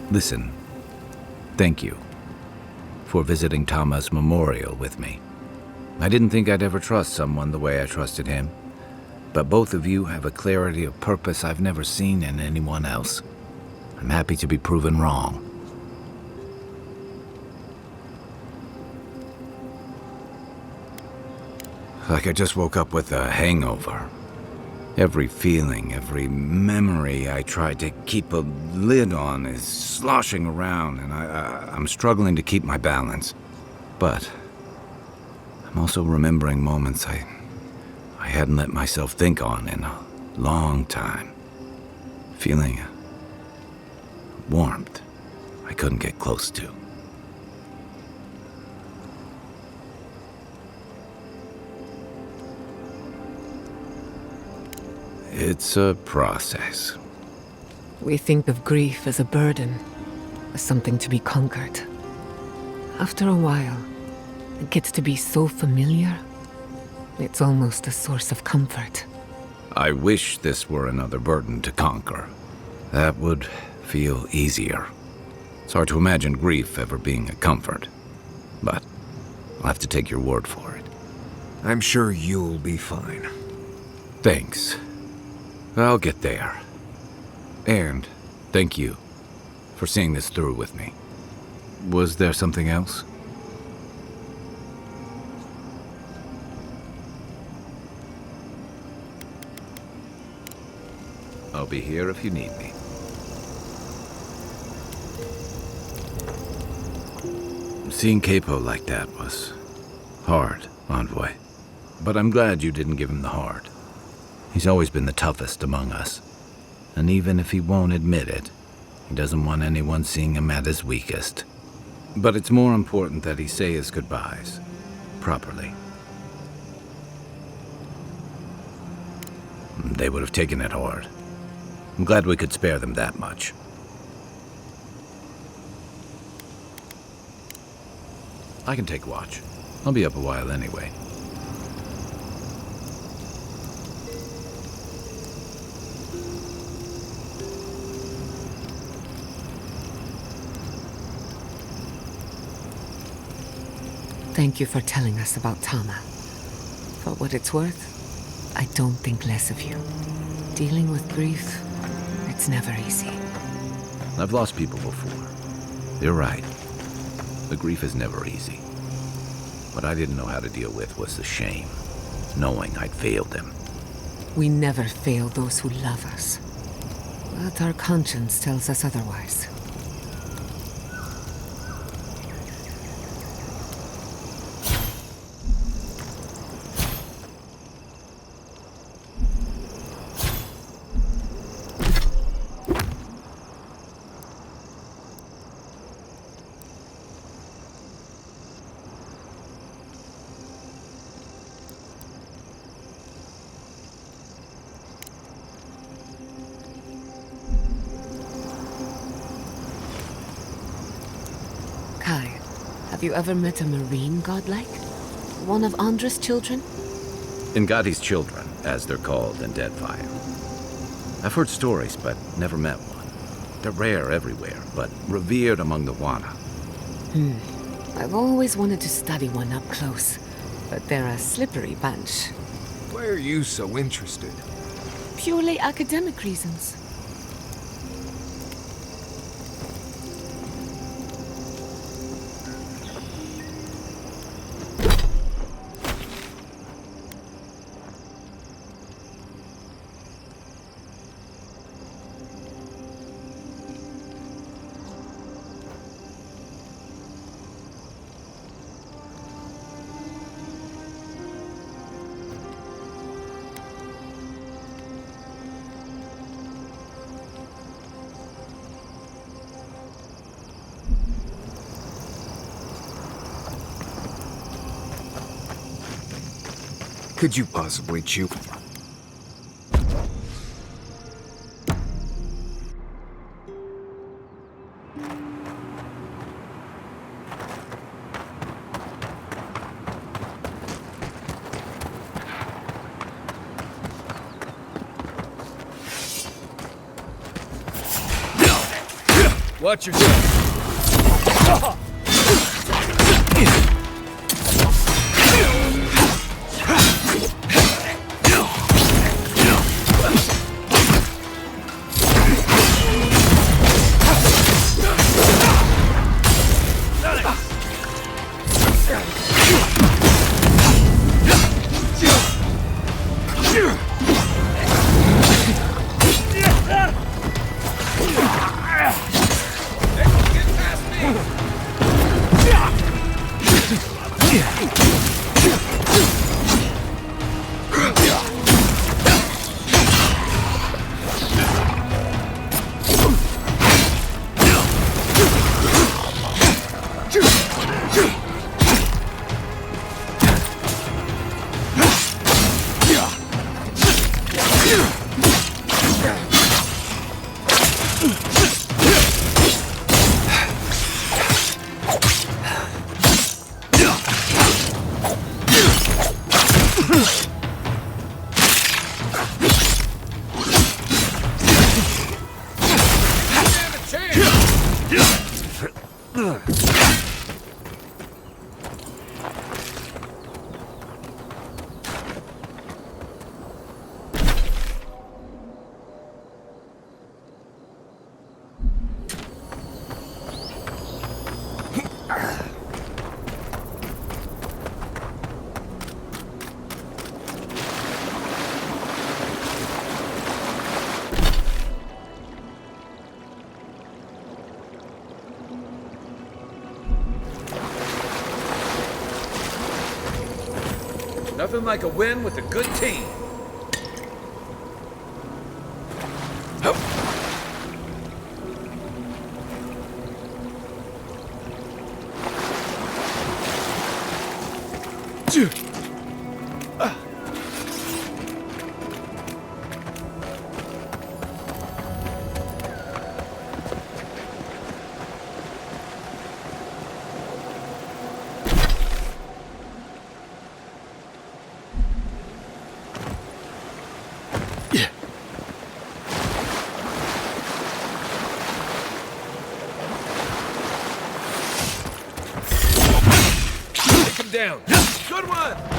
Listen, thank you for visiting Tama's memorial with me. I didn't think I'd ever trust someone the way I trusted him, but both of you have a clarity of purpose I've never seen in anyone else. I'm happy to be proven wrong. Like I just woke up with a hangover. Every feeling, every memory I tried to keep a lid on is sloshing around, and I'm struggling to keep my balance. But I'm also remembering moments I hadn't let myself think on in a long time. Feeling warmth I couldn't get close to. It's a process. We think of grief as a burden, as something to be conquered. After a while, it gets to be so familiar, it's almost a source of comfort. I wish this were another burden to conquer. That would feel easier. It's hard to imagine grief ever being a comfort, but I'll have to take your word for it. I'm sure you'll be fine. Thanks. I'll get there. And thank you for seeing this through with me. Was there something else? I'll be here if you need me. Seeing Capo like that was hard, Envoy. But I'm glad you didn't give him the heart. He's always been the toughest among us. And even if he won't admit it, he doesn't want anyone seeing him at his weakest. But it's more important that he say his goodbyes properly. They would have taken it hard. I'm glad we could spare them that much. I can take watch. I'll be up a while anyway. Thank you for telling us about Tama. For what it's worth, I don't think less of you. Dealing with grief, it's never easy. I've lost people before. You're right. The grief is never easy. What I didn't know how to deal with was the shame, knowing I'd failed them. We never fail those who love us. But our conscience tells us otherwise. Kai, have you ever met a marine godlike? One of Andra's children? Ngati's children, as they're called in Deadfire. I've heard stories, but never met one. They're rare everywhere, but revered among the Wana. I've always wanted to study one up close, but they're a slippery bunch. Why are you so interested? Purely academic reasons. Could you possibly chew? Watch your step. Nothing like a win with a good team. Down. Good one!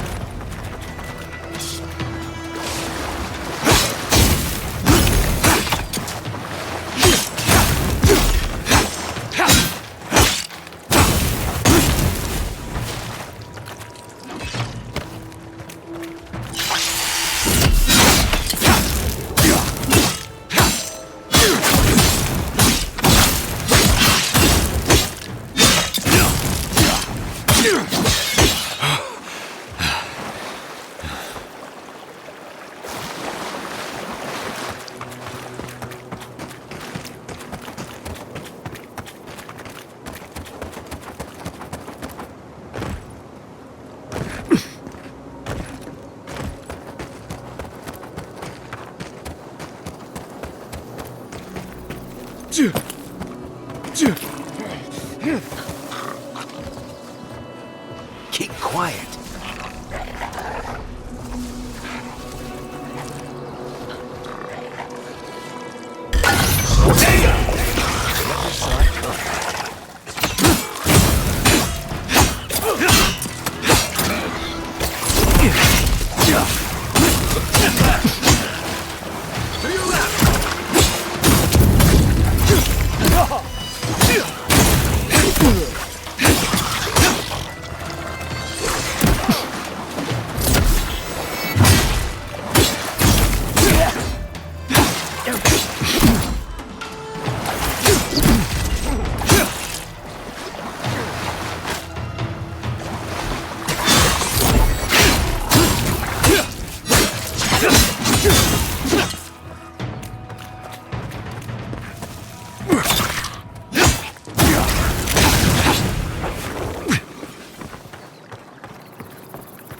Keep quiet.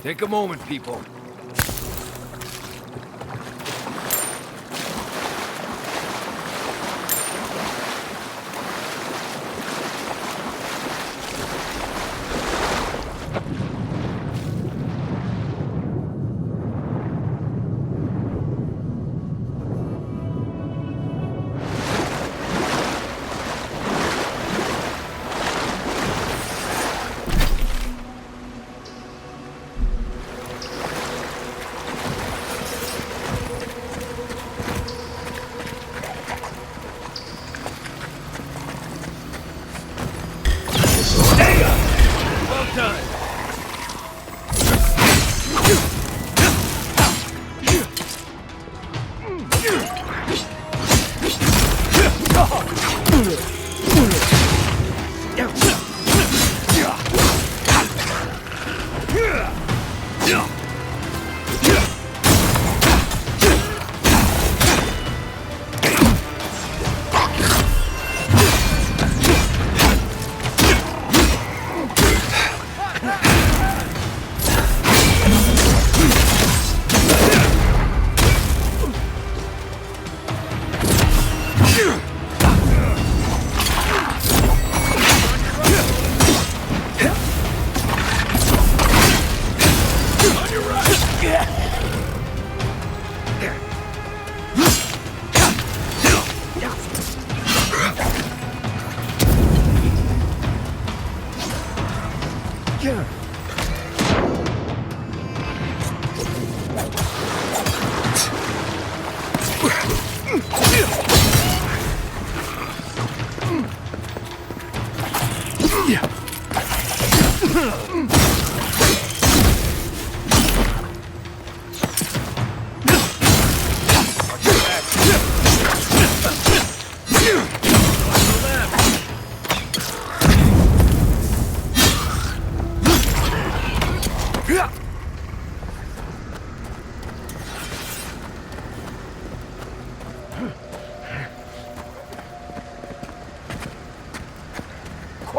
Take a moment, people.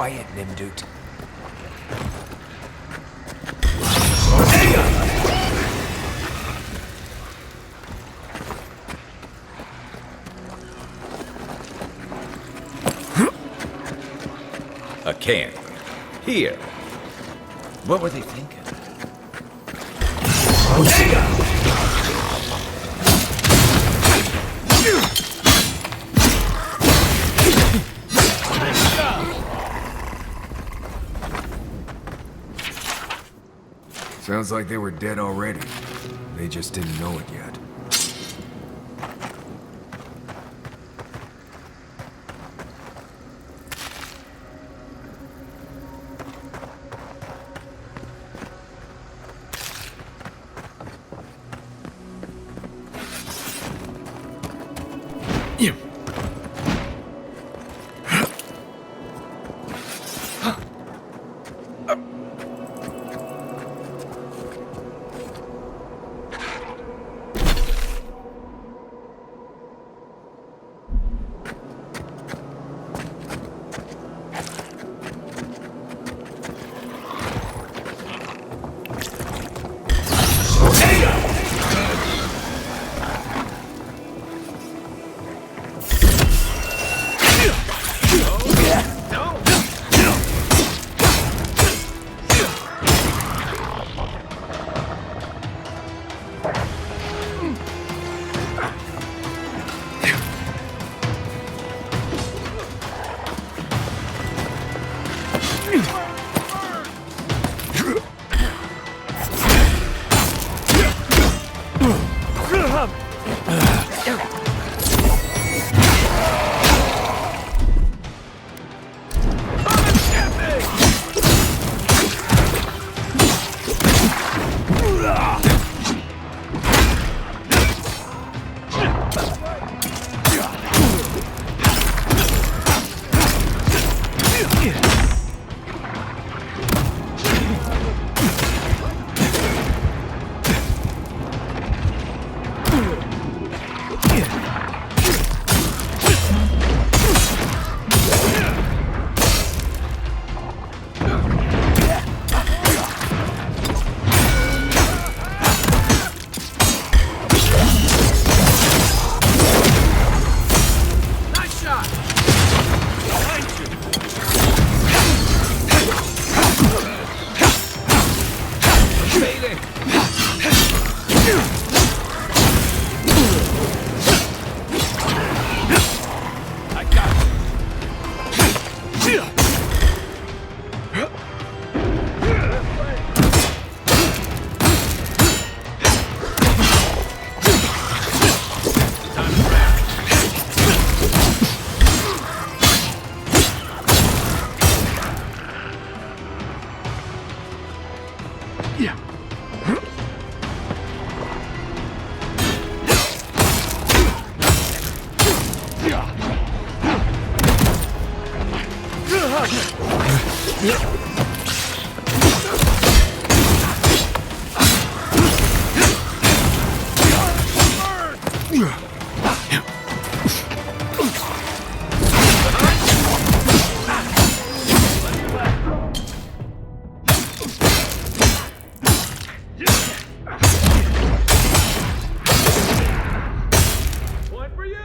Quiet, Nimdut. A can. Here. What were they thinking? Sounds like they were dead already. They just didn't know it yet. One for you!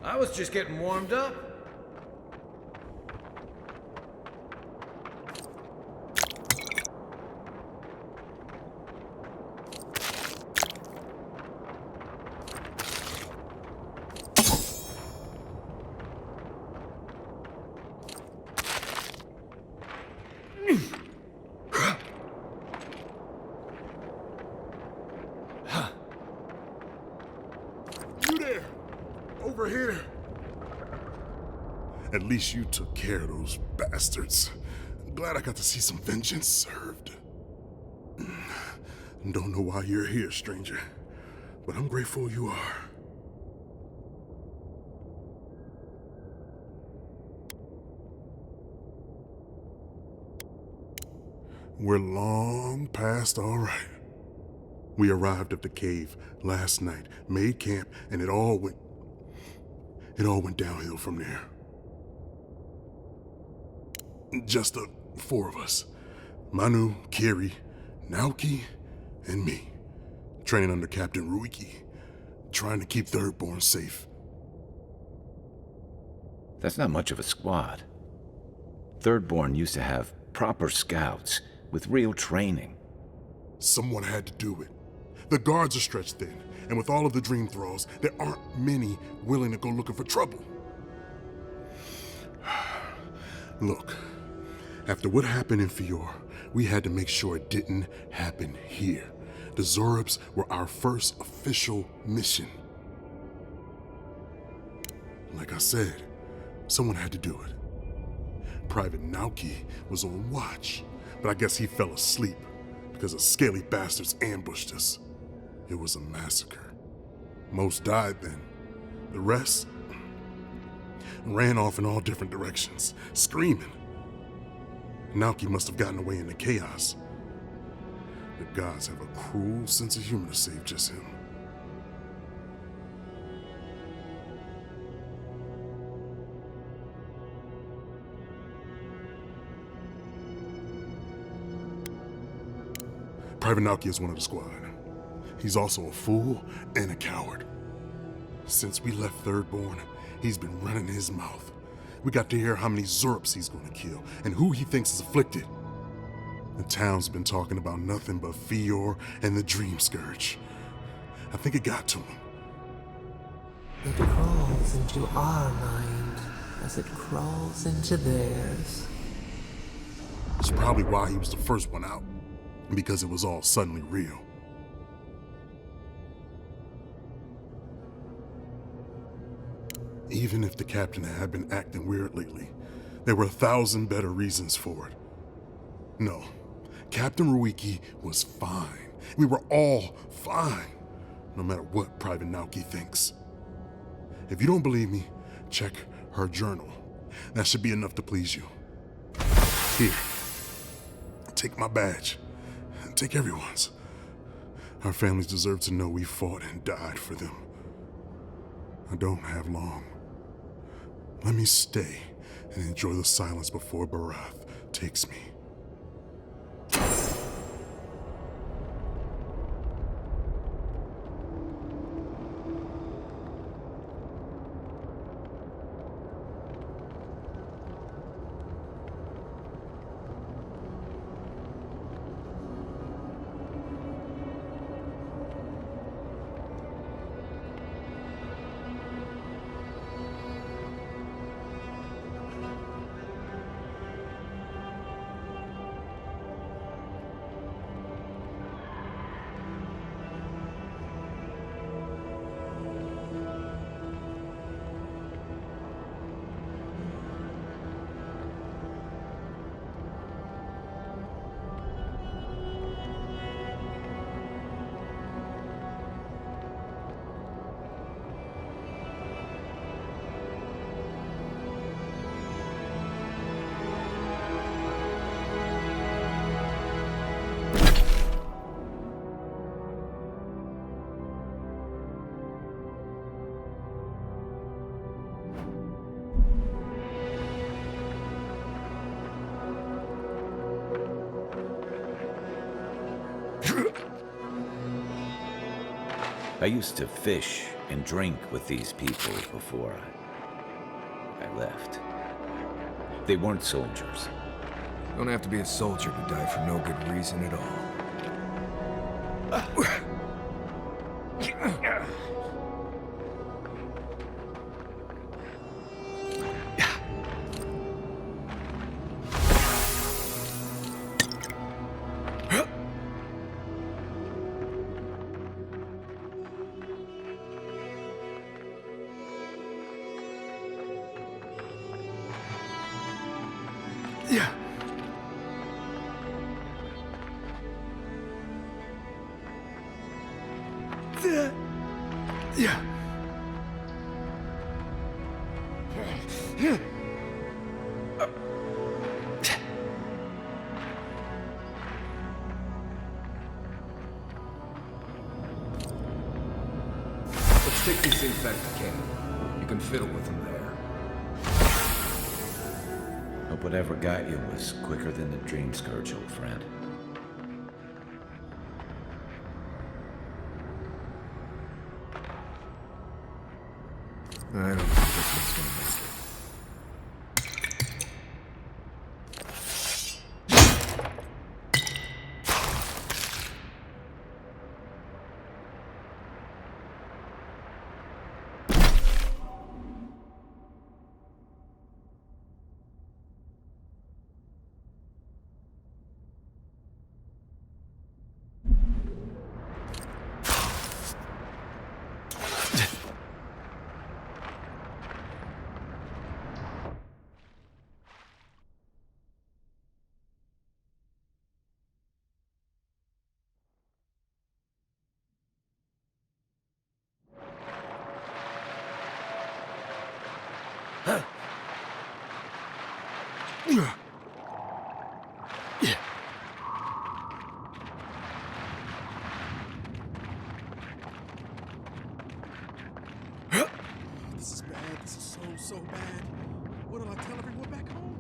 I was just getting warmed up. You there! Over here! At least you took care of those bastards. Glad I got to see some vengeance served. Don't know why you're here, stranger, but I'm grateful you are. We're long past all right. We arrived at the cave last night, made camp, and it all went downhill from there. Just the four of us. Manu, Kiri, Naoki, and me. Training under Captain Ruiki, trying to keep Thirdborn safe. That's not much of a squad. Thirdborn used to have proper scouts with real training. Someone had to do it. The guards are stretched thin, and with all of the dream thralls, there aren't many willing to go looking for trouble. Look, after what happened in Fior, we had to make sure it didn't happen here. The Zorubs were our first official mission. Like I said, someone had to do it. Private Naoki was on watch, but I guess he fell asleep because the scaly bastards ambushed us. It was a massacre. Most died then. The rest ran off in all different directions, screaming. Naoki must have gotten away in the chaos. The gods have a cruel sense of humor to save just him. Private Naoki is one of the squad. He's also a fool and a coward. Since we left Thirdborn, he's been running his mouth. We got to hear how many Zorubs he's gonna kill and who he thinks is afflicted. The town's been talking about nothing but Fior and the Dream Scourge. I think it got to him. It crawls into our mind as it crawls into theirs. It's probably why he was the first one out, because it was all suddenly real. Even if the captain had been acting weird lately, there were 1,000 better reasons for it. No, Captain Ruiki was fine. We were all fine, no matter what Private Naoki thinks. If you don't believe me, check her journal. That should be enough to please you. Here, take my badge. Take everyone's. Our families deserve to know we fought and died for them. I don't have long. Let me stay and enjoy the silence before Barath takes me. I used to fish and drink with these people before I left. They weren't soldiers. Don't have to be a soldier to die for no good reason at all. Yeah. Yeah. Let's take these things back to camp. You can fiddle with them there. Hope whatever got you was quicker than the dream scourge, old friend. I don't think this one's gonna make it. This is bad. This is so bad. What do I tell everyone back home?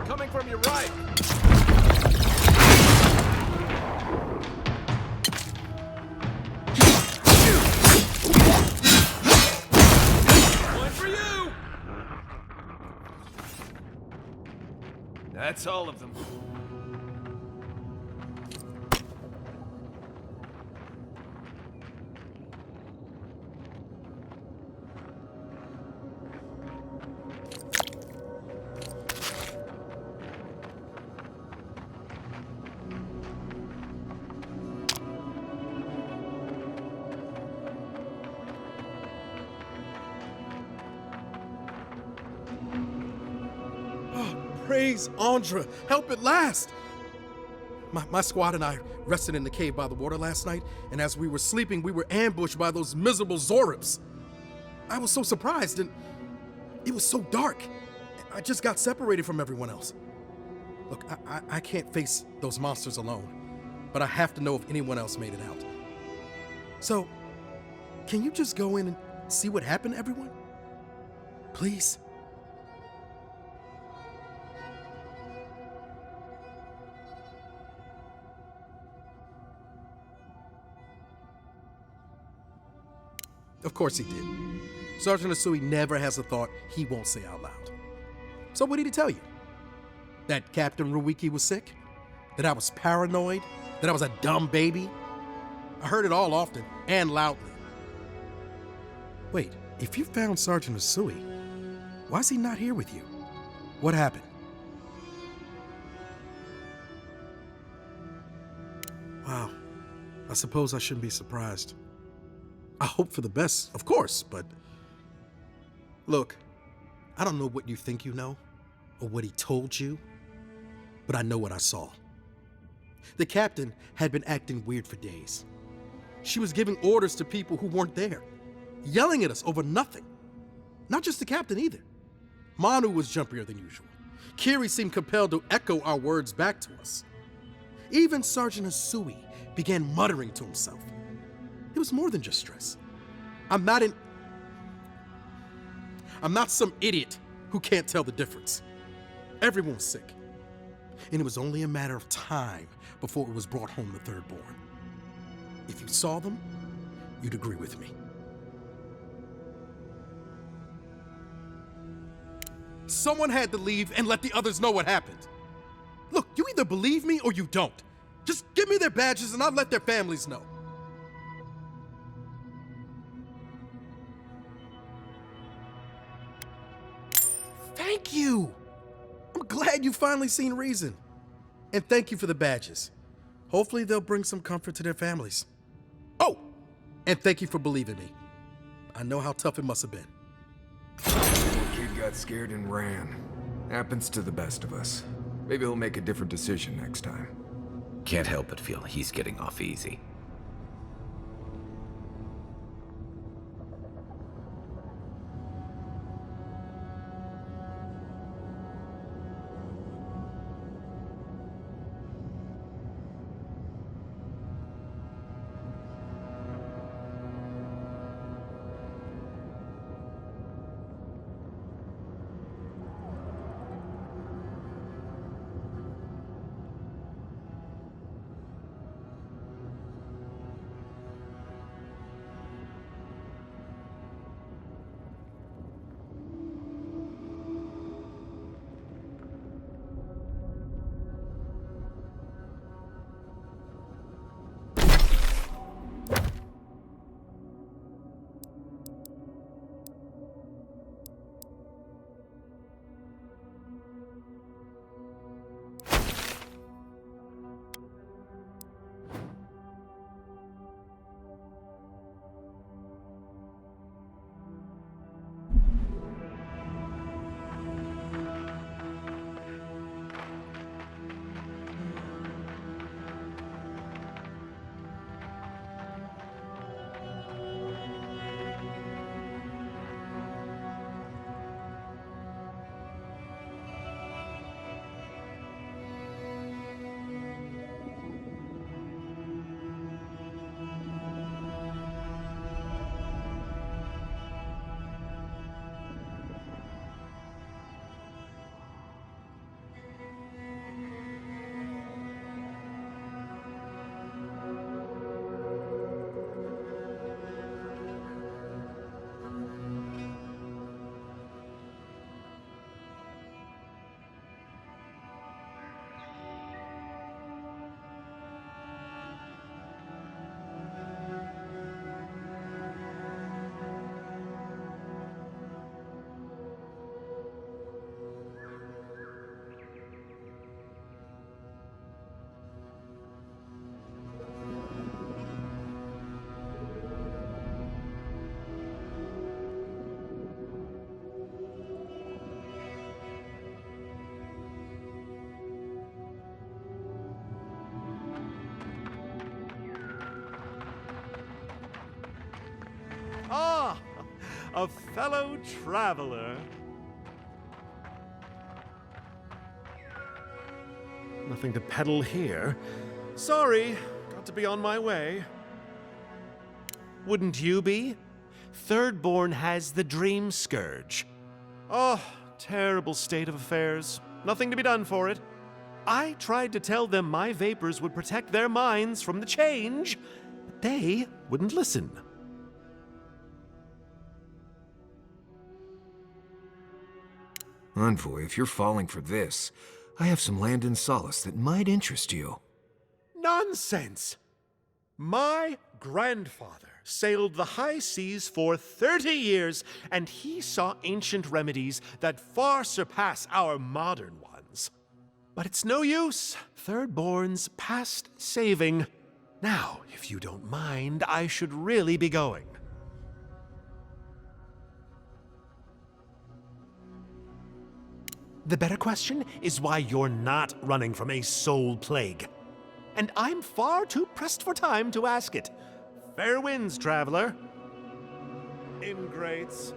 Coming from your right. That's all of them. Praise Andra, help at last! My squad and I rested in the cave by the water last night, and as we were sleeping, we were ambushed by those miserable Zorips. I was so surprised, and it was so dark. I just got separated from everyone else. Look, I can't face those monsters alone, but I have to know if anyone else made it out. So, can you just go in and see what happened to everyone? Please? Of course he did. Sergeant Asui never has a thought he won't say out loud. So what did he tell you? That Captain Ruiki was sick? That I was paranoid? That I was a dumb baby? I heard it all often and loudly. Wait, if you found Sergeant Asui, why is he not here with you? What happened? Wow, I suppose I shouldn't be surprised. I hope for the best, of course, but look, I don't know what you think you know or what he told you, but I know what I saw. The captain had been acting weird for days. She was giving orders to people who weren't there, yelling at us over nothing. Not just the captain either. Manu was jumpier than usual. Kiri seemed compelled to echo our words back to us. Even Sergeant Asui began muttering to himself. It was more than just stress. I'm not some idiot who can't tell the difference. Everyone was sick. And it was only a matter of time before it was brought home the third born. If you saw them, you'd agree with me. Someone had to leave and let the others know what happened. Look, you either believe me or you don't. Just give me their badges and I'll let their families know. Thank you! I'm glad you finally seen reason. And thank you for the badges. Hopefully they'll bring some comfort to their families. Oh! And thank you for believing me. I know how tough it must have been. The kid got scared and ran. Happens to the best of us. Maybe he'll make a different decision next time. Can't help but feel he's getting off easy. a fellow traveler. Nothing to peddle here. Sorry, got to be on my way. Wouldn't you be? Thirdborn has the Dream Scourge. Oh, terrible state of affairs. Nothing to be done for it. I tried to tell them my vapors would protect their minds from the change, but they wouldn't listen. Envoy, if you're falling for this, I have some land in Solace that might interest you. Nonsense! My grandfather sailed the high seas for 30 years, and he saw ancient remedies that far surpass our modern ones. But it's no use. Thirdborn's past saving. Now, if you don't mind, I should really be going. The better question is why you're not running from a soul plague. And I'm far too pressed for time to ask it. Fair winds, traveler. Ingrates.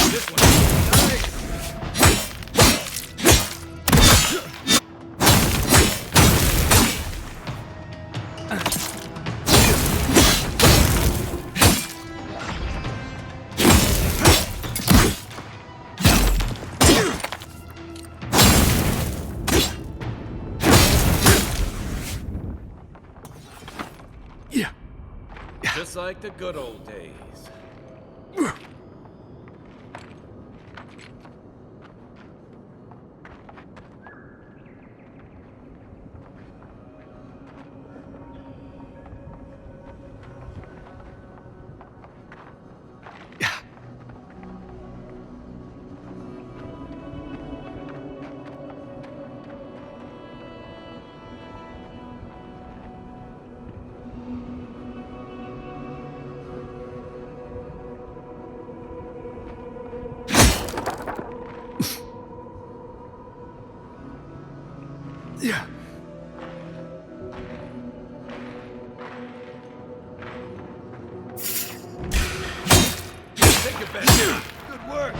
This one's nice. just like the good old days. Yeah. Take it back. Good work.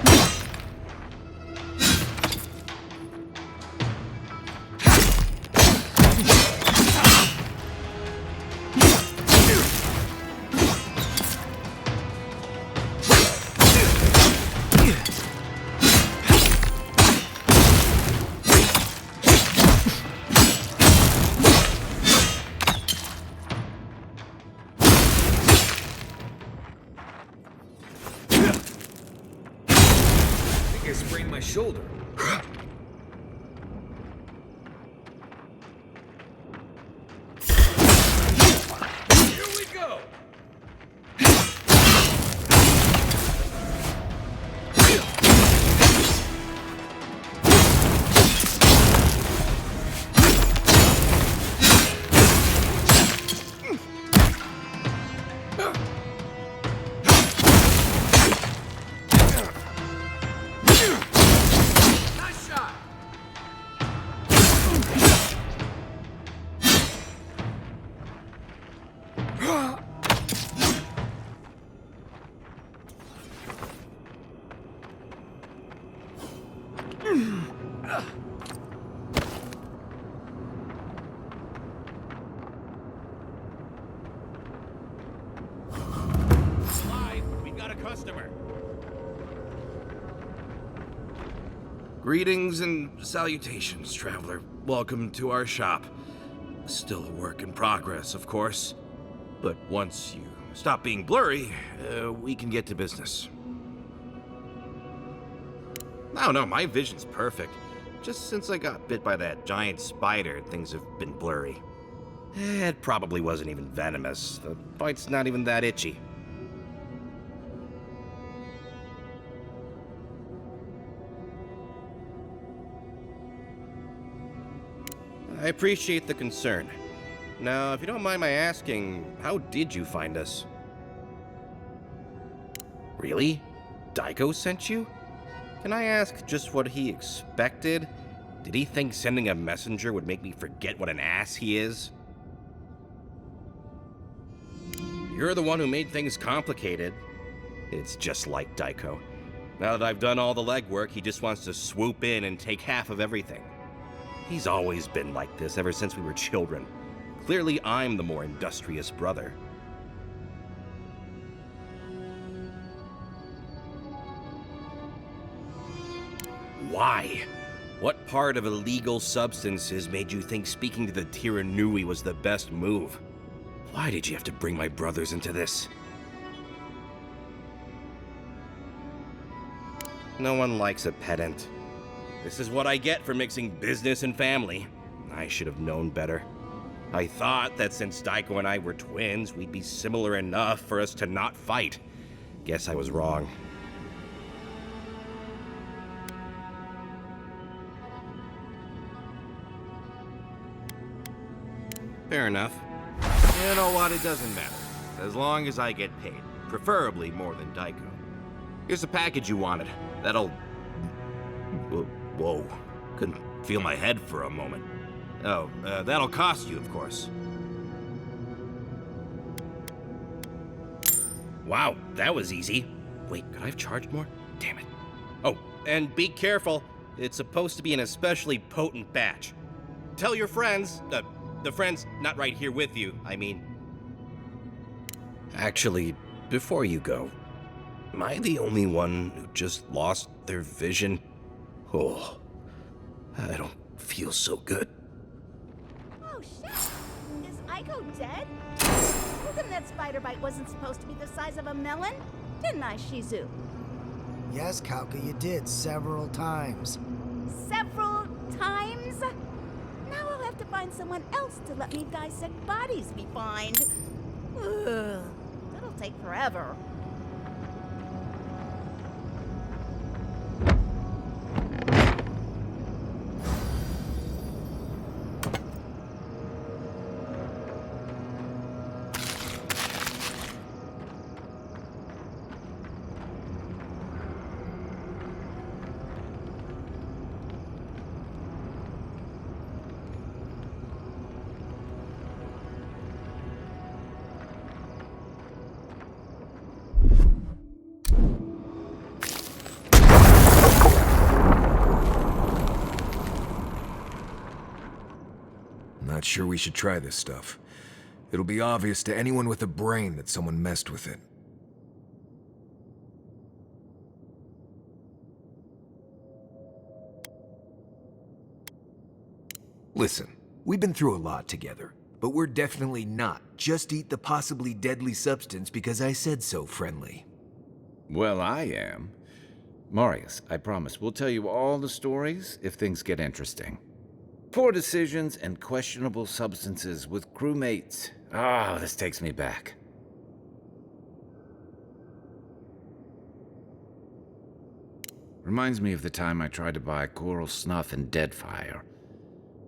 I sprained my shoulder. Here we go. Nice shot. Slide, we got a customer. Greetings and salutations, traveler. Welcome to our shop. Still a work in progress, of course. But once you stop being blurry, we can get to business. No, my vision's perfect. Just since I got bit by that giant spider, things have been blurry. It probably wasn't even venomous. The bite's not even that itchy. I appreciate the concern. Now, if you don't mind my asking, how did you find us? Really? Daiko sent you? Can I ask just what he expected? Did he think sending a messenger would make me forget what an ass he is? You're the one who made things complicated. It's just like Daiko. Now that I've done all the legwork, he just wants to swoop in and take half of everything. He's always been like this ever since we were children. Clearly, I'm the more industrious brother. Why? What part of illegal substances made you think speaking to the Tiranui was the best move? Why did you have to bring my brothers into this? No one likes a pedant. This is what I get for mixing business and family. I should have known better. I thought that since Daiko and I were twins, we'd be similar enough for us to not fight. Guess I was wrong. Fair enough. You know what? It doesn't matter. As long as I get paid. Preferably more than Daiko. Here's the package you wanted. That'll... Whoa. Couldn't feel my head for a moment. Oh, that'll cost you, of course. Wow, that was easy. Wait, could I have charged more? Damn it. Oh, and be careful. It's supposed to be an especially potent batch. Tell your friends, the friends not right here with you, I mean. Actually, before you go, am I the only one who just lost their vision? Oh, I don't feel so good. Oh, shit! Is I go dead? I told him that spider bite wasn't supposed to be the size of a melon. Didn't I, Shizu? Yes, Kauka, you did several times. Several times? Now I'll have to find someone else to let me dissect bodies we find. Ugh, that'll take forever. Not sure we should try this stuff. It'll be obvious to anyone with a brain that someone messed with it. Listen, we've been through a lot together, but we're definitely not just eat the possibly deadly substance because I said so, friendly. Well, I am. Marius, I promise we'll tell you all the stories if things get interesting. Poor decisions and questionable substances with crewmates. Ah, this takes me back. Reminds me of the time I tried to buy coral snuff and Deadfire.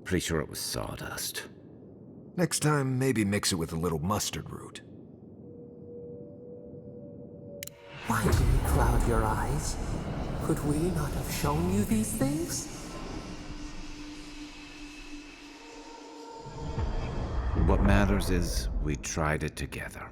Pretty sure it was sawdust. Next time, maybe mix it with a little mustard root. Why do you cloud your eyes? Could we not have shown you these things? What matters is we tried it together.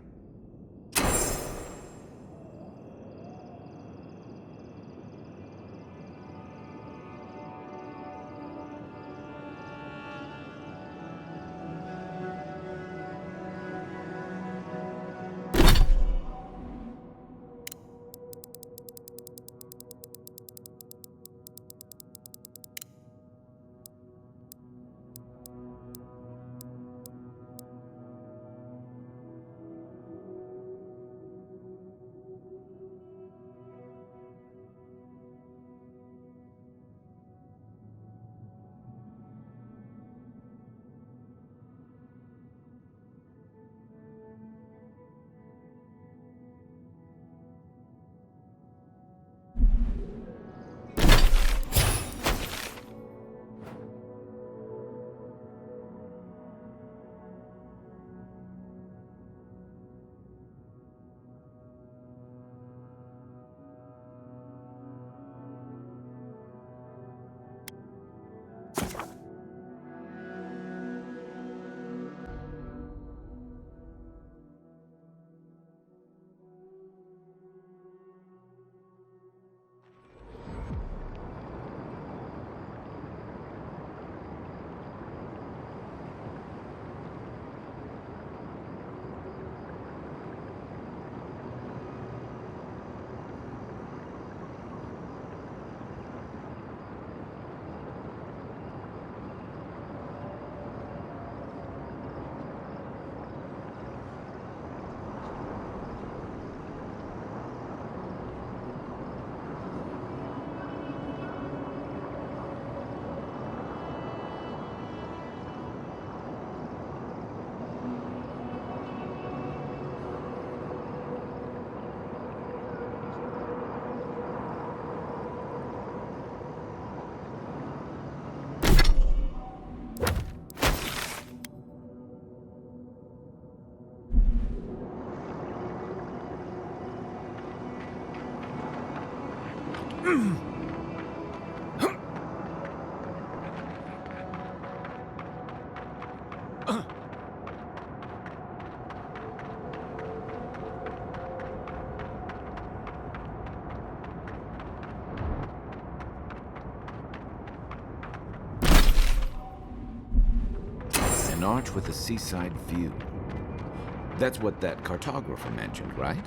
An arch with a seaside view. That's what that cartographer mentioned, right?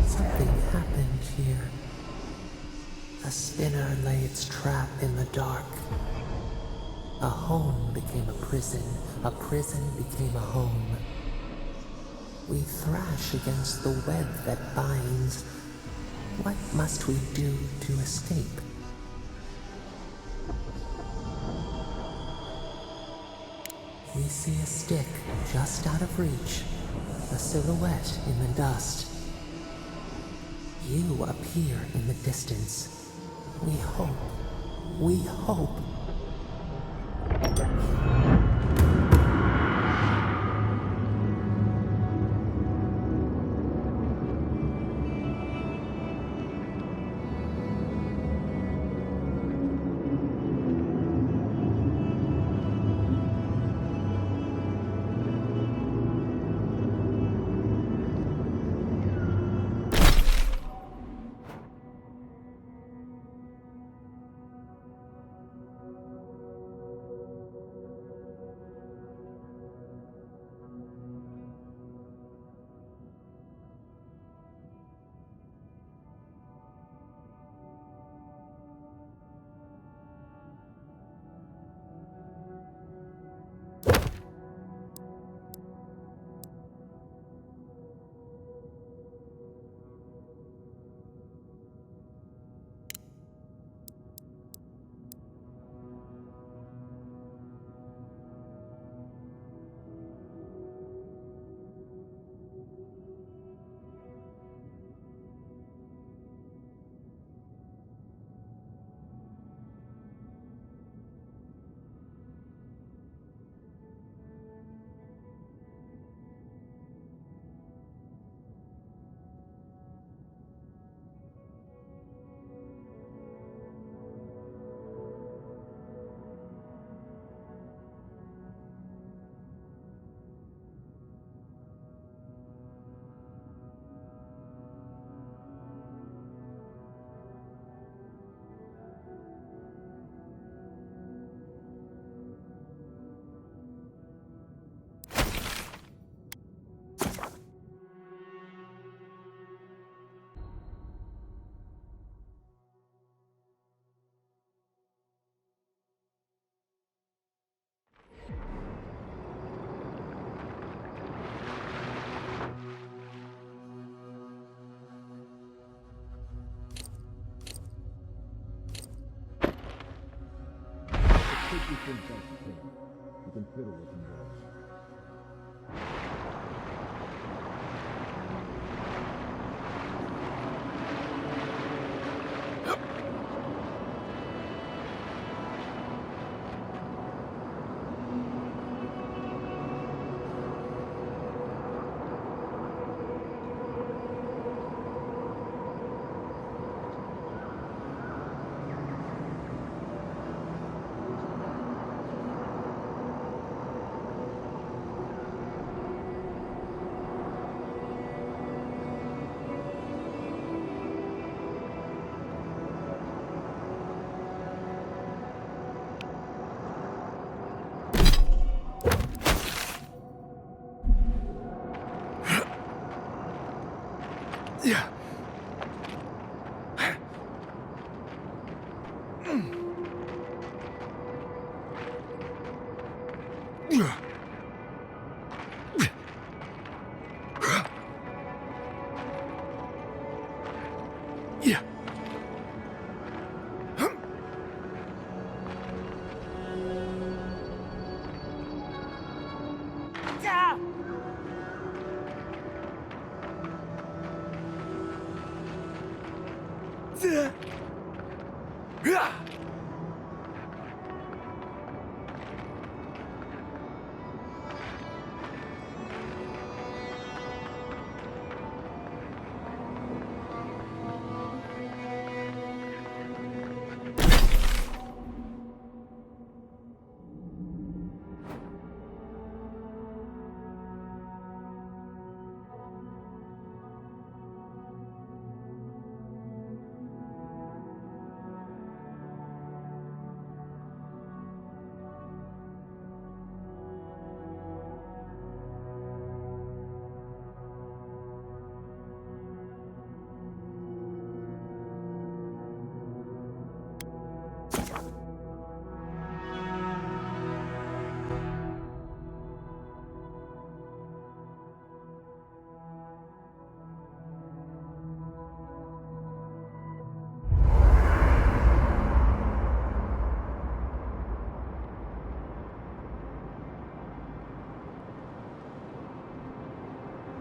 Something happened here. A spinner lay its trap in the dark. A home became a prison became a home. We thrash against the web that binds. What must we do to escape? We see a stick just out of reach, a silhouette in the dust. You appear in the distance. We hope. We hope. You think that's the thing. You can fiddle with them boys. Yeah. Yeah.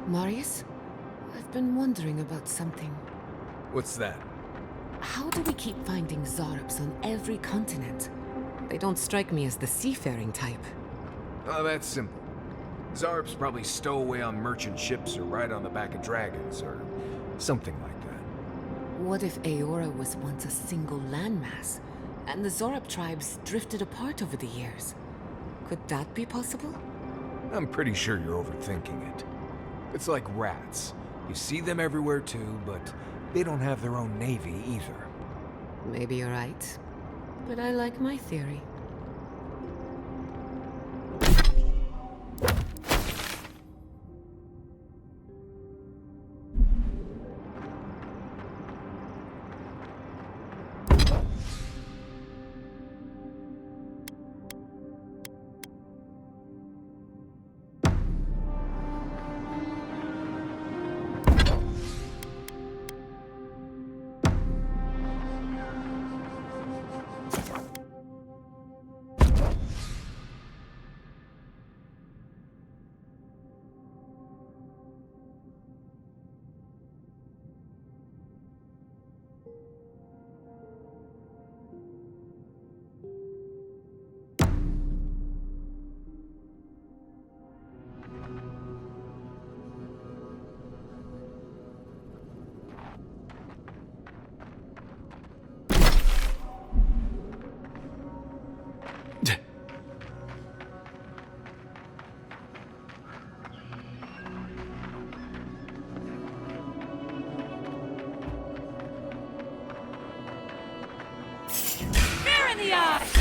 Marius? I've been wondering about something. What's that? How do we keep finding Zarps on every continent? They don't strike me as the seafaring type. Oh, that's simple. Zarps probably stow away on merchant ships or ride on the back of dragons or something like that. What if Aora was once a single landmass, and the Zorp tribes drifted apart over the years? Could that be possible? I'm pretty sure you're overthinking it. It's like rats. You see them everywhere too, but they don't have their own navy either. Maybe you're right. But I like my theory.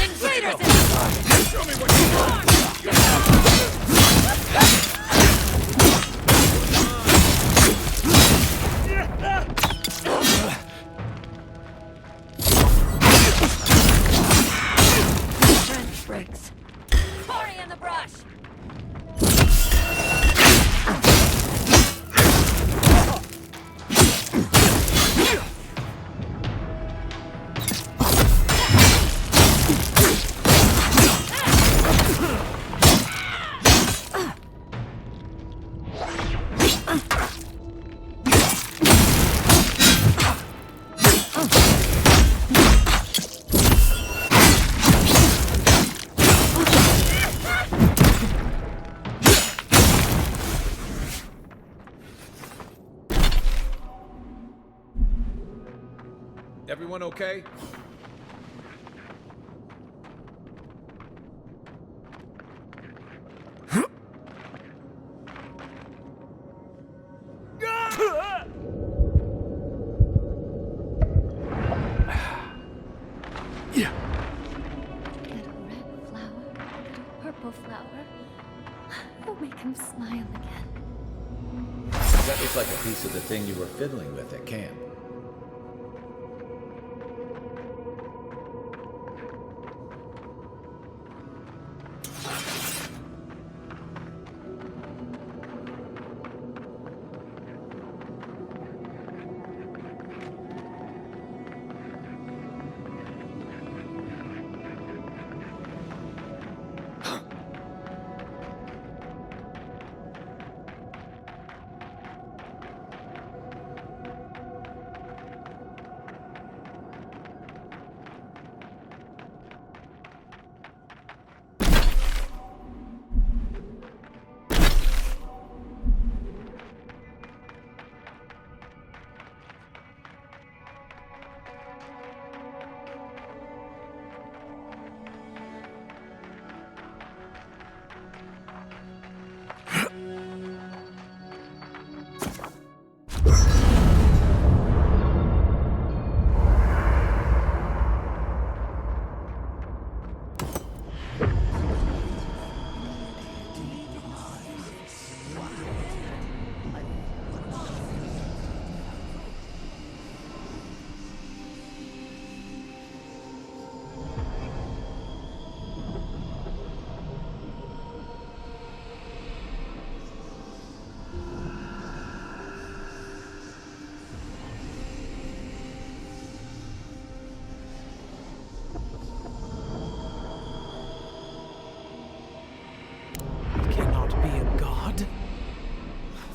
Invaders in the Show me what you want! French bricks. Cory in the brush. Everyone okay? Get a red flower, get a purple flower. We'll make him smile again. Is That looks like a piece of the thing you were fiddling with at camp.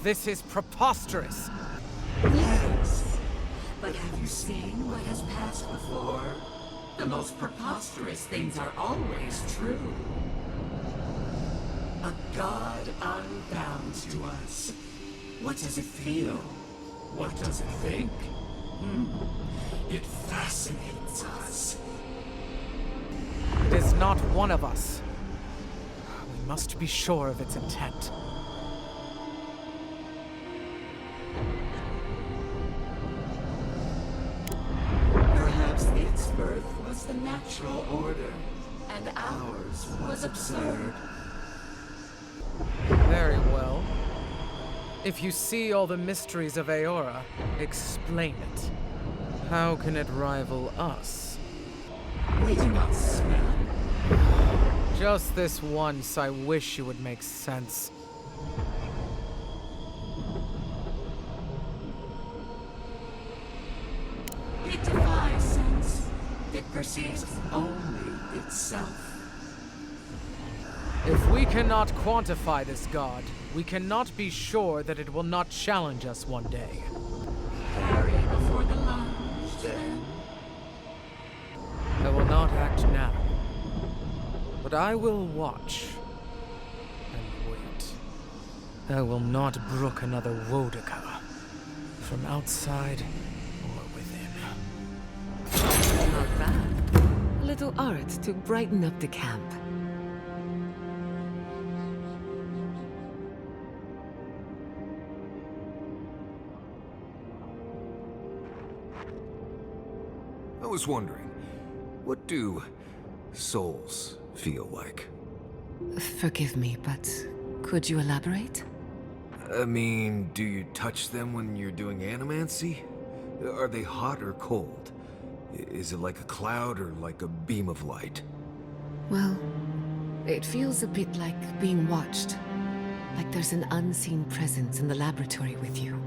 This is preposterous. Yes, but have you seen what has passed before? The most preposterous things are always true. A god unbound to us. What does it feel? What does it think? It fascinates us. It is not one of us. We must be sure of its intent. Perhaps its birth was the natural order, and ours was absurd. Very well. If you see all the mysteries of Aora, explain it. How can it rival us? We do not smell. Just this once, I wish you would make sense. It defies sense. It perceives only itself. If we cannot quantify this god, we cannot be sure that it will not challenge us one day. Carry before the lunge, then. I will not act now, but I will watch and wait. I will not brook another Wodaka, from outside or within. Not bad. A little art to brighten up the camp. I was wondering, what do souls feel like? Forgive me, but could you elaborate? I mean, do you touch them when you're doing animancy? Are they hot or cold? Is it like a cloud or like a beam of light? Well, it feels a bit like being watched. Like there's an unseen presence in the laboratory with you.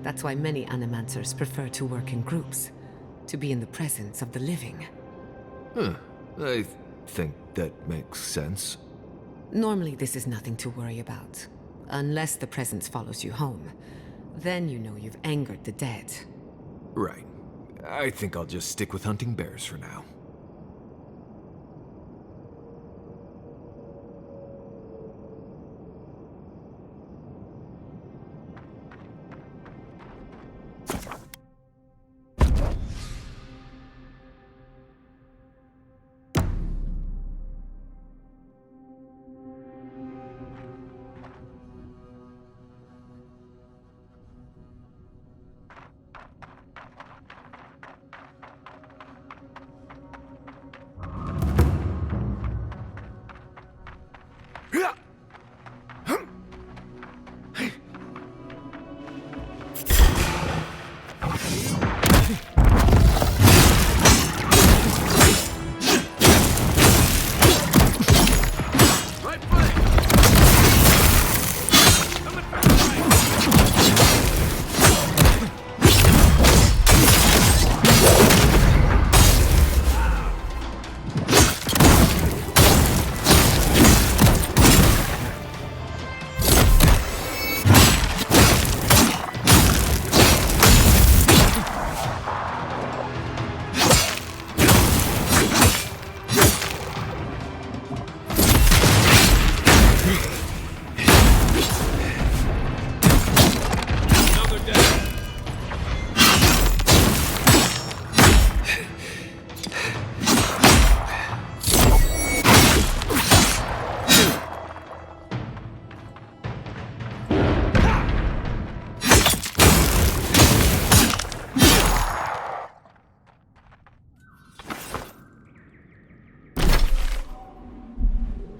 That's why many animancers prefer to work in groups, to be in the presence of the living. I think that makes sense. Normally this is nothing to worry about, unless the presence follows you home. Then you know you've angered the dead. Right. I think I'll just stick with hunting bears for now.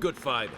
Good fighting.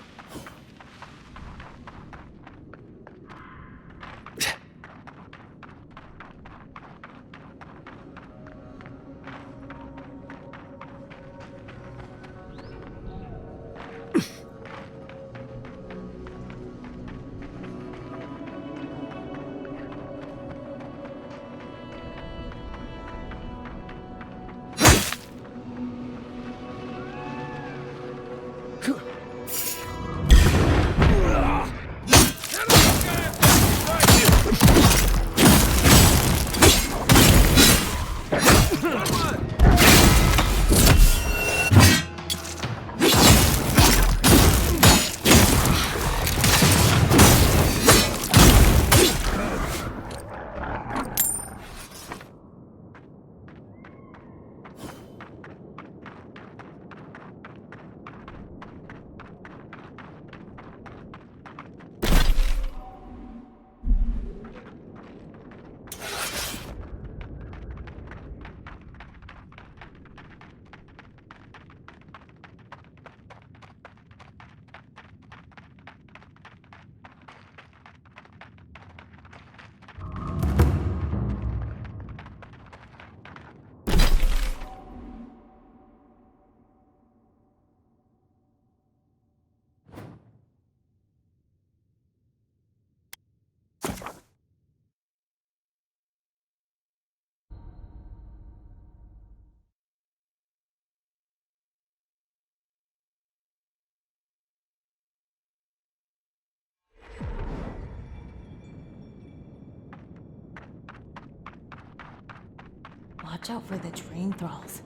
Watch out for the train thralls.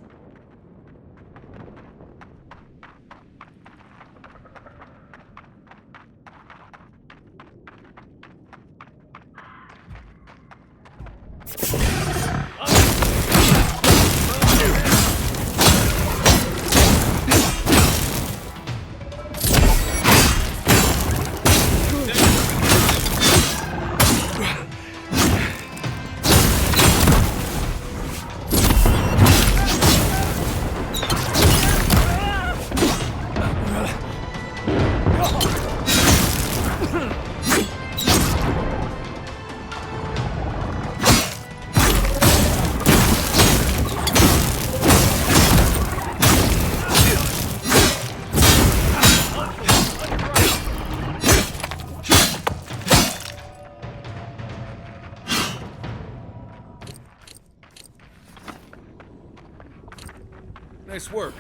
Nice work.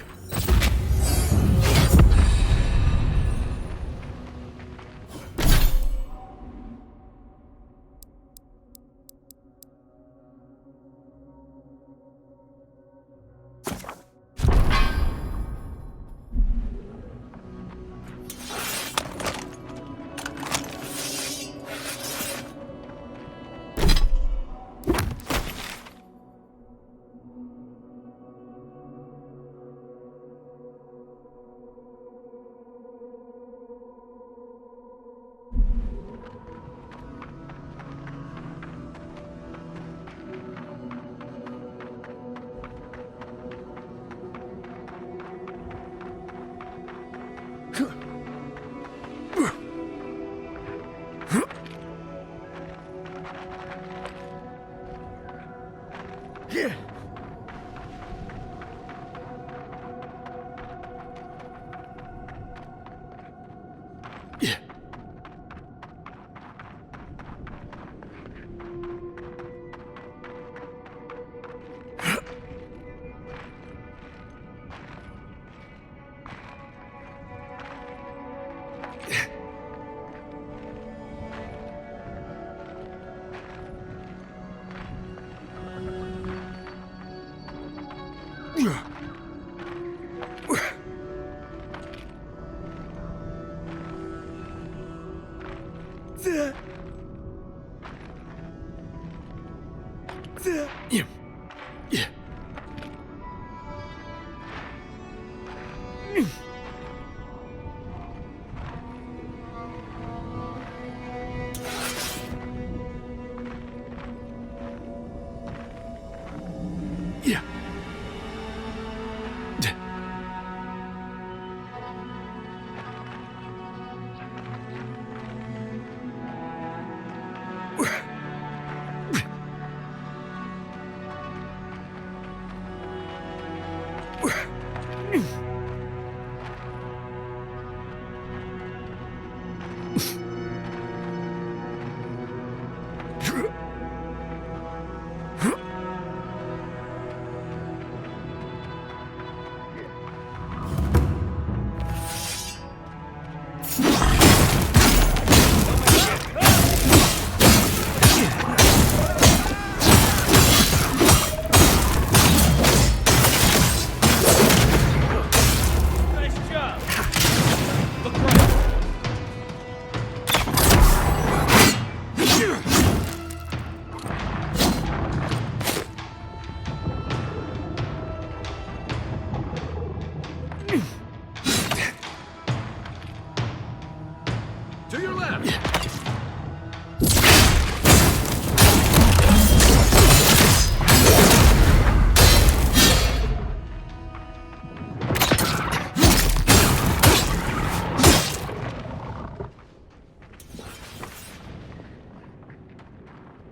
To your left.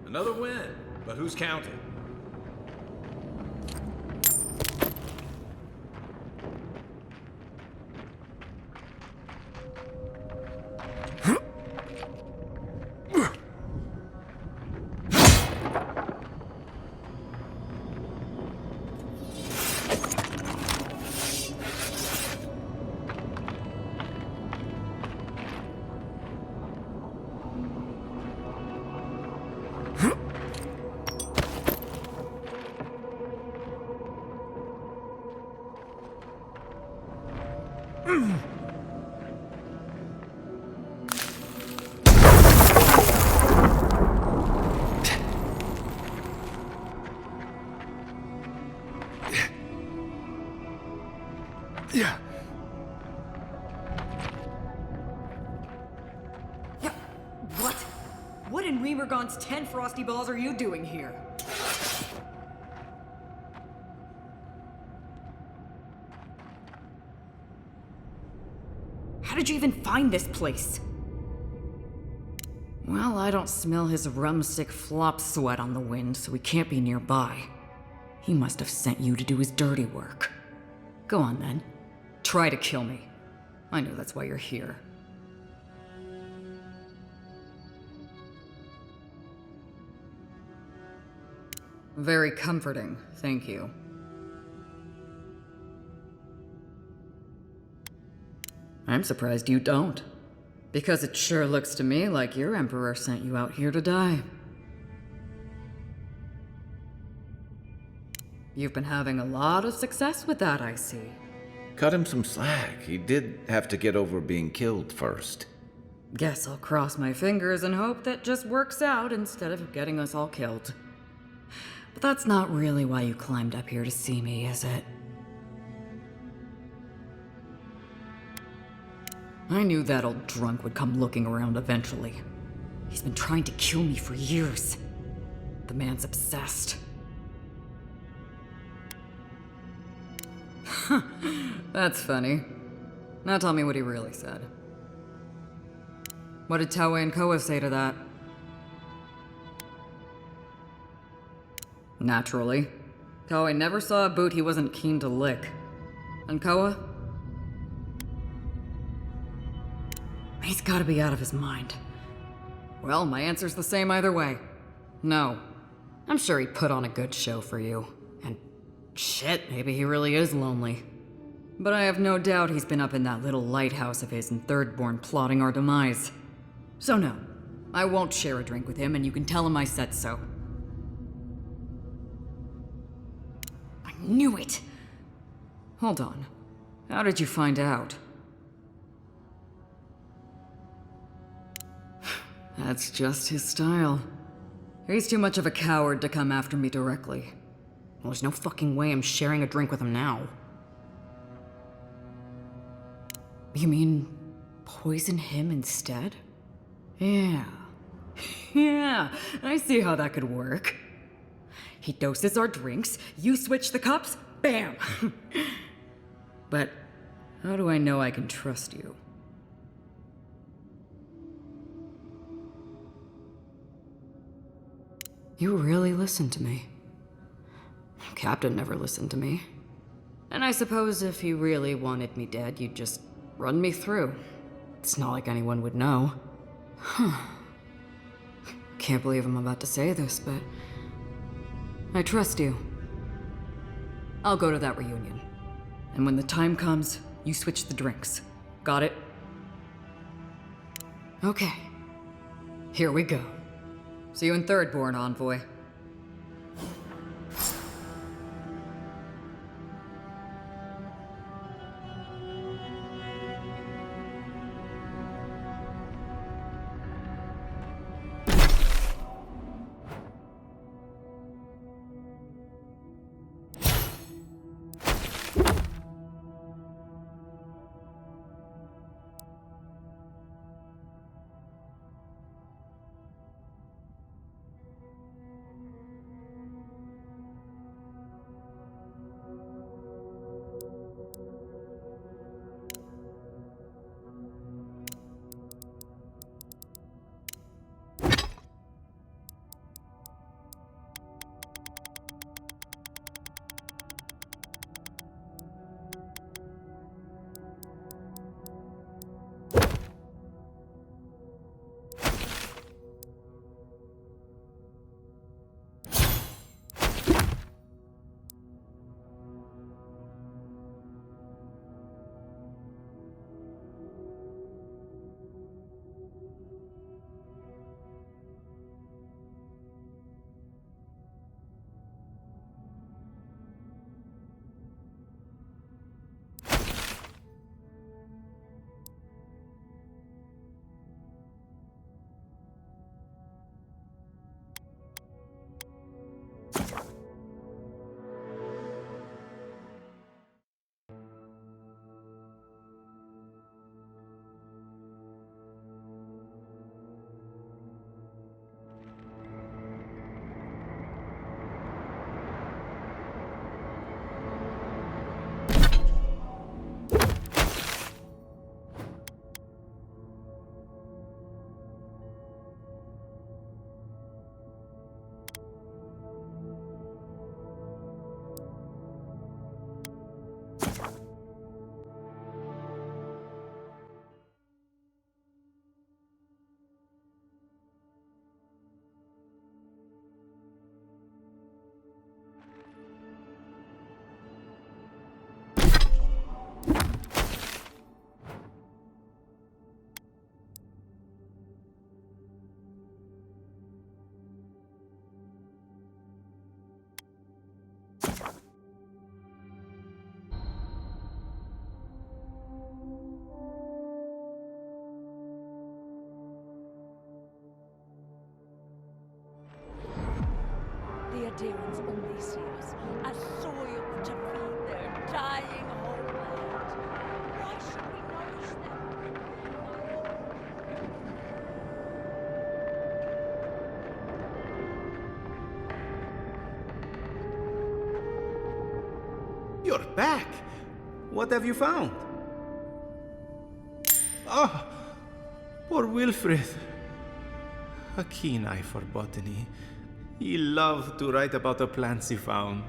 Another win, but who's counting? Yeah. What? What in Remergon's 10 frosty balls are you doing here? How did you even find this place? Well, I don't smell his rumstick flop sweat on the wind, so he can't be nearby. He must have sent you to do his dirty work. Go on then. Try to kill me. I know that's why you're here. Very comforting, thank you. I'm surprised you don't. Because it sure looks to me like your Emperor sent you out here to die. You've been having a lot of success with that, I see. Cut him some slack. He did have to get over being killed first. Guess I'll cross my fingers and hope that just works out instead of getting us all killed. But that's not really why you climbed up here to see me, is it? I knew that old drunk would come looking around eventually. He's been trying to kill me for years. The man's obsessed. That's funny. Now tell me what he really said. What did Toei and Koa say to that? Naturally. Koa never saw a boot he wasn't keen to lick. And Koa? He's gotta be out of his mind. Well, my answer's the same either way. No. I'm sure he put on a good show for you. And shit, maybe he really is lonely. But I have no doubt he's been up in that little lighthouse of his in Thirdborn plotting our demise. So no, I won't share a drink with him, and you can tell him I said so. I knew it! Hold on. How did you find out? That's just his style. He's too much of a coward to come after me directly. Well, there's no fucking way I'm sharing a drink with him now. You mean poison him instead? Yeah. Yeah, I see how that could work. He doses our drinks, you switch the cups, bam! But how do I know I can trust you? You really listened to me. Captain never listened to me. And I suppose if you really wanted me dead, you'd just run me through. It's not like anyone would know. Huh. Can't believe I'm about to say this, but I trust you. I'll go to that reunion. And when the time comes, you switch the drinks. Got it? Okay. Here we go. See you in Thirdborn, Envoy. The Adherents only see us as soil to feed their dying homeland. Why should we nourish them? You're back! What have you found? Ah! Poor Wilfred. A keen eye for botany. He loved to write about the plants he found.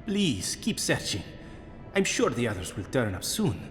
Please, keep searching. I'm sure the others will turn up soon.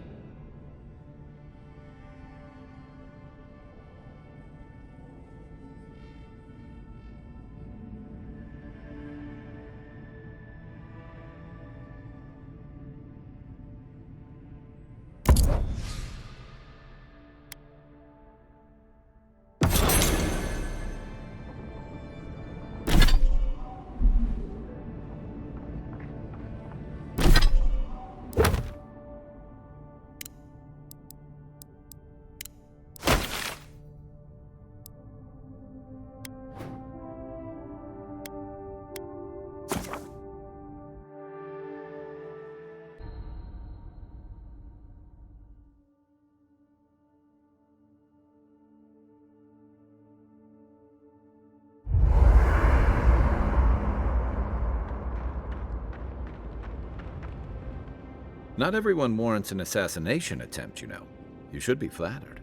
Not everyone warrants an assassination attempt, you know. You should be flattered.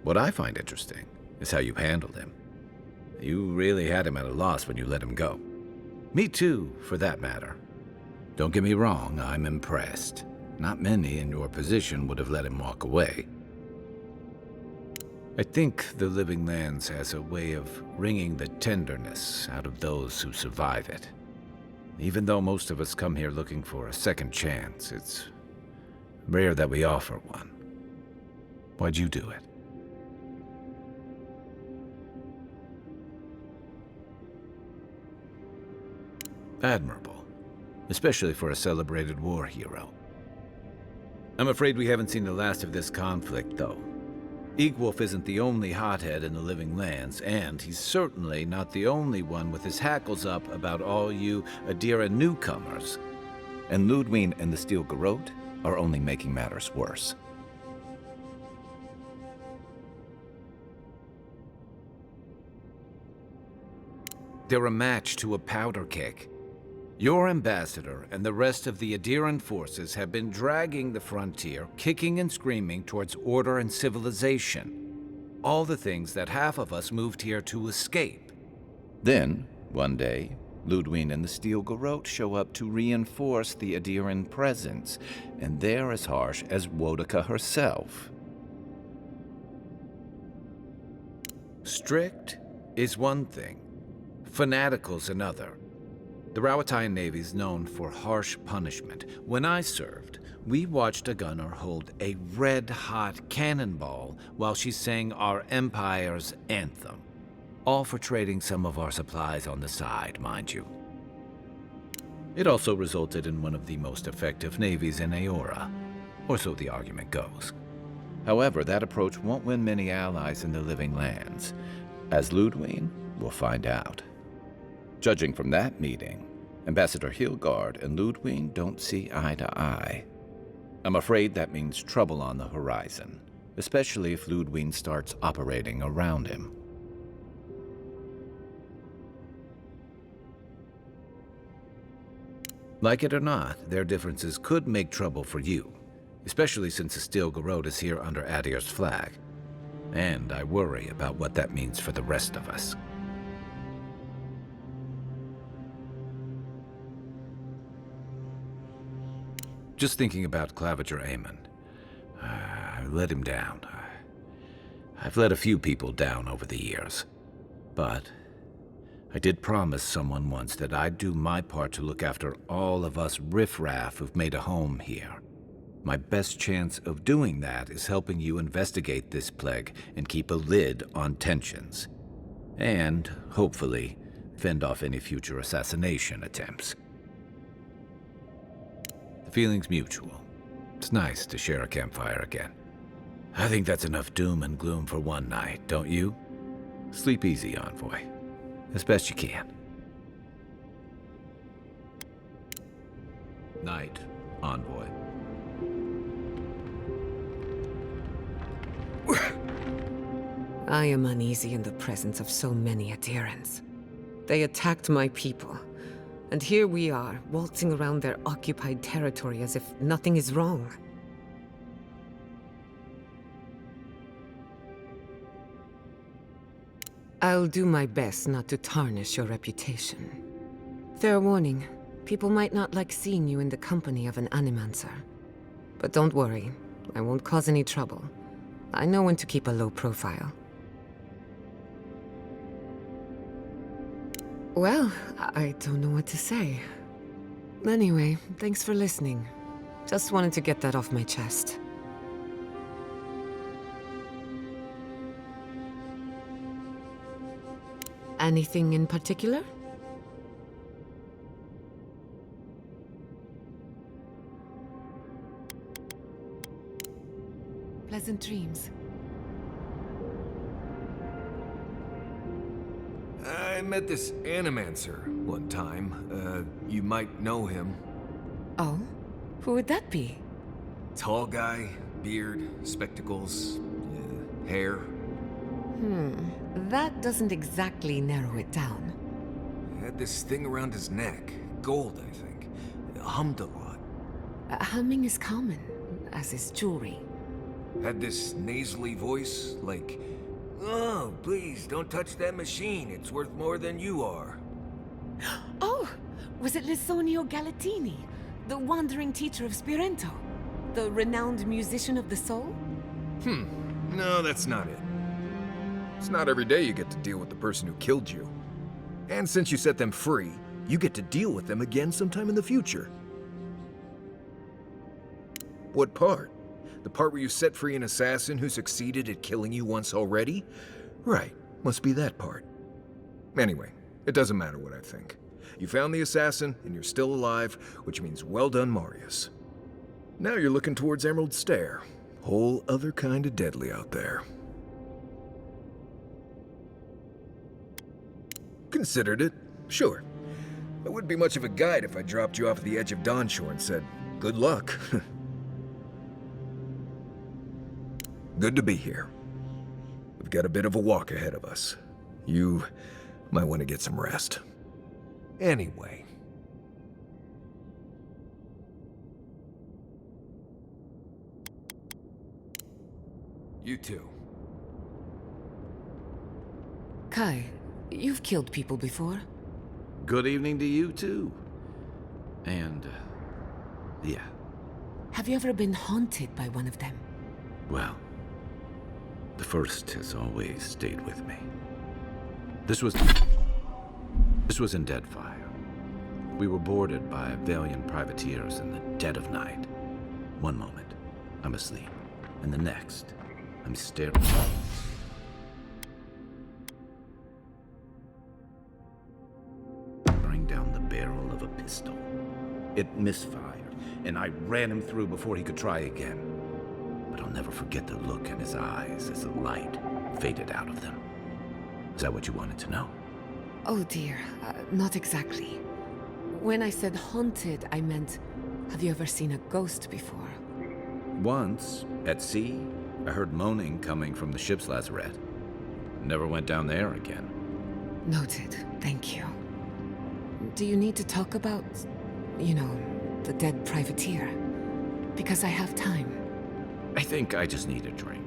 What I find interesting is how you handled him. You really had him at a loss when you let him go. Me too, for that matter. Don't get me wrong, I'm impressed. Not many in your position would have let him walk away. I think the Living Lands has a way of wringing the tenderness out of those who survive it. Even though most of us come here looking for a second chance, it's rare that we offer one. Why'd you do it? Admirable, especially for a celebrated war hero. I'm afraid we haven't seen the last of this conflict, though. Eagwolf isn't the only hothead in the Living Lands, and he's certainly not the only one with his hackles up about all you Adira newcomers. And Ludwig and the Steel Garrote are only making matters worse. They're a match to a powder keg. Your ambassador and the rest of the Adiran forces have been dragging the frontier, kicking and screaming towards order and civilization. All the things that half of us moved here to escape. Then, one day, Ludwig and the Steel Garrote show up to reinforce the Adiran presence, and they're as harsh as Wodaka herself. Strict is one thing, fanatical's another. The Rawatayan Navy's known for harsh punishment. When I served, we watched a gunner hold a red-hot cannonball while she sang our empire's anthem. All for trading some of our supplies on the side, mind you. It also resulted in one of the most effective navies in Aora, or so the argument goes. However, that approach won't win many allies in the Living Lands. As Ludwig will find out. Judging from that meeting, Ambassador Hilgard and Ludwig don't see eye to eye. I'm afraid that means trouble on the horizon, especially if Ludwig starts operating around him. Like it or not, their differences could make trouble for you, especially since the Steel Garrote is here under Adir's flag. And I worry about what that means for the rest of us. Just thinking about Claviger Amon. I let him down. I've let a few people down over the years. But I did promise someone once that I'd do my part to look after all of us riffraff who've made a home here. My best chance of doing that is helping you investigate this plague and keep a lid on tensions. And, hopefully, fend off any future assassination attempts. The feeling's mutual. It's nice to share a campfire again. I think that's enough doom and gloom for one night, don't you? Sleep easy, Envoy. As best you can. Night, Envoy. I am uneasy in the presence of so many adherents. They attacked my people, and here we are, waltzing around their occupied territory as if nothing is wrong. I'll do my best not to tarnish your reputation. Fair warning, people might not like seeing you in the company of an animancer. But don't worry, I won't cause any trouble. I know when to keep a low profile. Well, I don't know what to say. Anyway, thanks for listening. Just wanted to get that off my chest. Anything in particular? Pleasant dreams. I met this animancer one time. You might know him. Oh? Who would that be? Tall guy, beard, spectacles, hair. That doesn't exactly narrow it down. Had this thing around his neck. Gold, I think. Hummed a lot. Humming is common, as is jewelry. Had this nasally voice, like, "Oh, please, don't touch that machine. It's worth more than you are." Oh! Was it Lisonio Galatini, the wandering teacher of Spirento? The renowned musician of the soul? No, that's not it. It's not every day you get to deal with the person who killed you. And since you set them free, you get to deal with them again sometime in the future. What part? The part where you set free an assassin who succeeded at killing you once already? Right, must be that part. Anyway, it doesn't matter what I think. You found the assassin, and you're still alive, which means well done, Marius. Now you're looking towards Emerald Stair. Whole other kind of deadly out there. Considered it, sure. I wouldn't be much of a guide if I dropped you off the edge of Dawnshore and said, good luck. Good to be here. We've got a bit of a walk ahead of us. You might want to get some rest. Anyway. You too. Kai, you've killed people before. Good evening to you, too. And, yeah. Have you ever been haunted by one of them? Well, the first has always stayed with me. This was in Deadfire. We were boarded by valiant privateers in the dead of night. One moment, I'm asleep, and the next, I'm staring down the barrel of a pistol. It misfired, and I ran him through before he could try again. But I'll never forget the look in his eyes as the light faded out of them. Is that what you wanted to know? Oh dear, not exactly. When I said haunted, I meant, have you ever seen a ghost before? Once, at sea, I heard moaning coming from the ship's lazarette. Never went down there again. Noted, thank you. Do you need to talk about, the dead privateer? Because I have time. I think I just need a drink.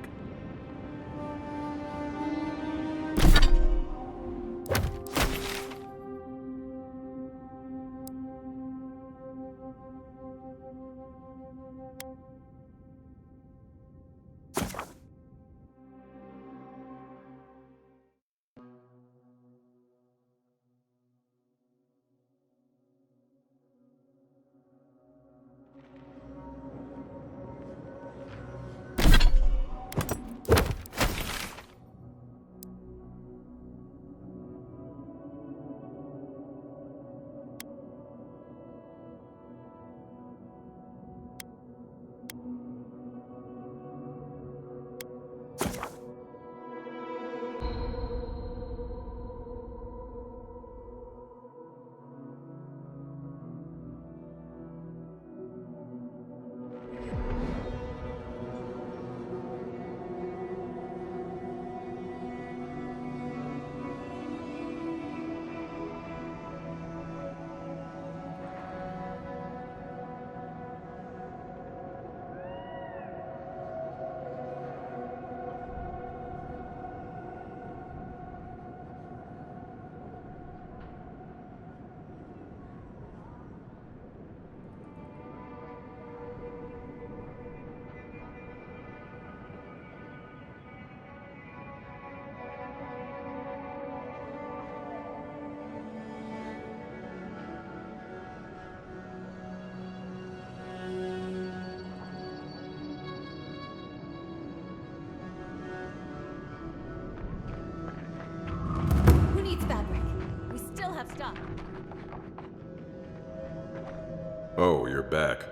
Oh, you're back.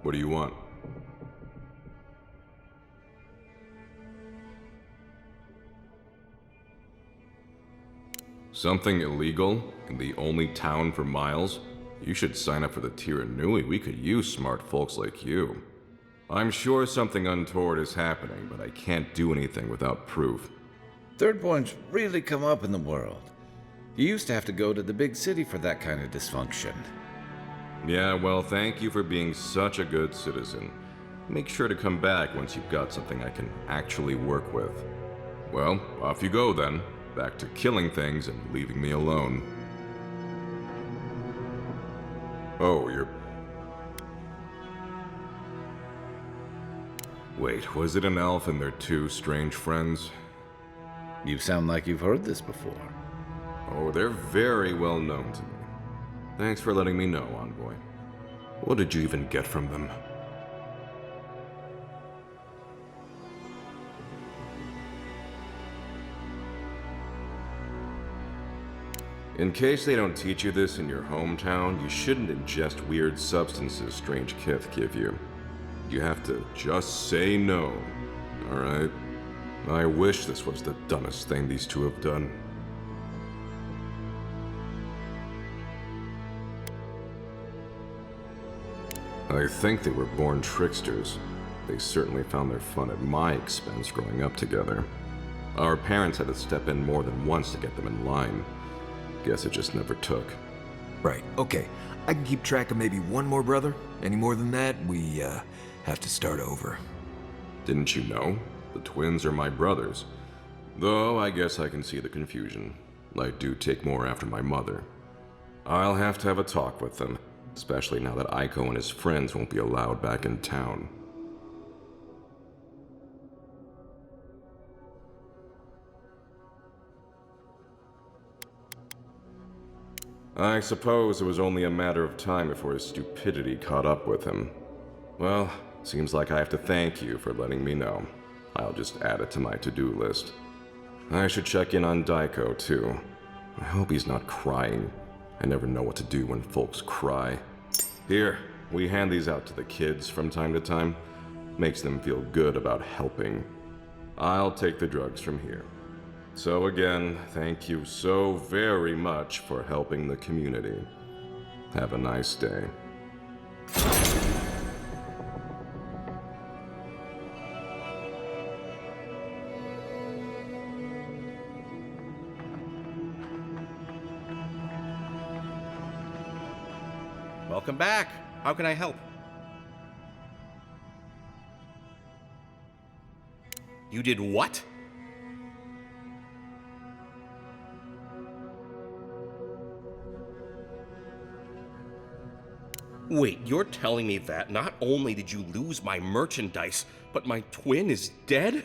What do you want? Something illegal in the only town for miles? You should sign up for the Tiranui. We could use smart folks like you. I'm sure something untoward is happening, but I can't do anything without proof. Thirdborn's really come up in the world. You used to have to go to the big city for that kind of dysfunction. Yeah, well, thank you for being such a good citizen. Make sure to come back once you've got something I can actually work with. Well, off you go then. Back to killing things and leaving me alone. Oh, you're... Wait, was it an elf and their two strange friends? You sound like you've heard this before. Oh, they're very well known to me. Thanks for letting me know, Envoy. What did you even get from them? In case they don't teach you this in your hometown, you shouldn't ingest weird substances strange kith give you. You have to just say no, alright? I wish this was the dumbest thing these two have done. I think they were born tricksters. They certainly found their fun at my expense growing up together. Our parents had to step in more than once to get them in line. Guess it just never took. Right, okay. I can keep track of maybe one more brother. Any more than that, we, have to start over. Didn't you know? The twins are my brothers. Though I guess I can see the confusion. I do take more after my mother. I'll have to have a talk with them, especially now that Aiko and his friends won't be allowed back in town. I suppose it was only a matter of time before his stupidity caught up with him. Well, seems like I have to thank you for letting me know. I'll just add it to my to-do list. I should check in on Daiko, too. I hope he's not crying. I never know what to do when folks cry. Here, we hand these out to the kids from time to time. Makes them feel good about helping. I'll take the drugs from here. So again, thank you so very much for helping the community. Have a nice day. Welcome back. How can I help? You did what? Wait, you're telling me that not only did you lose my merchandise, but my twin is dead?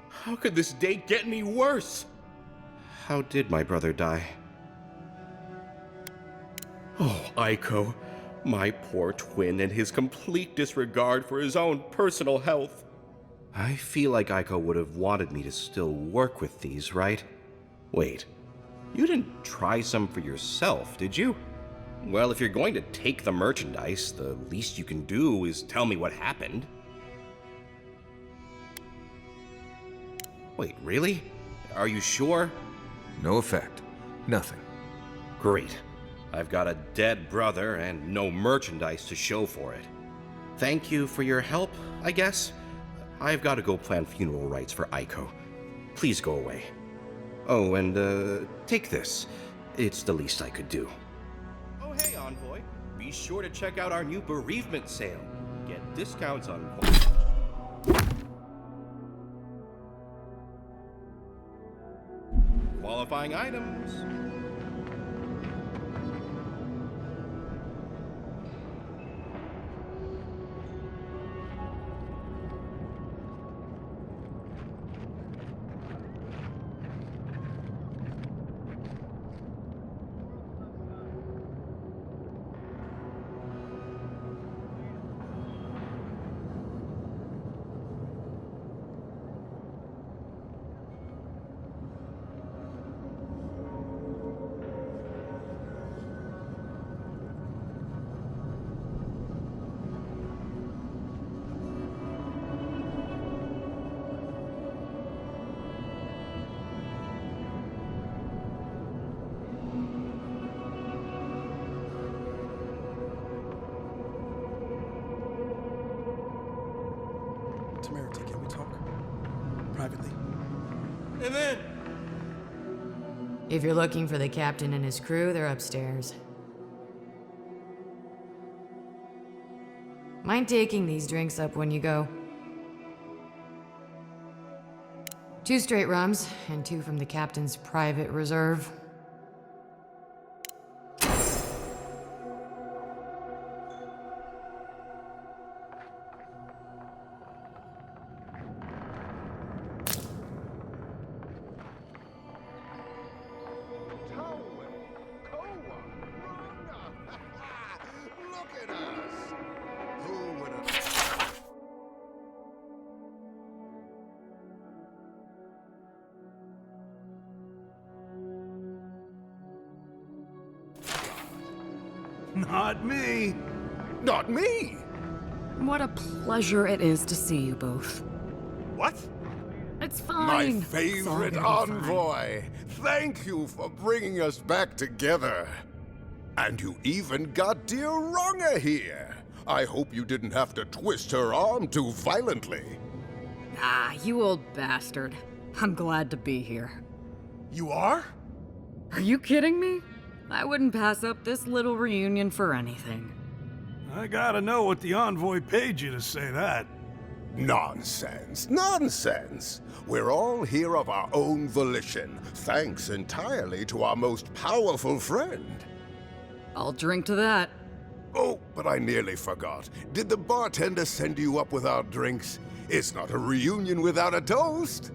How could this day get any worse? How did my brother die? Oh, Aiko, my poor twin and his complete disregard for his own personal health. I feel like Aiko would have wanted me to still work with these, right? Wait, you didn't try some for yourself, did you? Well, if you're going to take the merchandise, the least you can do is tell me what happened. Wait, really? Are you sure? No effect. Nothing. Great. I've got a dead brother and no merchandise to show for it. Thank you for your help, I guess. I've got to go plan funeral rites for Aiko. Please go away. Oh, and, take this. It's the least I could do. Oh, hey, Envoy. Be sure to check out our new bereavement sale. Get discounts on... qualifying items. privately. And then, If you're looking for the captain and his crew, they're upstairs. Mind taking these drinks up when you go? 2 straight rums, and 2 from the captain's private reserve. Not me. Not me! What a pleasure it is to see you both. What? It's My fine. favorite It's all gonna be envoy. Thank you for bringing us back together. And you even got dear Ronga here. I hope you didn't have to twist her arm too violently. Ah, you old bastard. I'm glad to be here. You are? Are you kidding me? I wouldn't pass up this little reunion for anything. I gotta know what the envoy paid you to say that. Nonsense, nonsense. We're all here of our own volition, thanks entirely to our most powerful friend. I'll drink to that. Oh, but I nearly forgot. Did the bartender send you up with our drinks? It's not a reunion without a toast.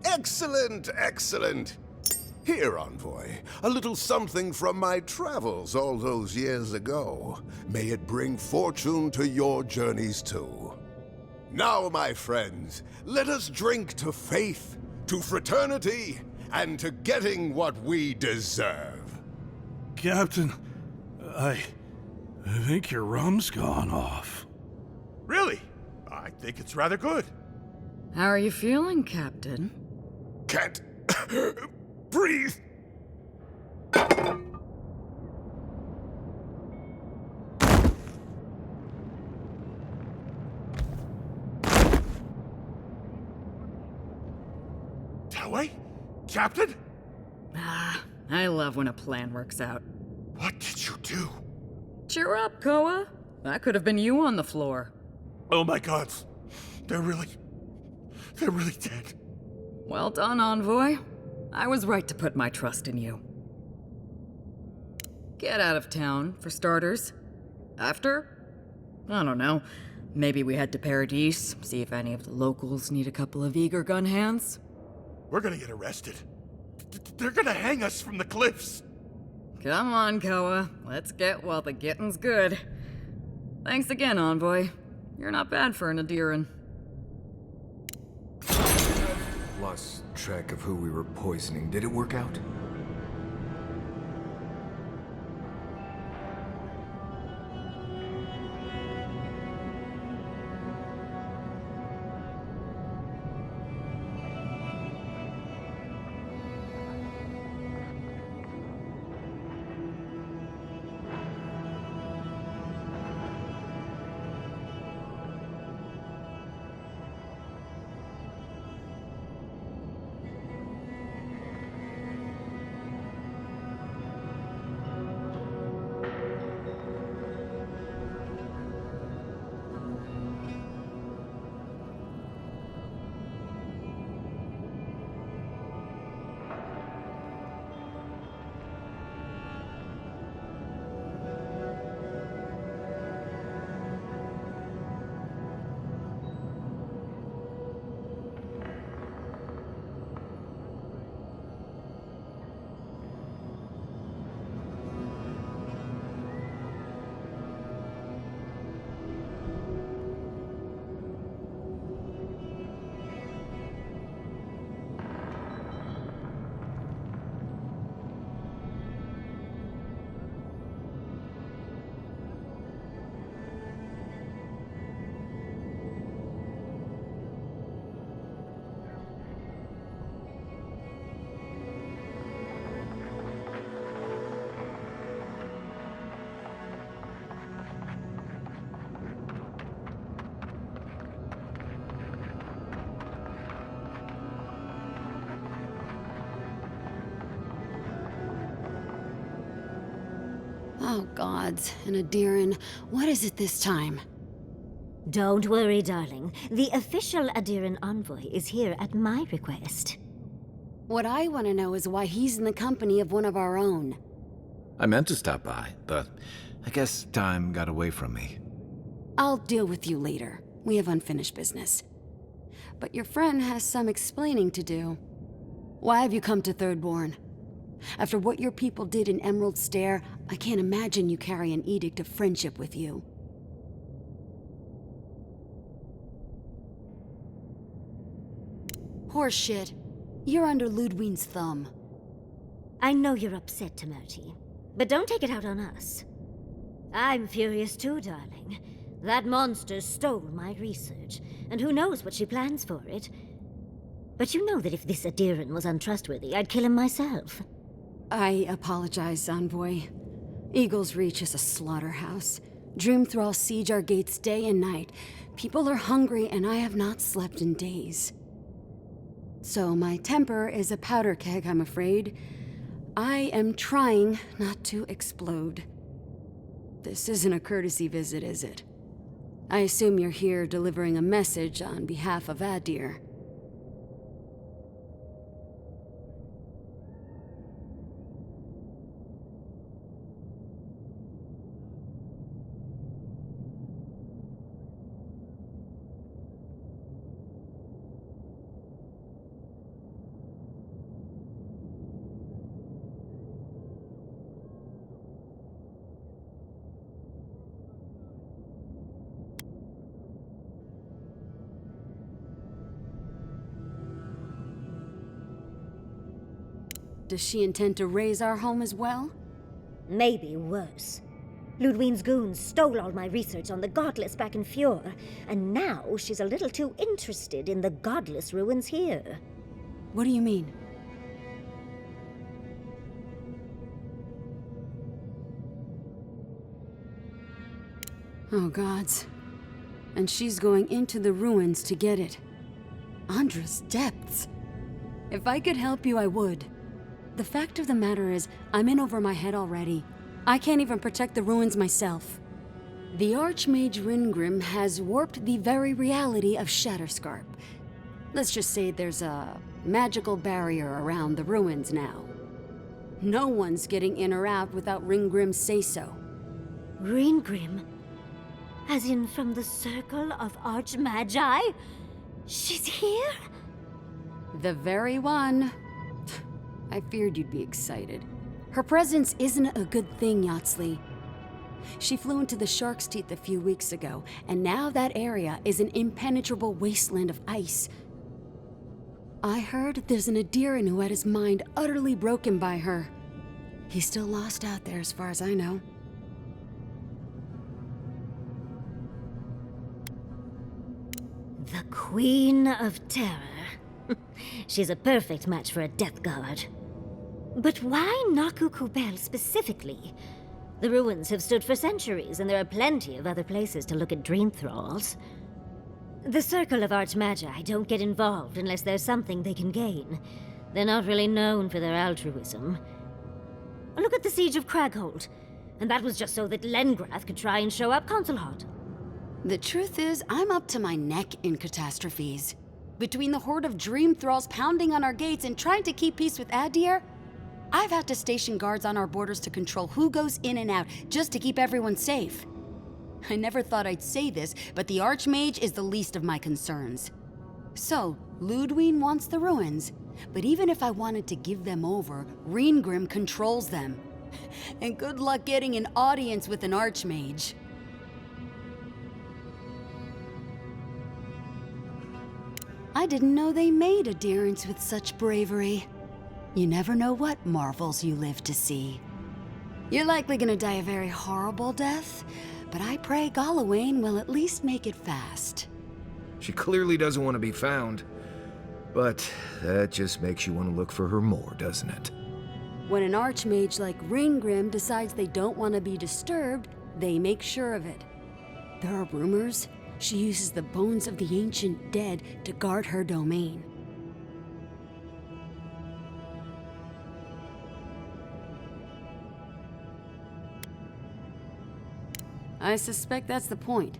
Excellent, excellent. Here, envoy, a little something from my travels all those years ago. May it bring fortune to your journeys too. Now, my friends, let us drink to faith, to fraternity, and to getting what we deserve. Captain, I think your rum's gone off. Really? I think it's rather good. How are you feeling, Captain? Can't breathe. Telway? Captain? Ah, I love when a plan works out. What did you do? Cheer up, Koa. That could have been you on the floor. Oh my gods. They're really dead. Well done, Envoy. I was right to put my trust in you. Get out of town, for starters. After? I don't know. Maybe we head to Paradise, see if any of the locals need a couple of eager gun hands. We're gonna get arrested. They're gonna hang us from the cliffs. Come on, Koa. Let's get while the getting's good. Thanks again, Envoy. You're not bad for an Adiran. Lost track of who we were poisoning. Did it work out? Oh, gods. And Adiran, what is it this time? Don't worry, darling. The official Adiran envoy is here at my request. What I want to know is why he's in the company of one of our own. I meant to stop by, but I guess time got away from me. I'll deal with you later. We have unfinished business. But your friend has some explaining to do. Why have you come to Thirdborn? After what your people did in Emerald Stair, I can't imagine you carry an edict of friendship with you. Horseshit. You're under Ludwine's thumb. I know you're upset, Temerity, but don't take it out on us. I'm furious too, darling. That monster stole my research, and who knows what she plans for it. But you know that if this Adiran was untrustworthy, I'd kill him myself. I apologize, Envoy. Eagle's Reach is a slaughterhouse. Dreamthralls siege our gates day and night. People are hungry, and I have not slept in days. So my temper is a powder keg, I'm afraid. I am trying not to explode. This isn't a courtesy visit, is it? I assume you're here delivering a message on behalf of Adir. Does she intend to raise our home as well? Maybe worse. Ludwine's goons stole all my research on the godless back in Fjord, and now she's a little too interested in the godless ruins here. What do you mean? Oh, gods. And she's going into the ruins to get it. Andra's depths. If I could help you, I would. The fact of the matter is, I'm in over my head already. I can't even protect the ruins myself. The Archmage Ringrim has warped the very reality of Shatterscrap. Let's just say there's a magical barrier around the ruins now. No one's getting in or out without Ringgrim's say-so. Ringgrim? As in from the Circle of Archmagi? She's here? The very one. I feared you'd be excited. Her presence isn't a good thing, Yatsley. She flew into the Shark's Teeth a few weeks ago, and now that area is an impenetrable wasteland of ice. I heard there's an Adiran who had his mind utterly broken by her. He's still lost out there as far as I know. The Queen of Terror. She's a perfect match for a Death Guard. But why Naku Kubel specifically? The ruins have stood for centuries, and there are plenty of other places to look at dream thralls. The Circle of Archmagi don't get involved unless there's something they can gain. They're not really known for their altruism. Look at the Siege of Craghold. And that was just so that Lengrath could try and show up Consulhot. The truth is, I'm up to my neck in catastrophes. Between the horde of dream thralls pounding on our gates and trying to keep peace with Adir, I've had to station guards on our borders to control who goes in and out, just to keep everyone safe. I never thought I'd say this, but the Archmage is the least of my concerns. So, Ludwine wants the ruins, but even if I wanted to give them over, Ringrim controls them. And good luck getting an audience with an Archmage. I didn't know they made adherents with such bravery. You never know what marvels you live to see. You're likely gonna die a very horrible death, but I pray Galawain will at least make it fast. She clearly doesn't want to be found, but that just makes you want to look for her more, doesn't it? When an Archmage like Ringgrim decides they don't want to be disturbed, they make sure of it. There are rumors she uses the bones of the ancient dead to guard her domain. I suspect that's the point.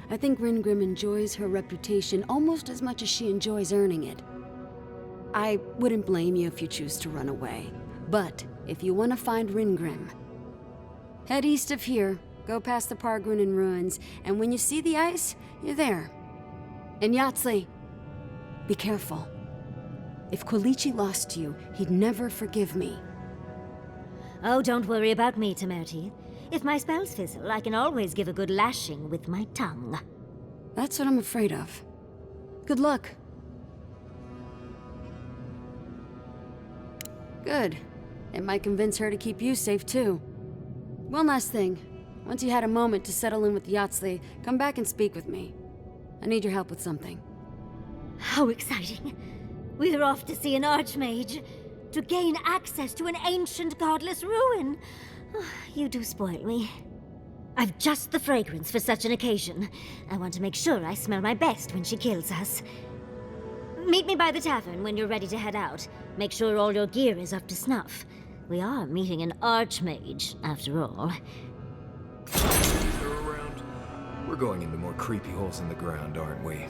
I think Ringrim enjoys her reputation almost as much as she enjoys earning it. I wouldn't blame you if you choose to run away. But if you want to find Ringrim, head east of here, go past the Pargrunen ruins, and when you see the ice, you're there. And Yahtzee, be careful. If Quilichi lost you, he'd never forgive me. Oh, don't worry about me, Temerity. If my spells fizzle, I can always give a good lashing with my tongue. That's what I'm afraid of. Good luck. Good. It might convince her to keep you safe, too. One last thing. Once you had a moment to settle in with Yahtzee, come back and speak with me. I need your help with something. How exciting. We're off to see an archmage. To gain access to an ancient godless ruin. You do spoil me. I've just the fragrance for such an occasion. I want to make sure I smell my best when she kills us. Meet me by the tavern when you're ready to head out. Make sure all your gear is up to snuff. We are meeting an archmage, after all. They're around. We're going into more creepy holes in the ground, aren't we?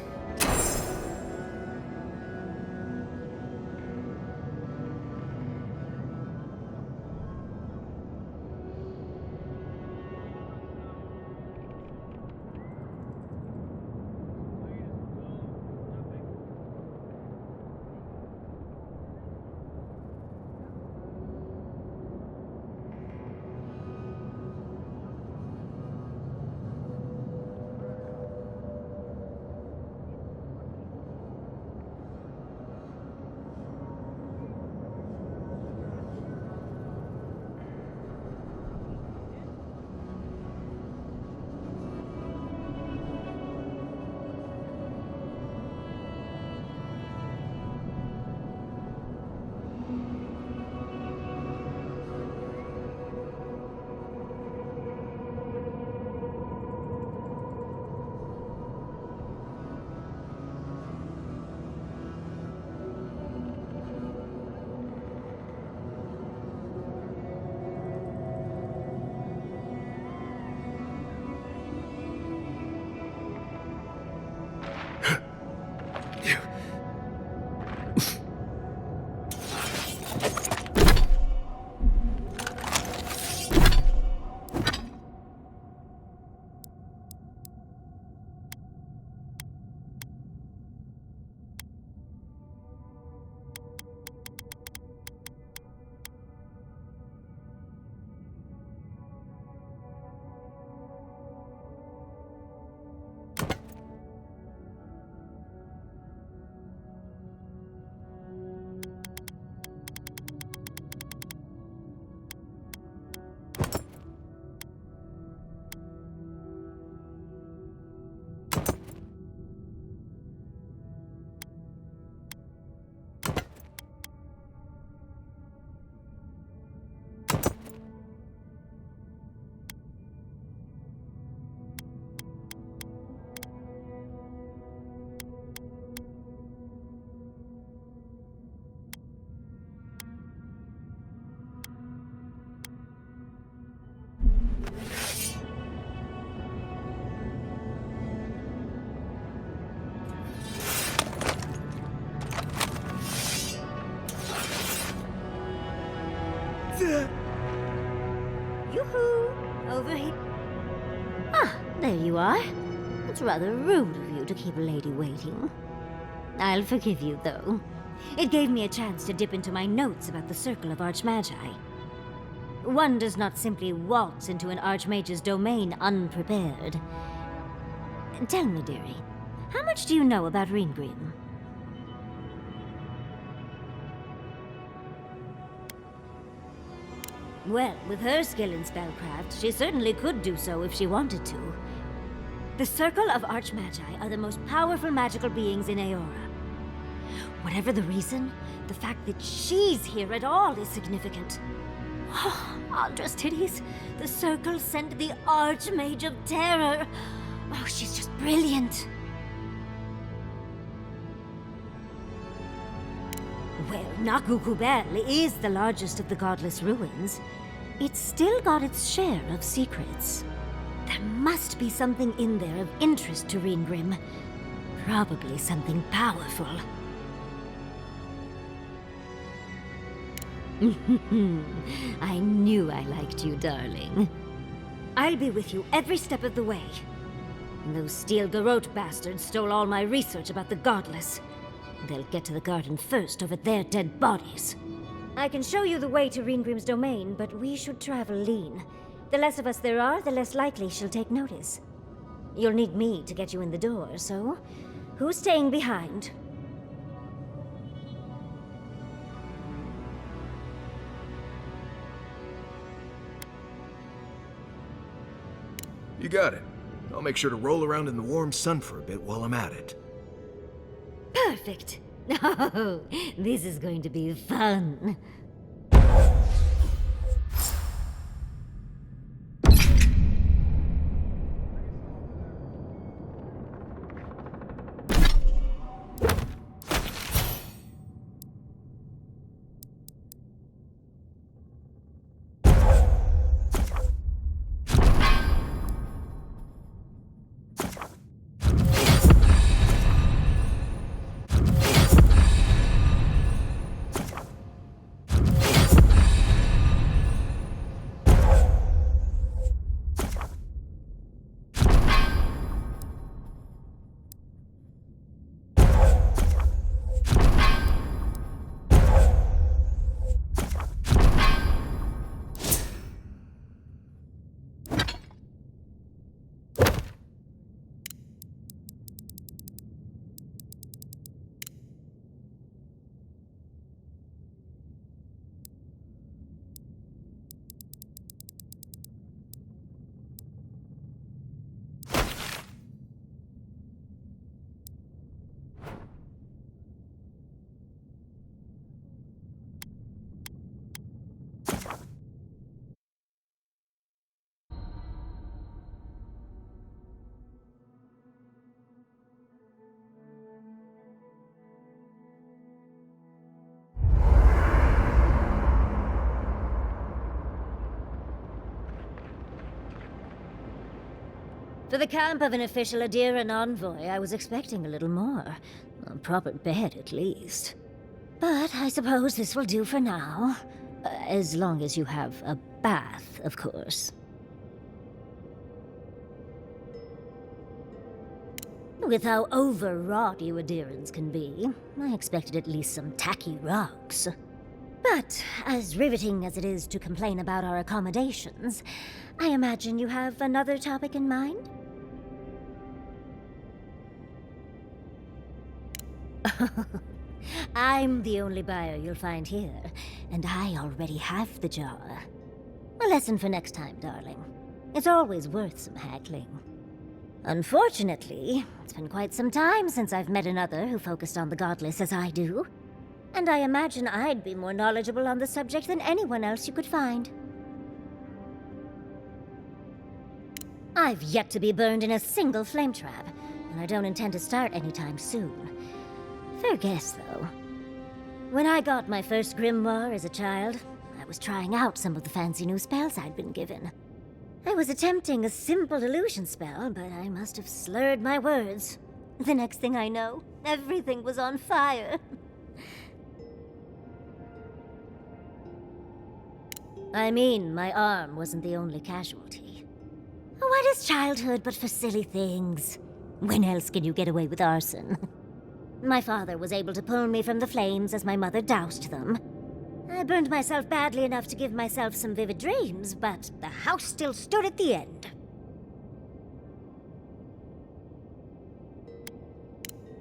Yoo-hoo! Over here. Ah, there you are. It's rather rude of you to keep a lady waiting. I'll forgive you, though. It gave me a chance to dip into my notes about the Circle of Archmagi. One does not simply waltz into an Archmage's domain unprepared. Tell me, dearie, how much do you know about Ringrim? Well, with her skill in spellcraft, she certainly could do so if she wanted to. The Circle of Archmagi are the most powerful magical beings in Aora. Whatever the reason, the fact that she's here at all is significant. Oh, Andra's titties. The Circle sent the Archmage of Terror. Oh, she's just brilliant. Well, Nakukubel is the largest of the godless ruins. It's still got its share of secrets. There must be something in there of interest to Reengrim. Probably something powerful. I knew I liked you, darling. I'll be with you every step of the way. Those Steel Garrote bastards stole all my research about the Godless. They'll get to the garden first over their dead bodies. I can show you the way to Reengrim's domain, but we should travel lean. The less of us there are, the less likely she'll take notice. You'll need me to get you in the door, so who's staying behind? You got it. I'll make sure to roll around in the warm sun for a bit while I'm at it. Perfect. Oh, this is going to be fun. For the camp of an official Adiran envoy, I was expecting a little more. A proper bed, at least. But I suppose this will do for now. As long as you have a bath, of course. With how overwrought you Adirans can be, I expected at least some tacky rugs. But, as riveting as it is to complain about our accommodations, I imagine you have another topic in mind? I'm the only buyer you'll find here, and I already have the jar. A lesson for next time, darling. It's always worth some haggling. Unfortunately, it's been quite some time since I've met another who focused on the Godless as I do. And I imagine I'd be more knowledgeable on the subject than anyone else you could find. I've yet to be burned in a single flame trap, and I don't intend to start anytime soon. Fair guess, though. When I got my first grimoire as a child, I was trying out some of the fancy new spells I'd been given. I was attempting a simple illusion spell, but I must have slurred my words. The next thing I know, everything was on fire. I mean, my arm wasn't the only casualty. What is childhood but for silly things? When else can you get away with arson? My father was able to pull me from the flames as my mother doused them. I burned myself badly enough to give myself some vivid dreams, but the house still stood at the end.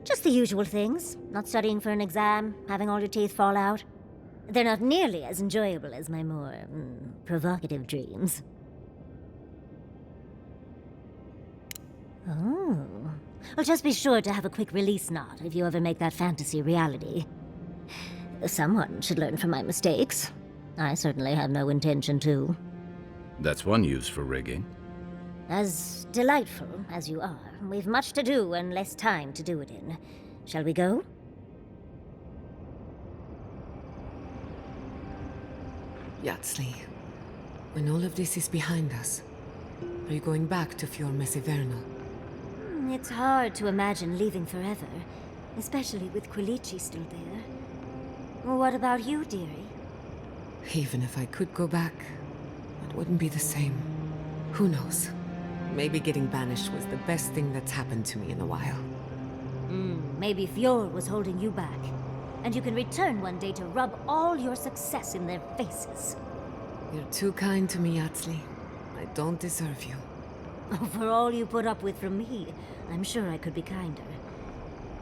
Just the usual things. Not studying for an exam, having all your teeth fall out. They're not nearly as enjoyable as my more, provocative dreams. Oh. Well, just be sure to have a quick release knot if you ever make that fantasy reality. Someone should learn from my mistakes. I certainly have no intention to. That's one use for rigging. As delightful as you are, we've much to do and less time to do it in. Shall we go? Yatsley, when all of this is behind us, Are you going back to Fior Mesiverno? It's hard to imagine leaving forever, especially with Quilici still there. What about you, dearie? Even if I could go back, it wouldn't be the same. Who knows? Maybe getting banished was the best thing that's happened to me in a while. Maybe Fior was holding you back, and you can return one day to rub all your success in their faces. You're too kind to me, Yatsli. I don't deserve you. For all you put up with from me, I'm sure I could be kinder.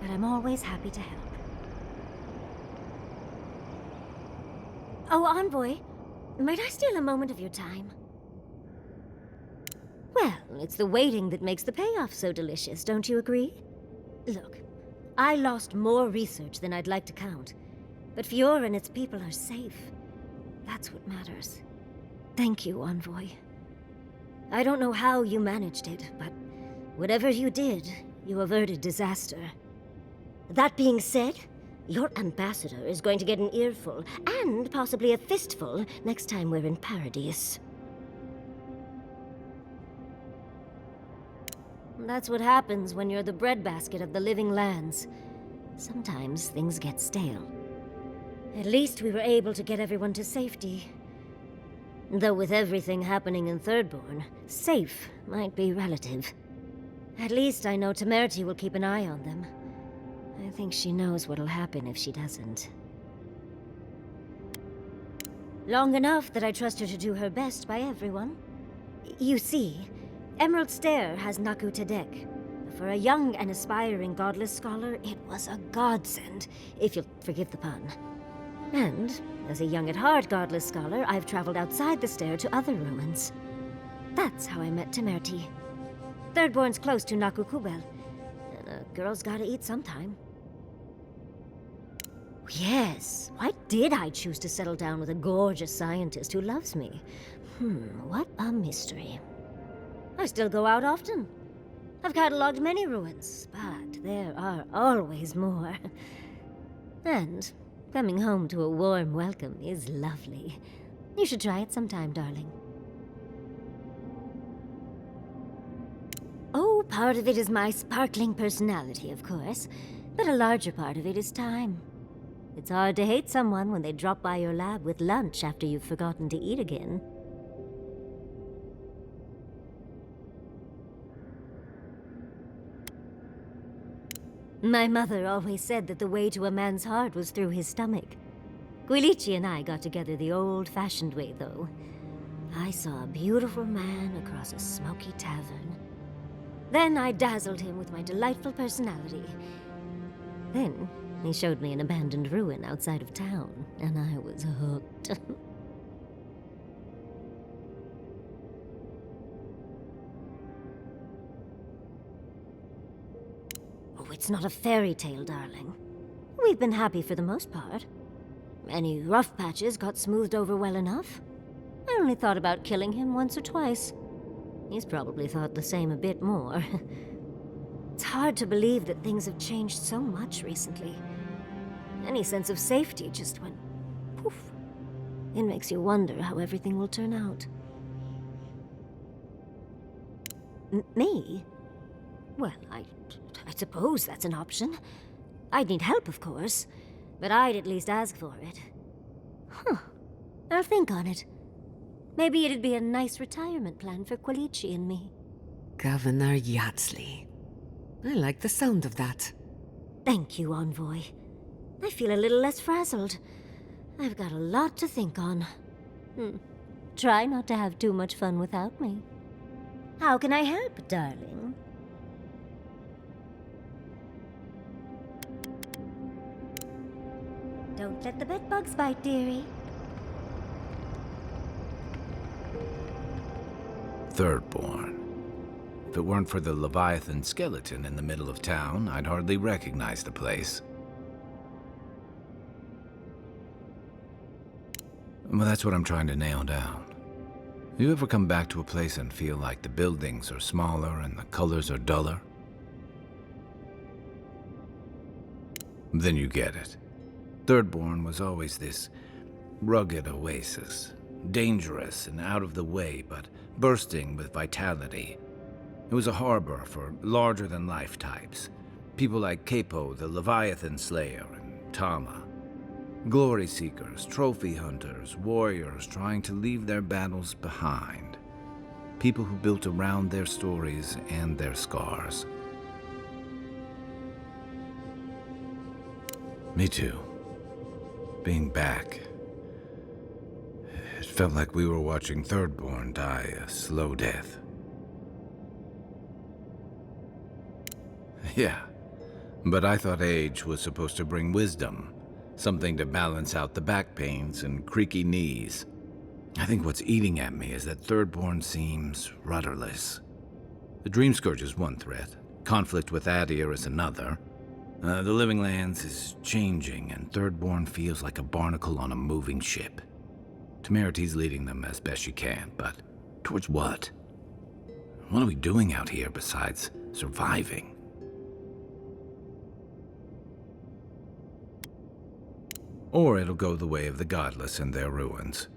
But I'm always happy to help. Oh, Envoy, might I steal a moment of your time? Well, it's the waiting that makes the payoff so delicious, don't you agree? Look, I lost more research than I'd like to count, but Fior and its people are safe. That's what matters. Thank you, Envoy. I don't know how you managed it, but whatever you did, you averted disaster. That being said, your ambassador is going to get an earful, and possibly a fistful, next time we're in Paradise. That's what happens when you're the breadbasket of the living lands. Sometimes things get stale. At least we were able to get everyone to safety. Though with everything happening in Thirdborn, safe might be relative. At least I know Temerity will keep an eye on them. I think she knows what'll happen if she doesn't. Long enough that I trust her to do her best by everyone. You see, Emerald Stair has Naku Tedek. For a young and aspiring godless scholar, it was a godsend, if you'll forgive the pun. And, as a young-at-heart godless scholar, I've traveled outside the stair to other ruins. That's how I met Temerity. Thirdborn's close to Naku Kubel, and a girl's gotta eat sometime. Yes, why did I choose to settle down with a gorgeous scientist who loves me? What a mystery. I still go out often. I've catalogued many ruins, but there are always more. And coming home to a warm welcome is lovely. You should try it sometime, darling. Oh, part of it is my sparkling personality, of course, but a larger part of it is time. It's hard to hate someone when they drop by your lab with lunch after you've forgotten to eat again. My mother always said that the way to a man's heart was through his stomach. Quilici and I got together the old-fashioned way, though. I saw a beautiful man across a smoky tavern. Then I dazzled him with my delightful personality. Then he showed me an abandoned ruin outside of town, and I was hooked. Oh, it's not a fairy tale, darling. We've been happy for the most part. Any rough patches got smoothed over well enough. I only thought about killing him once or twice. He's probably thought the same a bit more. It's hard to believe that things have changed so much recently. Any sense of safety just went poof. It makes you wonder how everything will turn out. Me? Well, I suppose that's an option. I'd need help, of course, but I'd at least ask for it. I'll think on it. Maybe it'd be a nice retirement plan for Quilici and me. Governor Yatsli. I like the sound of that. Thank you, Envoy. I feel a little less frazzled. I've got a lot to think on. Try not to have too much fun without me. How can I help, darling? Don't let the bedbugs bite, dearie. Thirdborn. If it weren't for the Leviathan skeleton in the middle of town, I'd hardly recognize the place. Well, that's what I'm trying to nail down. You ever come back to a place and feel like the buildings are smaller and the colors are duller? Then you get it. Thirdborn was always this rugged oasis. Dangerous and out of the way, but bursting with vitality. It was a harbor for larger-than-life types. People like Capo, the Leviathan Slayer, and Tama. Glory seekers, trophy hunters, warriors trying to leave their battles behind. People who built around their stories and their scars. Me too. Being back. It felt like we were watching Thirdborn die a slow death. Yeah, but I thought age was supposed to bring wisdom. Something to balance out the back pains and creaky knees. I think what's eating at me is that Thirdborn seems rudderless. The Dream Scourge is one threat. Conflict with Adir is another. The Living Lands is changing, and Thirdborn feels like a barnacle on a moving ship. Temerity's leading them as best she can, but towards what? What are we doing out here besides surviving? Or it'll go the way of the godless and their ruins.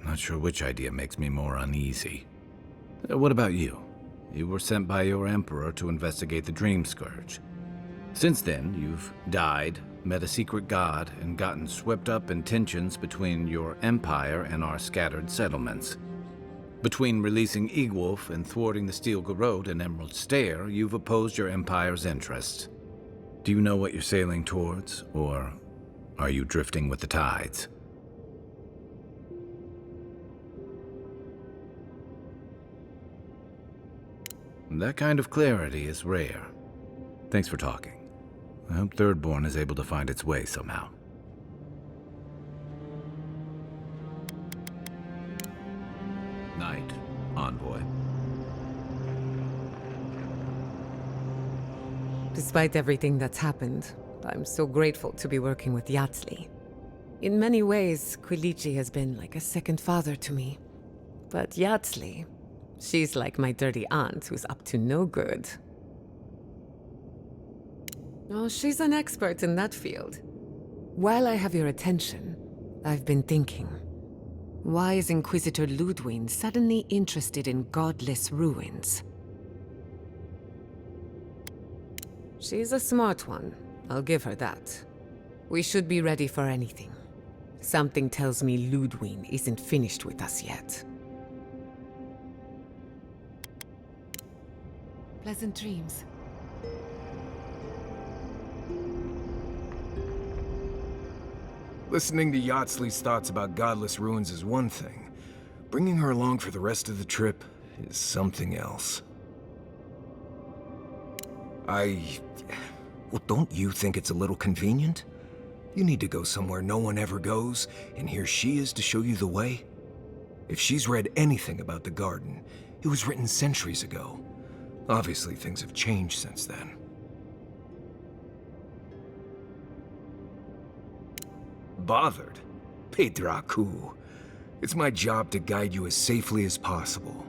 Not sure which idea makes me more uneasy. What about you? You were sent by your emperor to investigate the Dream Scourge. Since then, you've died, met a secret god, and gotten swept up in tensions between your empire and our scattered settlements. Between releasing Egwolf and thwarting the Steel Garrote and Emerald Stair, you've opposed your empire's interests. Do you know what you're sailing towards, or are you drifting with the tides? That kind of clarity is rare. Thanks for talking. I hope Thirdborn is able to find its way somehow. Night, Envoy. Despite everything that's happened, I'm so grateful to be working with Yatsli. In many ways, Quilichi has been like a second father to me. But Yatsli, she's like my dirty aunt who's up to no good. Oh, she's an expert in that field. While I have your attention, I've been thinking. Why is Inquisitor Ludwig suddenly interested in godless ruins? She's a smart one. I'll give her that. We should be ready for anything. Something tells me Ludwig isn't finished with us yet. Pleasant dreams. Listening to Yatsli's thoughts about godless ruins is one thing. Bringing her along for the rest of the trip is something else. Well, don't you think it's a little convenient? You need to go somewhere no one ever goes, and here she is to show you the way? If she's read anything about the garden, it was written centuries ago. Obviously, things have changed since then. Bothered? Pedraku. It's my job to guide you as safely as possible.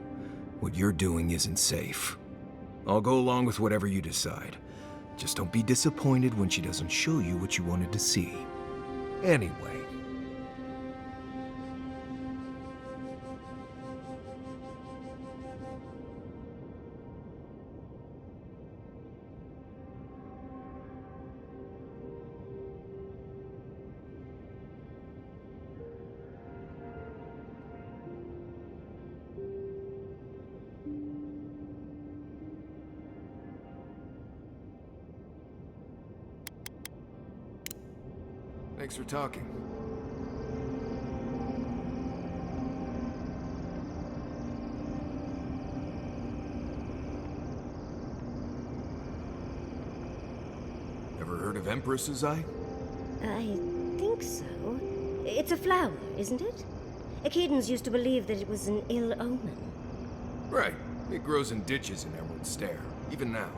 What you're doing isn't safe. I'll go along with whatever you decide. Just don't be disappointed when she doesn't show you what you wanted to see. Anyway. Thanks for talking. Ever heard of Empress's Eye? I think so. It's a flower, isn't it? Akedans used to believe that it was an ill omen. Right. It grows in ditches in Emerald Stair, even now.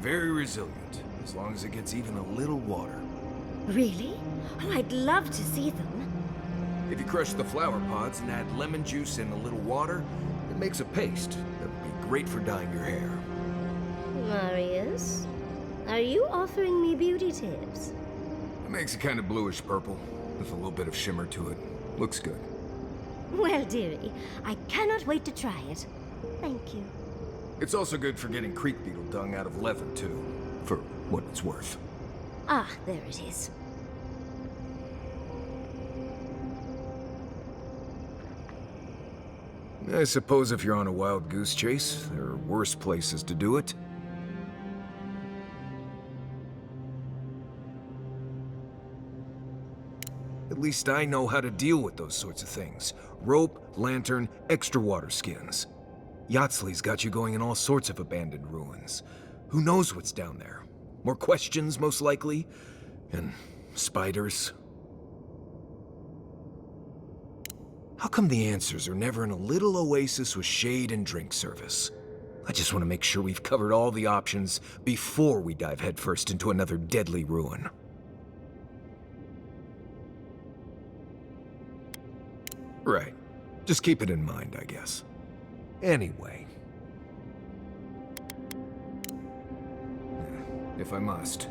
Very resilient, as long as it gets even a little water. Really? Oh, I'd love to see them. If you crush the flower pods and add lemon juice and a little water, it makes a paste that would be great for dyeing your hair. Marius, are you offering me beauty tips? It makes it kind of bluish purple, with a little bit of shimmer to it. Looks good. Well, dearie, I cannot wait to try it. Thank you. It's also good for getting creek beetle dung out of leather, too. For what it's worth. Ah, there it is. I suppose if you're on a wild goose chase, there are worse places to do it. At least I know how to deal with those sorts of things. Rope, lantern, extra water skins. Yatsley's got you going in all sorts of abandoned ruins. Who knows what's down there? More questions, most likely. And spiders. How come the answers are never in a little oasis with shade and drink service? I just want to make sure we've covered all the options before we dive headfirst into another deadly ruin. Right. Just keep it in mind, I guess. Anyway. If I must.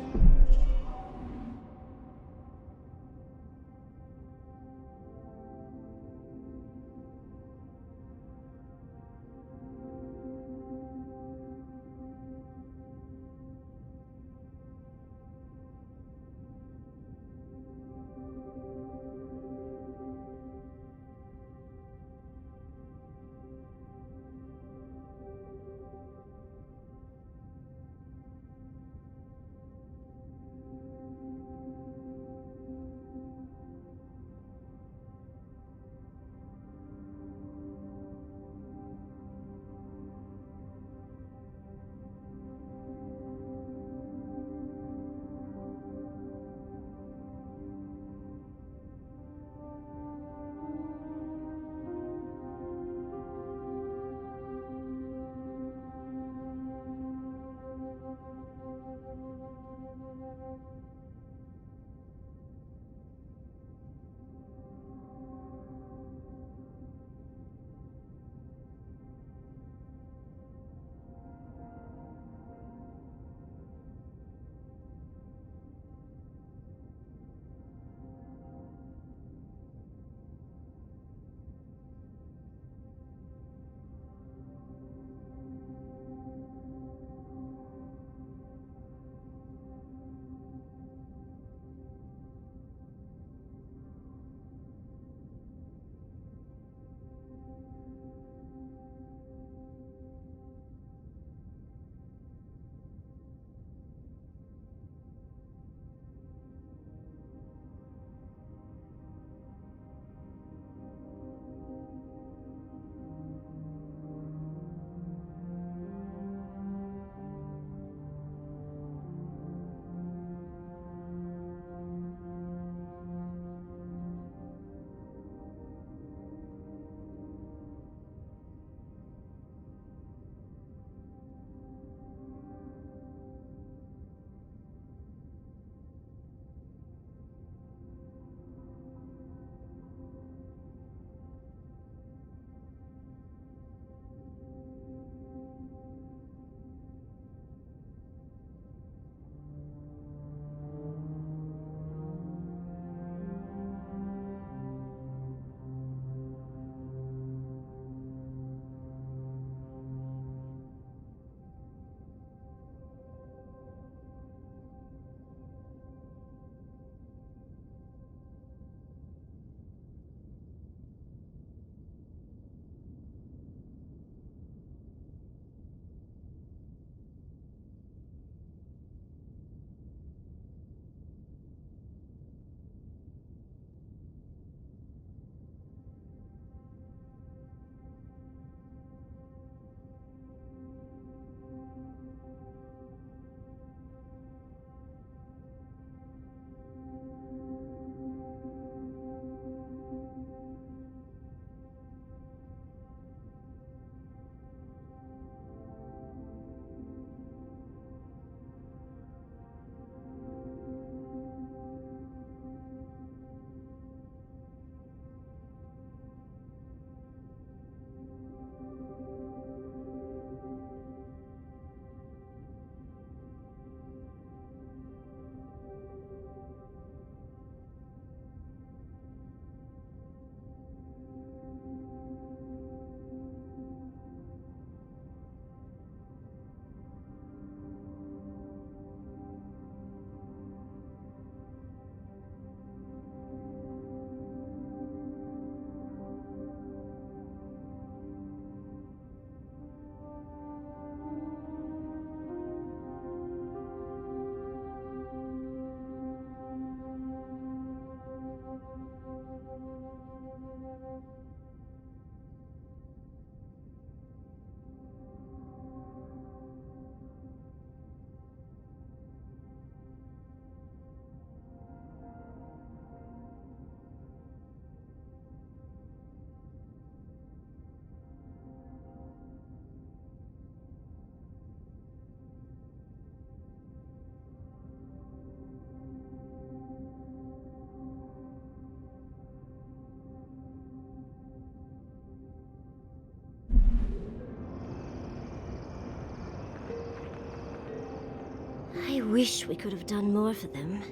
I wish we could have done more for them.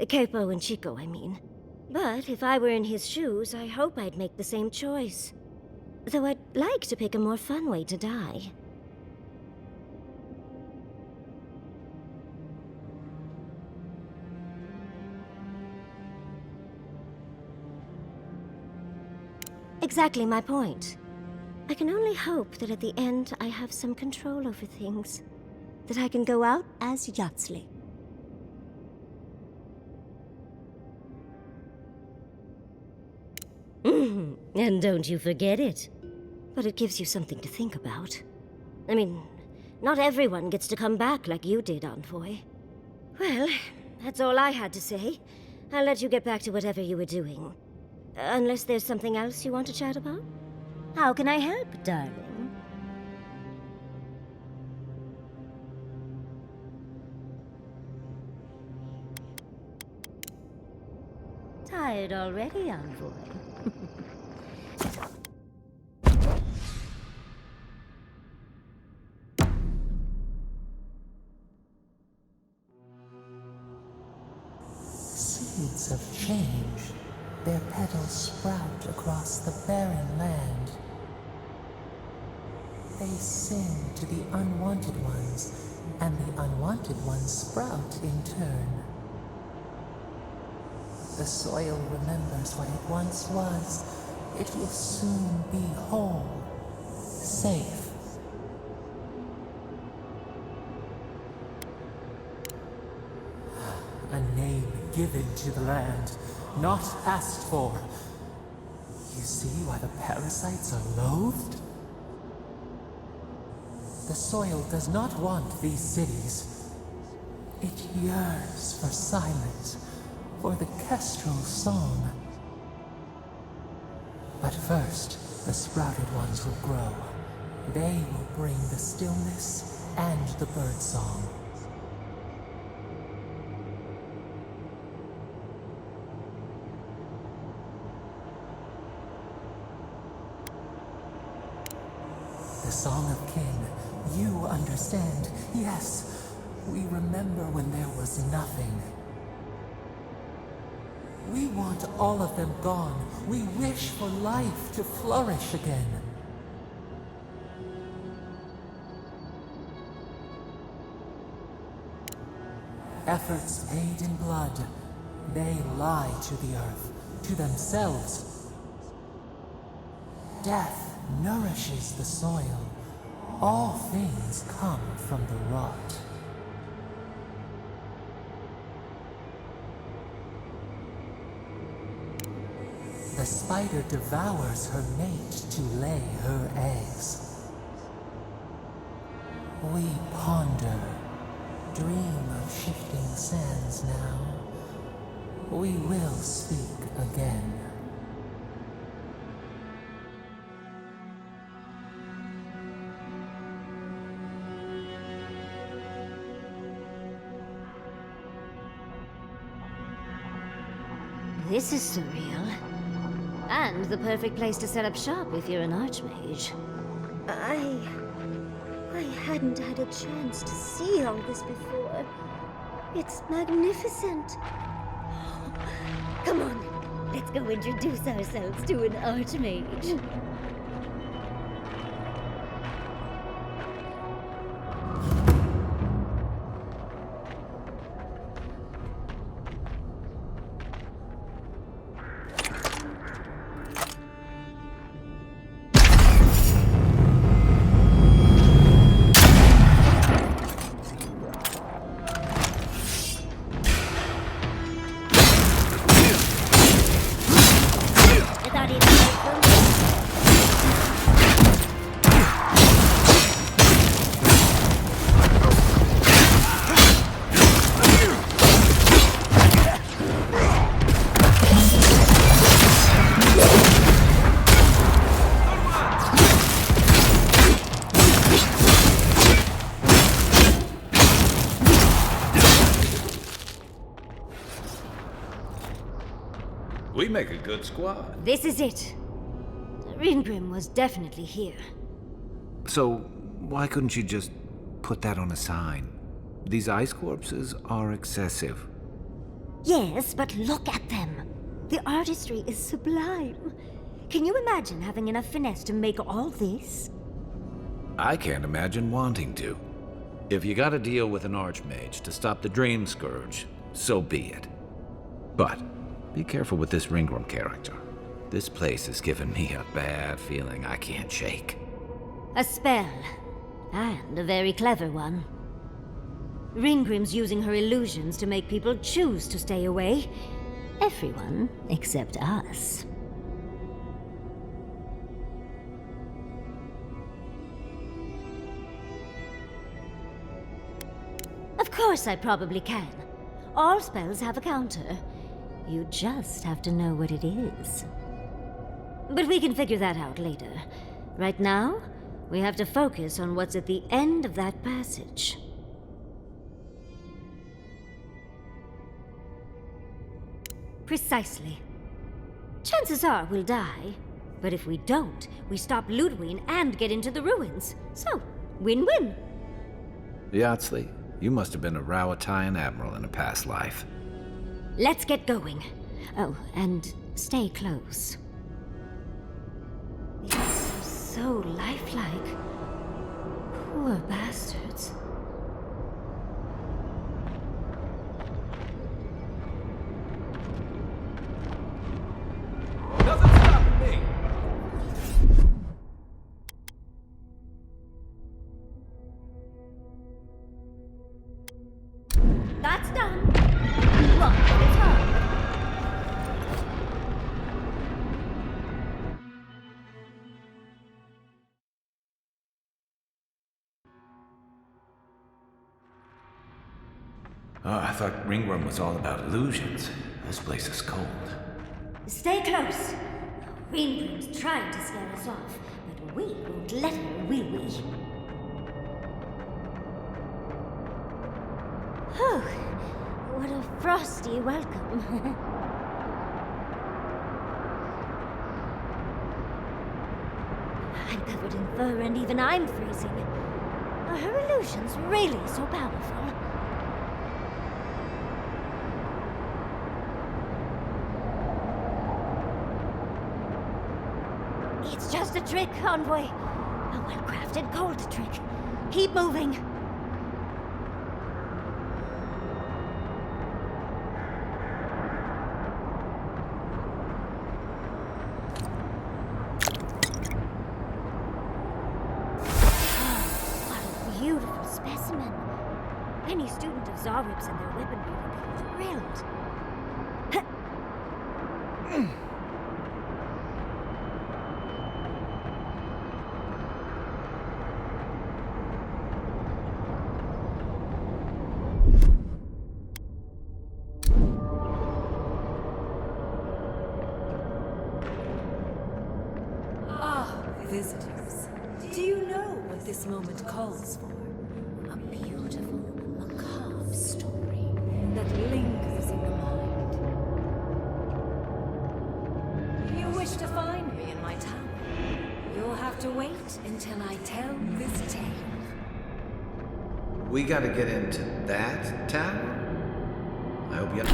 Capo and Chico, I mean. But if I were in his shoes, I hope I'd make the same choice. Though I'd like to pick a more fun way to die. Exactly my point. I can only hope that at the end I have some control over things. That I can go out as Yatsley. And don't you forget it. But it gives you something to think about. I mean, not everyone gets to come back like you did, Envoy. Well, that's all I had to say. I'll let you get back to whatever you were doing. Unless there's something else you want to chat about? How can I help, darling? Tired already, Envoy? Seeds of change, their petals sprout across the barren land. They sing to the unwanted ones, and the unwanted ones sprout in turn. The soil remembers what it once was. It will soon be whole, safe. A name given to the land, not asked for. You see why the parasites are loathed? The soil does not want these cities. It yearns for silence, for the kestrel song. But first, the sprouted ones will grow. They will bring the stillness and the birdsong. The Song of Kin, you understand. Yes, we remember when there was nothing. We want all of them gone. We wish for life to flourish again. Efforts paid in blood, they lie to the earth, to themselves. Death nourishes the soil. All things come from the rot. The spider devours her mate to lay her eggs. We ponder, dream of shifting sands now. We will speak again. This is surreal. And the perfect place to set up shop if you're an archmage. I hadn't had a chance to see all this before. It's magnificent. Come on, let's go introduce ourselves to an archmage. We make a good squad. This is it. Ringrim was definitely here. So, why couldn't you just put that on a sign? These ice corpses are excessive. Yes, but look at them. The artistry is sublime. Can you imagine having enough finesse to make all this? I can't imagine wanting to. If you gotta deal with an archmage to stop the Dream Scourge, so be it. But be careful with this Ringram character. This place has given me a bad feeling I can't shake. A spell. And a very clever one. Ringrim's using her illusions to make people choose to stay away. Everyone except us. Of course I probably can. All spells have a counter. You just have to know what it is. But we can figure that out later. Right now, we have to focus on what's at the end of that passage. Precisely. Chances are we'll die. But if we don't, we stop Ludwig and get into the ruins. So, win-win. Yatsley, you must have been a Rowatayan admiral in a past life. Let's get going. Oh, and stay close. These are so lifelike. Poor bastards. Nothing's stopping me. That's done. One at a time. Oh, I thought Ringram was all about illusions. This place is cold. Stay close. Ringrim's trying to scare us off, but we won't let her, will we? Oh, what a frosty welcome. I'm covered in fur and even I'm freezing. Are her illusions really so powerful? It's just a trick, Envoy. A well-crafted cold trick. Keep moving. Beautiful specimen. Any student of Zarub's and their weaponry would be thrilled. Visitors, do you know what this moment calls for? A beautiful, macabre story that lingers in the mind. You wish to find me in my tower? You'll have to wait until I tell this tale. We gotta get into that tower? I hope you...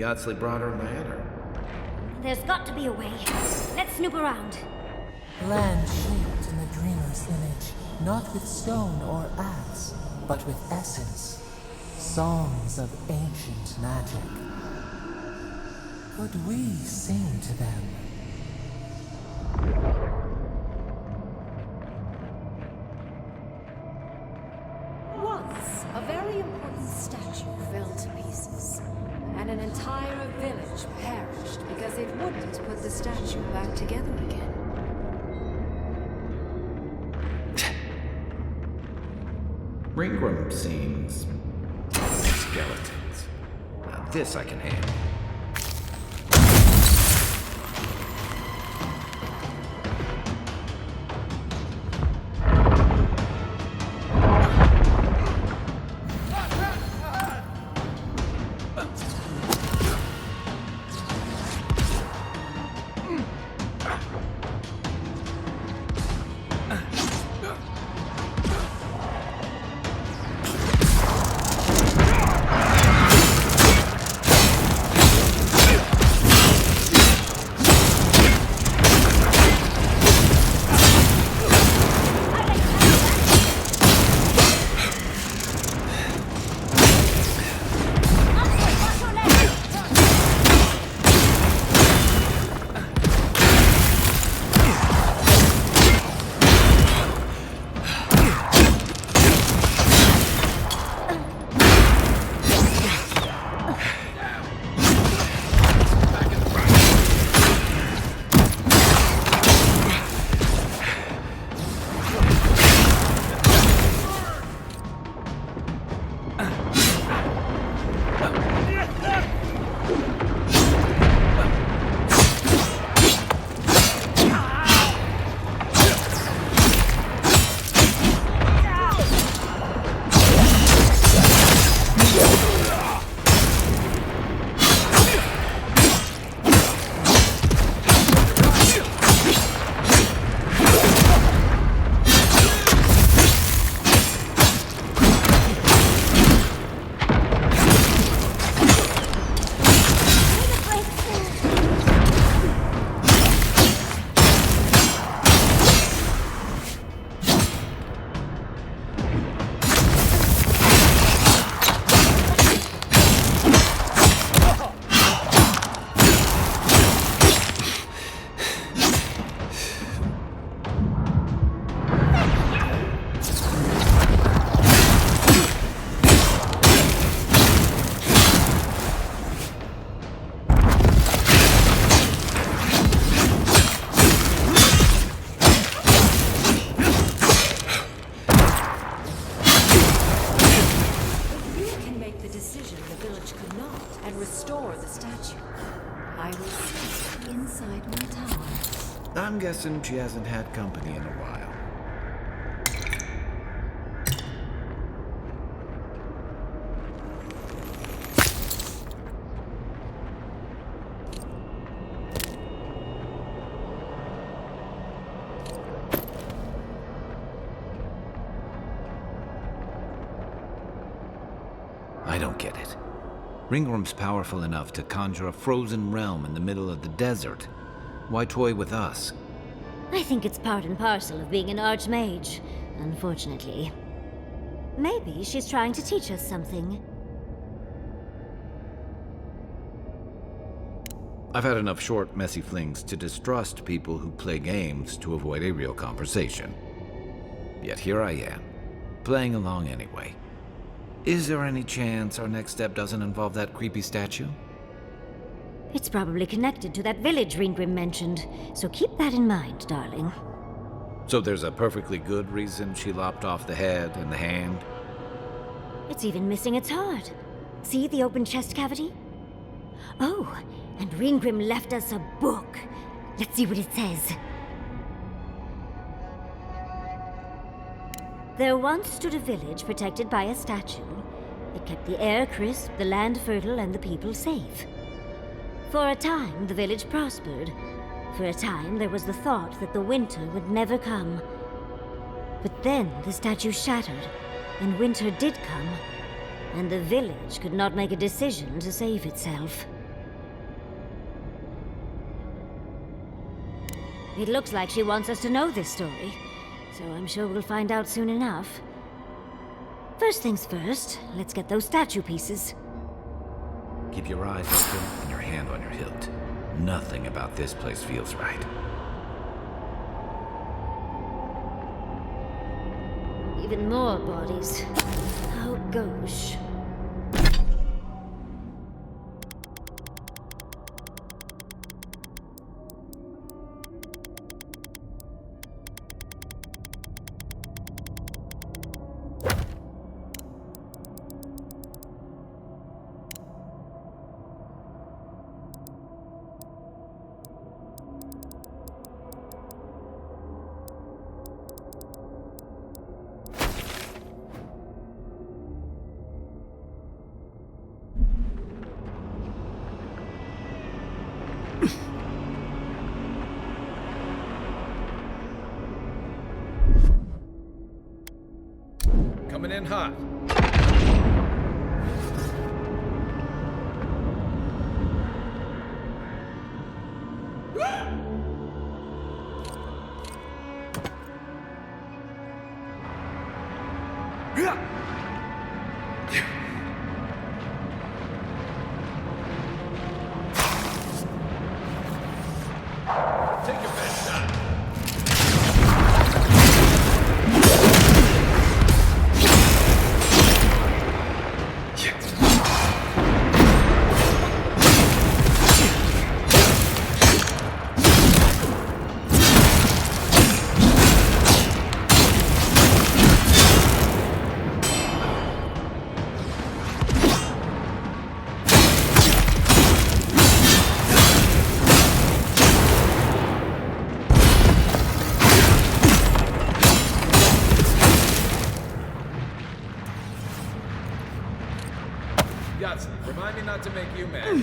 Yatsley brought her ladder. There's got to be a way. Let's snoop around. Land shaped in the dreamer's image, not with stone or axe, but with essence. Songs of ancient magic. Could we sing to them? Once, a very important statue fell to pieces, and an entire village perished because it wouldn't put the statue back together again. Ringram seems... skeletons. Now this I can handle. inside my tower. I'm guessing she hasn't had company in a while. I don't get it. Ringworm's powerful enough to conjure a frozen realm in the middle of the desert. Why toy with us? I think it's part and parcel of being an archmage, unfortunately. Maybe she's trying to teach us something. I've had enough short, messy flings to distrust people who play games to avoid a real conversation. Yet here I am, playing along anyway. Is there any chance our next step doesn't involve that creepy statue? It's probably connected to that village Ringgrim mentioned, so keep that in mind, darling. So there's a perfectly good reason she lopped off the head and the hand? It's even missing its heart. See the open chest cavity? Oh, and Ringgrim left us a book. Let's see what it says. There once stood a village protected by a statue. It kept the air crisp, the land fertile, and the people safe. For a time, the village prospered. For a time, there was the thought that the winter would never come. But then the statue shattered, and winter did come, and the village could not make a decision to save itself. It looks like she wants us to know this story, so I'm sure we'll find out soon enough. First things first, let's get those statue pieces. Keep your eyes open and your hand on your hilt. Nothing about this place feels right. Even more bodies. Oh, gosh. Coming in hot. Take your best shot. Yahtzee, remind me not to make you mad.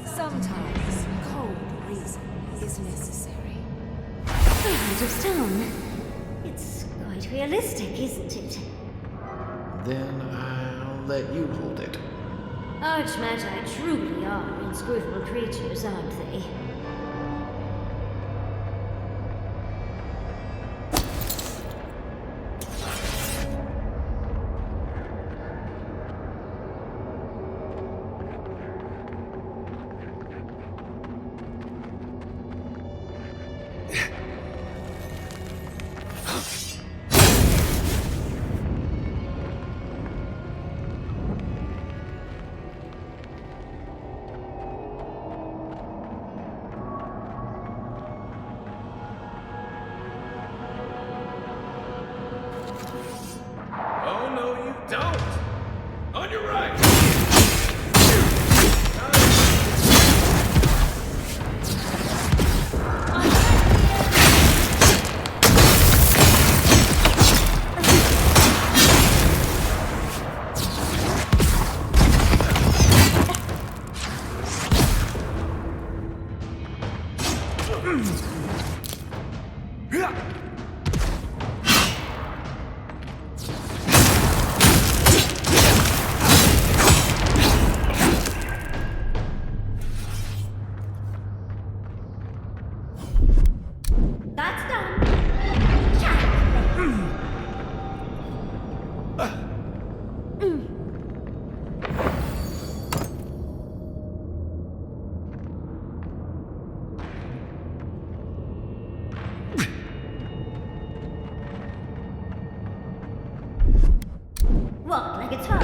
Sometimes cold reason is necessary. Out of stone. It's quite realistic, isn't it? Then I'll let you hold it. Archmagi truly are inscrutable creatures, aren't they? Oh, no, you don't! On your right! That's done. Walk like it's fun.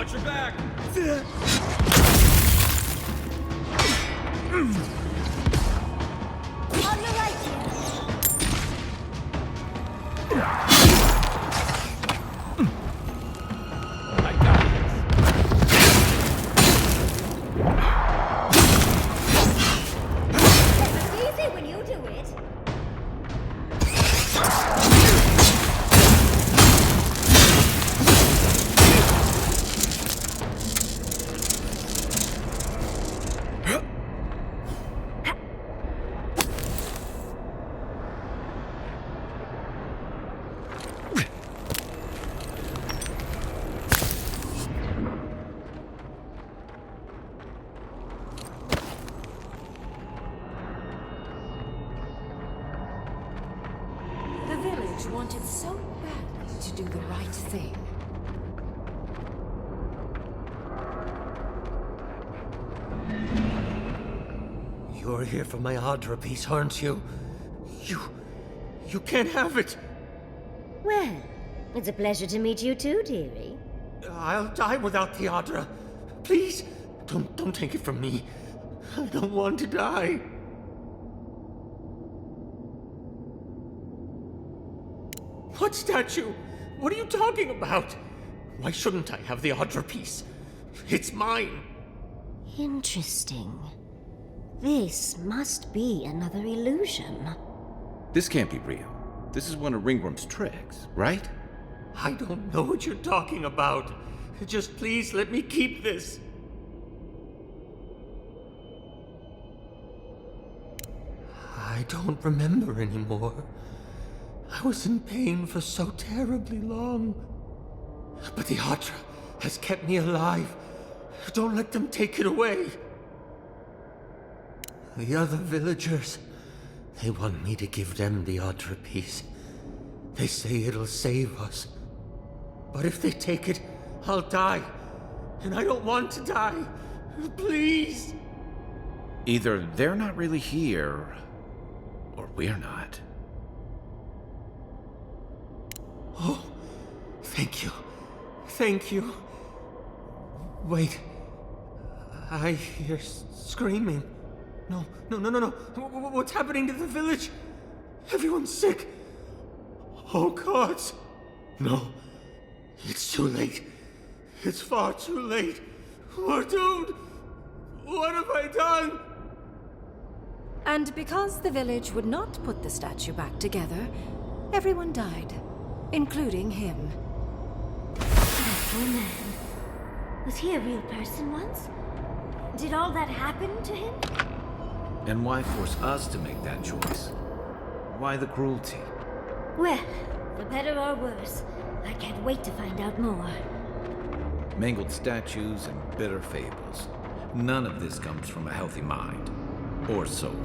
Watch your back! On your right here. It's easy when you do it. The village wanted so badly to do the right thing. You're here for my Adra piece, aren't you? You can't have it! Well, it's a pleasure to meet you too, dearie. I'll die without the Adra. Please, don't take it from me. I don't want to die. What statue? What are you talking about? Why shouldn't I have the Adra piece? It's mine. Interesting. This must be another illusion. This can't be real. This is one of Ringworm's tricks, right? I don't know what you're talking about. Just please let me keep this. I don't remember anymore. I was in pain for so terribly long. But the Adra has kept me alive. Don't let them take it away. The other villagers, they want me to give them the Adra piece. They say it'll save us. But if they take it, I'll die. And I don't want to die. Please. Either they're not really here, or we're not. Oh, thank you. Thank you. Wait. I hear screaming. No. What's happening to the village? Everyone's sick. Oh, gods. No. It's too late. It's far too late. We're doomed. What have I done? And because the village would not put the statue back together, everyone died, including him. That poor man. Was he a real person once? Did all that happen to him? And why force us to make that choice? Why the cruelty? Well, for better or worse, I can't wait to find out more. Mangled statues and bitter fables. None of this comes from a healthy mind. Or soul.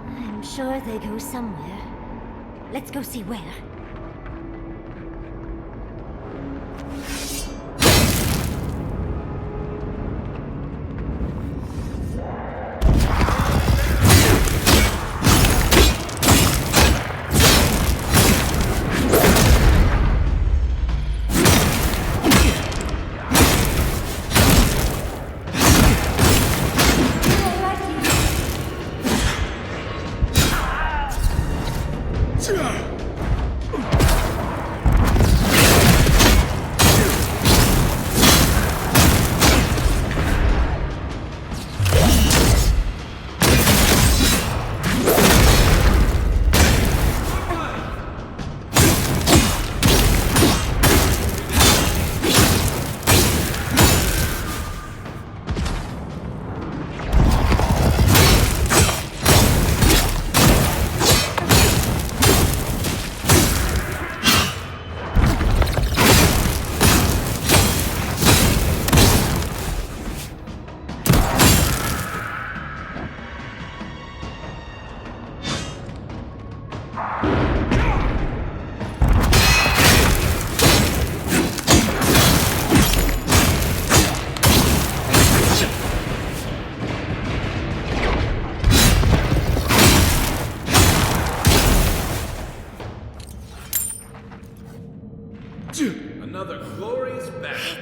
I'm sure they go somewhere. Let's go see where. Another glorious battle.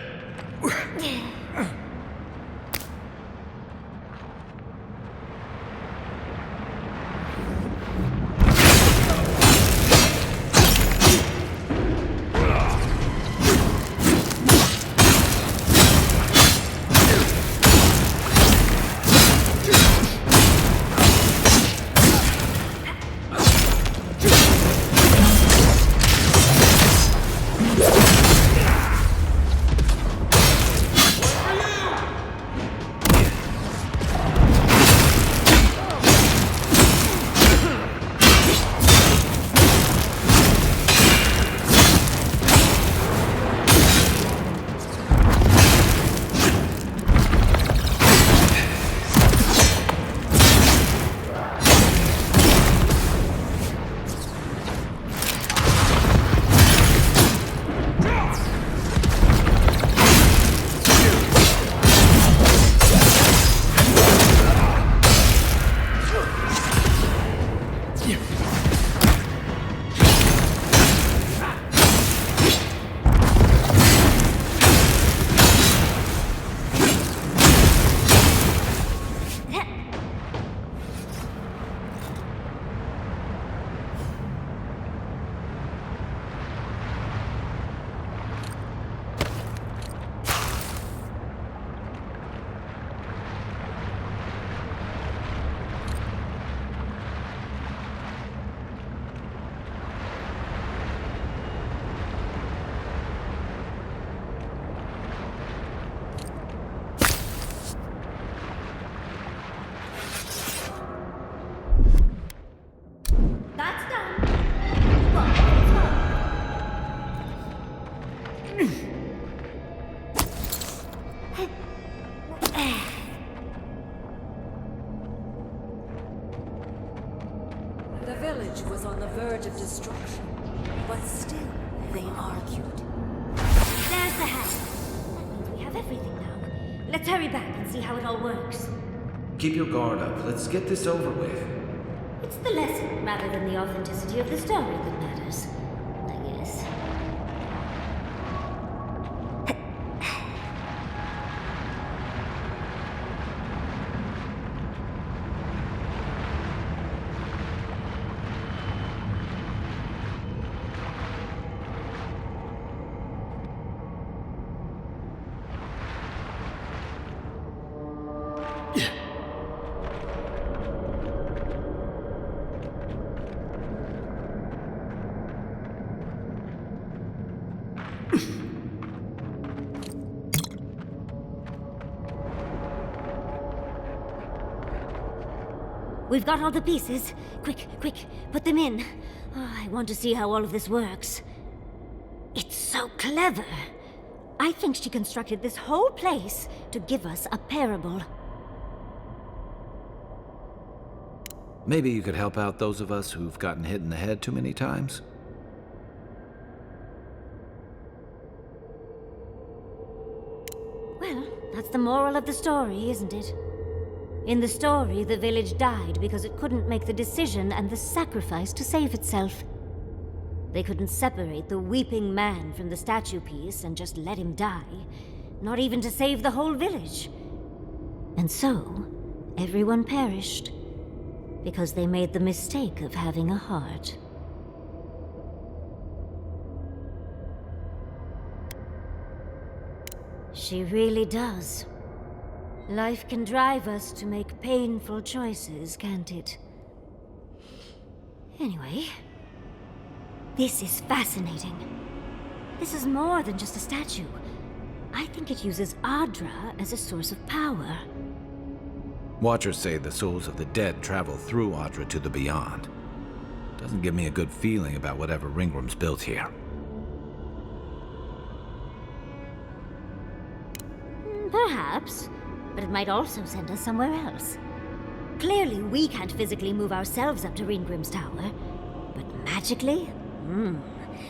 The village was on the verge of destruction, but still they argued. There's the hat. That means we have everything now. Let's hurry back and see how it all works. Keep your guard up. Let's get this over with. It's the lesson rather than the authenticity of the story that matters, I guess. We've got all the pieces. Quick, quick, put them in. Oh, I want to see how all of this works. It's so clever. I think she constructed this whole place to give us a parable. Maybe you could help out those of us who've gotten hit in the head too many times? Well, that's the moral of the story, isn't it? In the story, the village died because it couldn't make the decision and the sacrifice to save itself. They couldn't separate the weeping man from the statue piece and just let him die, not even to save the whole village. And so, everyone perished because they made the mistake of having a heart. She really does. Life can drive us to make painful choices, can't it? Anyway, this is fascinating. This is more than just a statue. I think it uses Adra as a source of power. Watchers say the souls of the dead travel through Adra to the beyond. Doesn't give me a good feeling about whatever Ringworm's built here. Perhaps, but it might also send us somewhere else. Clearly, we can't physically move ourselves up to Ringgrim's tower, but magically?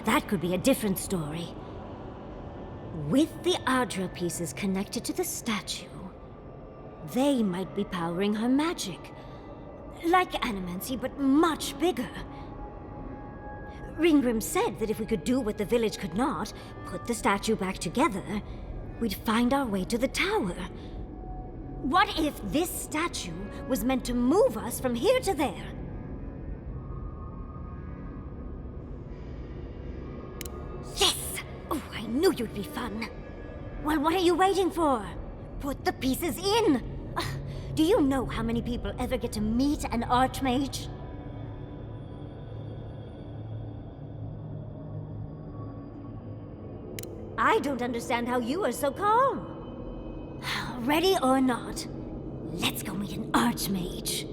That could be a different story. With the Adra pieces connected to the statue, they might be powering her magic. Like Animancy, but much bigger. Ringgrim said that if we could do what the village could not, put the statue back together, we'd find our way to the tower. What if this statue was meant to move us from here to there? Yes! Oh, I knew you'd be fun. Well, what are you waiting for? Put the pieces in! Do you know how many people ever get to meet an Archmage? I don't understand how you are so calm. Ready or not, let's go meet an Archmage.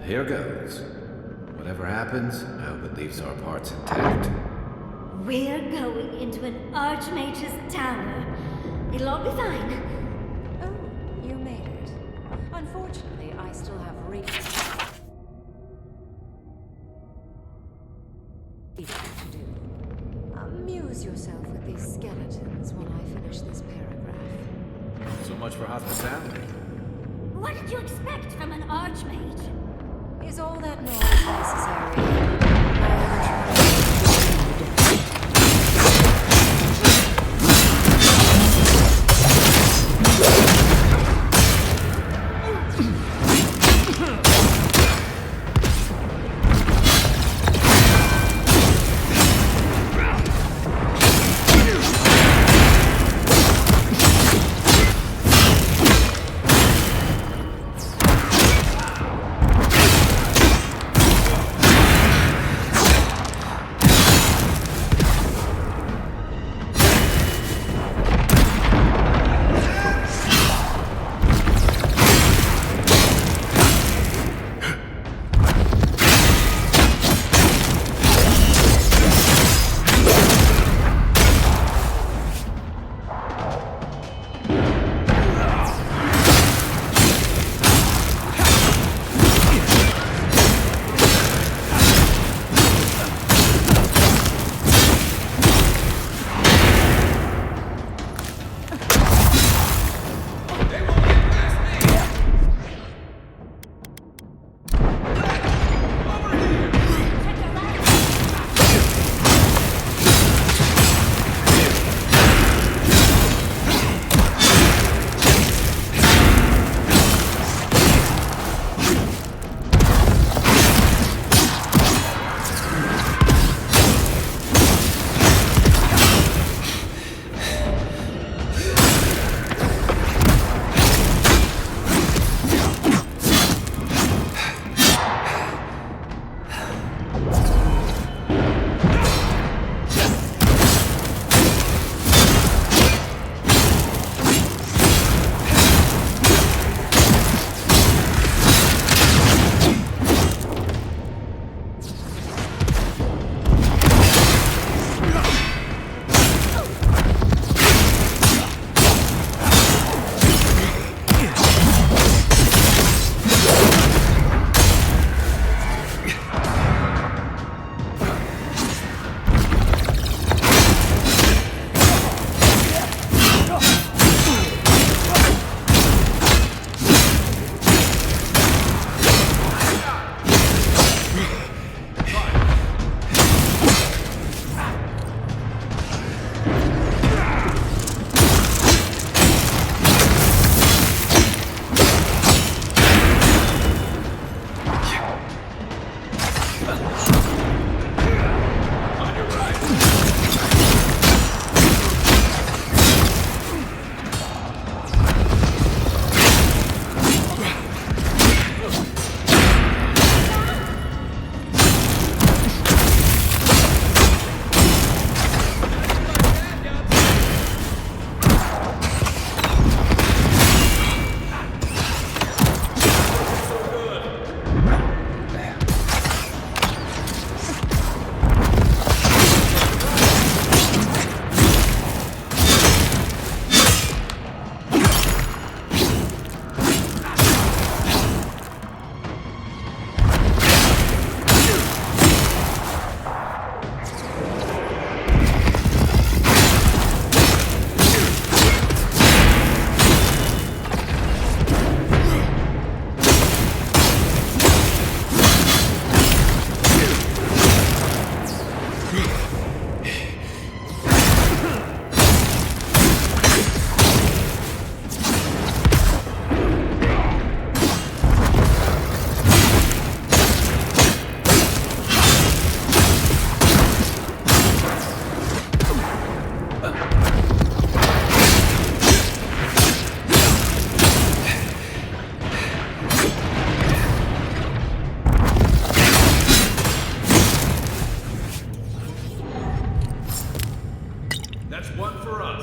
Here goes. Whatever happens, I hope it leaves our parts intact. We're going into an Archmage's tower. It'll all be fine. Oh, you made it. Unfortunately, I still have reading to do. Amuse yourself with these skeletons when I finish this paragraph. So much for hospitality. What did you expect from an Archmage? Is all that noise necessary? one for us.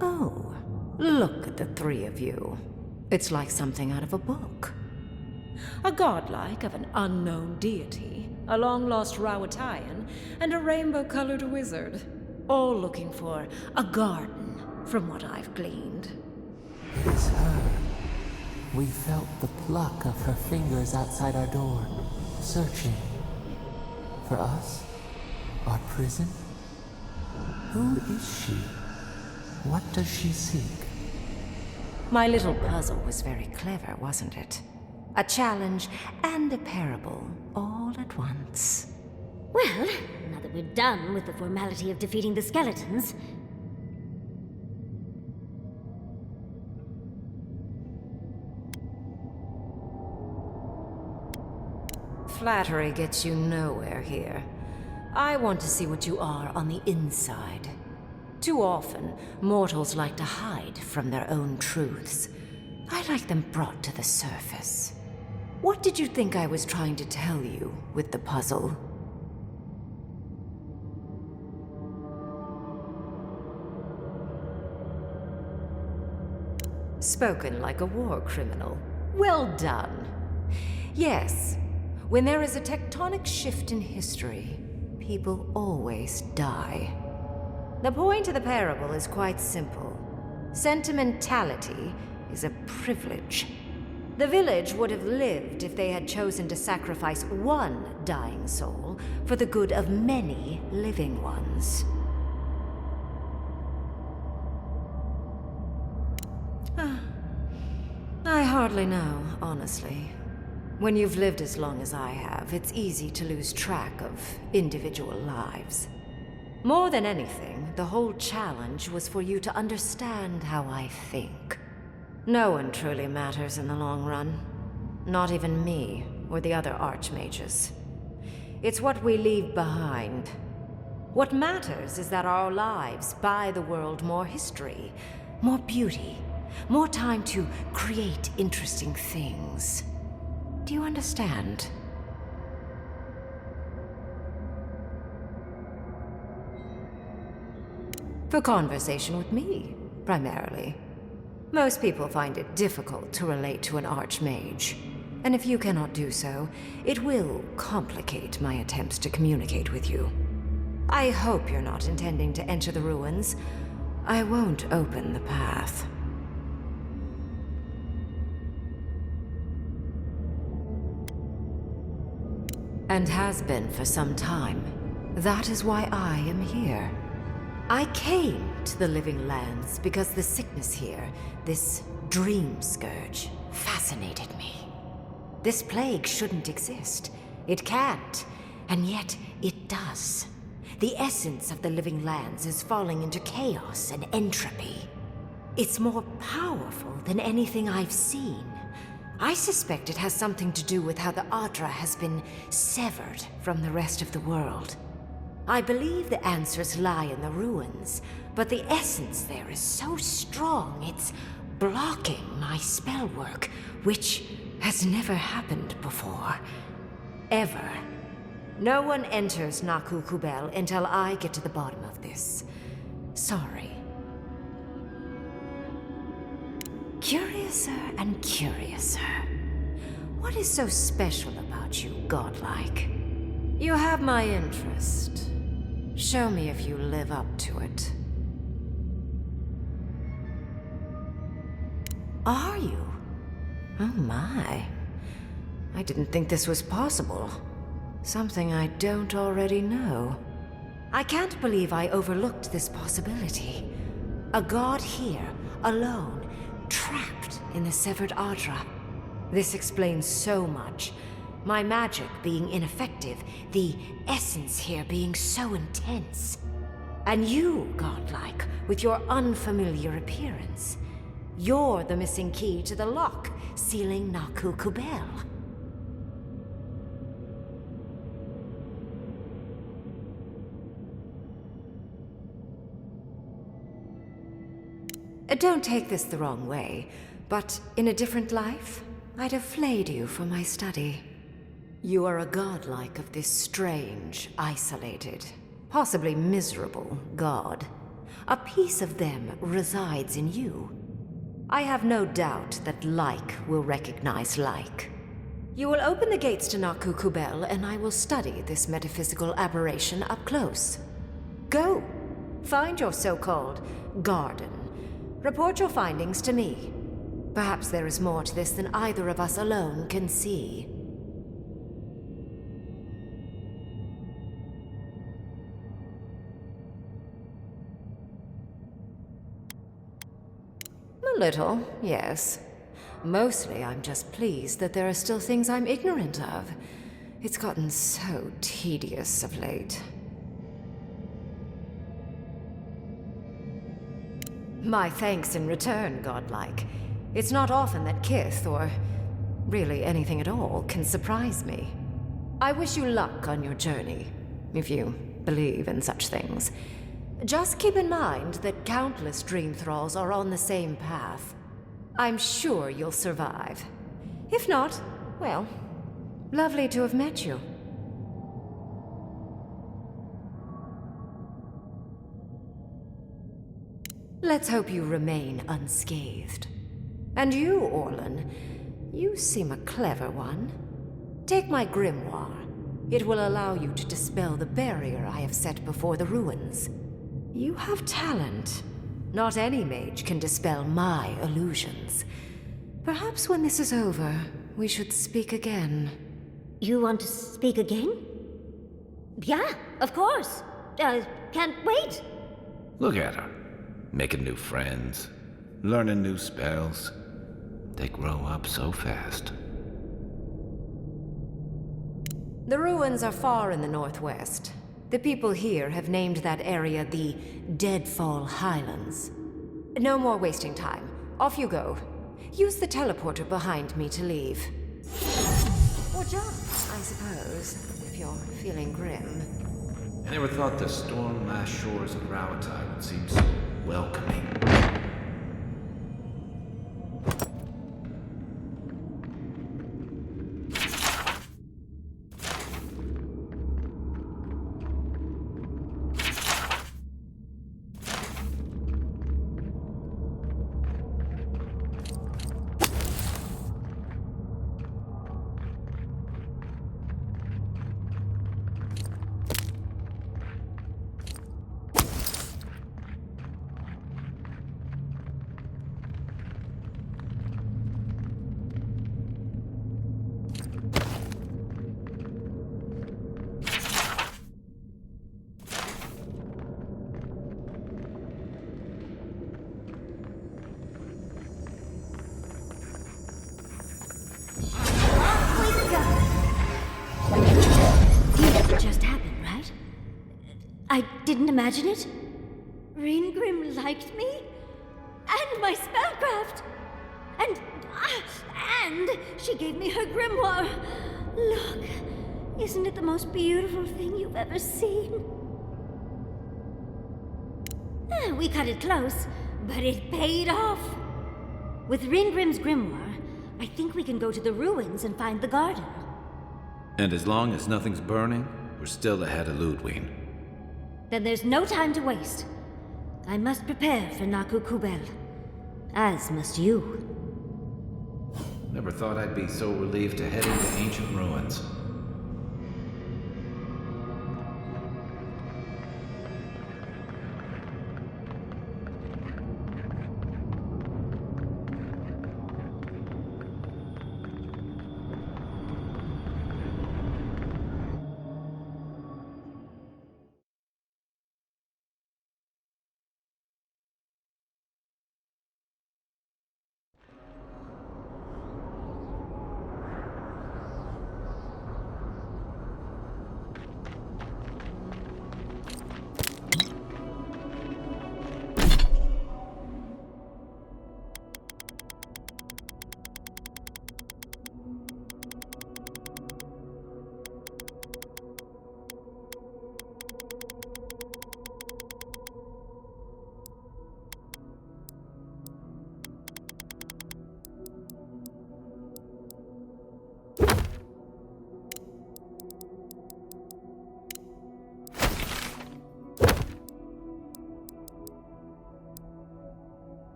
Oh, look at the three of you. It's like something out of a book. A godlike of an unknown deity, a long-lost Rawatayan, and a rainbow-colored wizard. All looking for a garden, from what I've gleaned. It is her. We felt the pluck of her fingers outside our door, searching. For us? Our prison? Who is she? What does she seek? My little puzzle was very clever, wasn't it? A challenge and a parable, all at once. Well, now that we're done with the formality of defeating the skeletons... Flattery gets you nowhere here. I want to see what you are on the inside. Too often, mortals like to hide from their own truths. I like them brought to the surface. What did you think I was trying to tell you with the puzzle? Spoken like a war criminal. Well done. Yes, when there is a tectonic shift in history, people always die. The point of the parable is quite simple. Sentimentality is a privilege. The village would have lived if they had chosen to sacrifice one dying soul for the good of many living ones. I hardly know, honestly. When you've lived as long as I have, it's easy to lose track of individual lives. More than anything, the whole challenge was for you to understand how I think. No one truly matters in the long run. Not even me, or the other archmages. It's what we leave behind. What matters is that our lives buy the world more history, more beauty, more time to create interesting things. Do you understand? For conversation with me, primarily. Most people find it difficult to relate to an archmage. And if you cannot do so, it will complicate my attempts to communicate with you. I hope you're not intending to enter the ruins. I won't open the path. And has been for some time. That is why I am here. I came to the Living Lands because the sickness here, this dream scourge, fascinated me. This plague shouldn't exist. It can't, and yet it does. The essence of the Living Lands is falling into chaos and entropy. It's more powerful than anything I've seen. I suspect it has something to do with how the Adra has been severed from the rest of the world. I believe the answers lie in the ruins, but the essence there is so strong it's blocking my spell work, which has never happened before. Ever. No one enters Naku Kubel until I get to the bottom of this. Sorry. Curiouser and curiouser. What is so special about you, godlike? You have my interest. Show me if you live up to it. Are you? Oh my. I didn't think this was possible. Something I don't already know. I can't believe I overlooked this possibility. A god here, alone, trapped in the severed Adra. This explains so much. My magic being ineffective, the essence here being so intense. And you, godlike, with your unfamiliar appearance. You're the missing key to the lock, sealing Naku Kubel. Don't take this the wrong way, But in a different life, I'd have flayed you for my study. You are a godlike of this strange, isolated, possibly miserable god. A piece of them resides in you. I have no doubt that like will recognize like. You will open the gates to Naku Kubel, and I will study this metaphysical aberration up close. Go. Find your so-called garden. Report your findings to me. Perhaps there is more to this than either of us alone can see. A little, yes. Mostly I'm just pleased that there are still things I'm ignorant of. It's gotten so tedious of late. My thanks in return, godlike. It's not often that Kith, or really anything at all, can surprise me. I wish you luck on your journey, if you believe in such things. Just keep in mind that countless dream thralls are on the same path. I'm sure you'll survive. If not, well, lovely to have met you. Let's hope you remain unscathed. And you, Orlan, you seem a clever one. Take my grimoire. It will allow you to dispel the barrier I have set before the ruins. You have talent. Not any mage can dispel my illusions. Perhaps when this is over, we should speak again. You want to speak again? Yeah, of course. Can't wait. Look at her. Making new friends. Learning new spells. They grow up so fast. The ruins are far in the northwest. The people here have named that area the Deadfall Highlands. No more wasting time. Off you go. Use the teleporter behind me to leave. Or jump, I suppose, if you're feeling grim. I never thought the storm-lashed shores of Rauatai would seem so welcoming. Just happened, right? I didn't imagine it. Ringrim liked me? And my spellcraft! And she gave me her grimoire. Look, isn't it the most beautiful thing you've ever seen? We cut it close, but it paid off. With Ringrim's grimoire, I think we can go to the ruins and find the garden. And as long as nothing's burning, we're still ahead of Ludwig. Then there's no time to waste. I must prepare for Naku Kubel. As must you. Never thought I'd be so relieved to head into ancient ruins.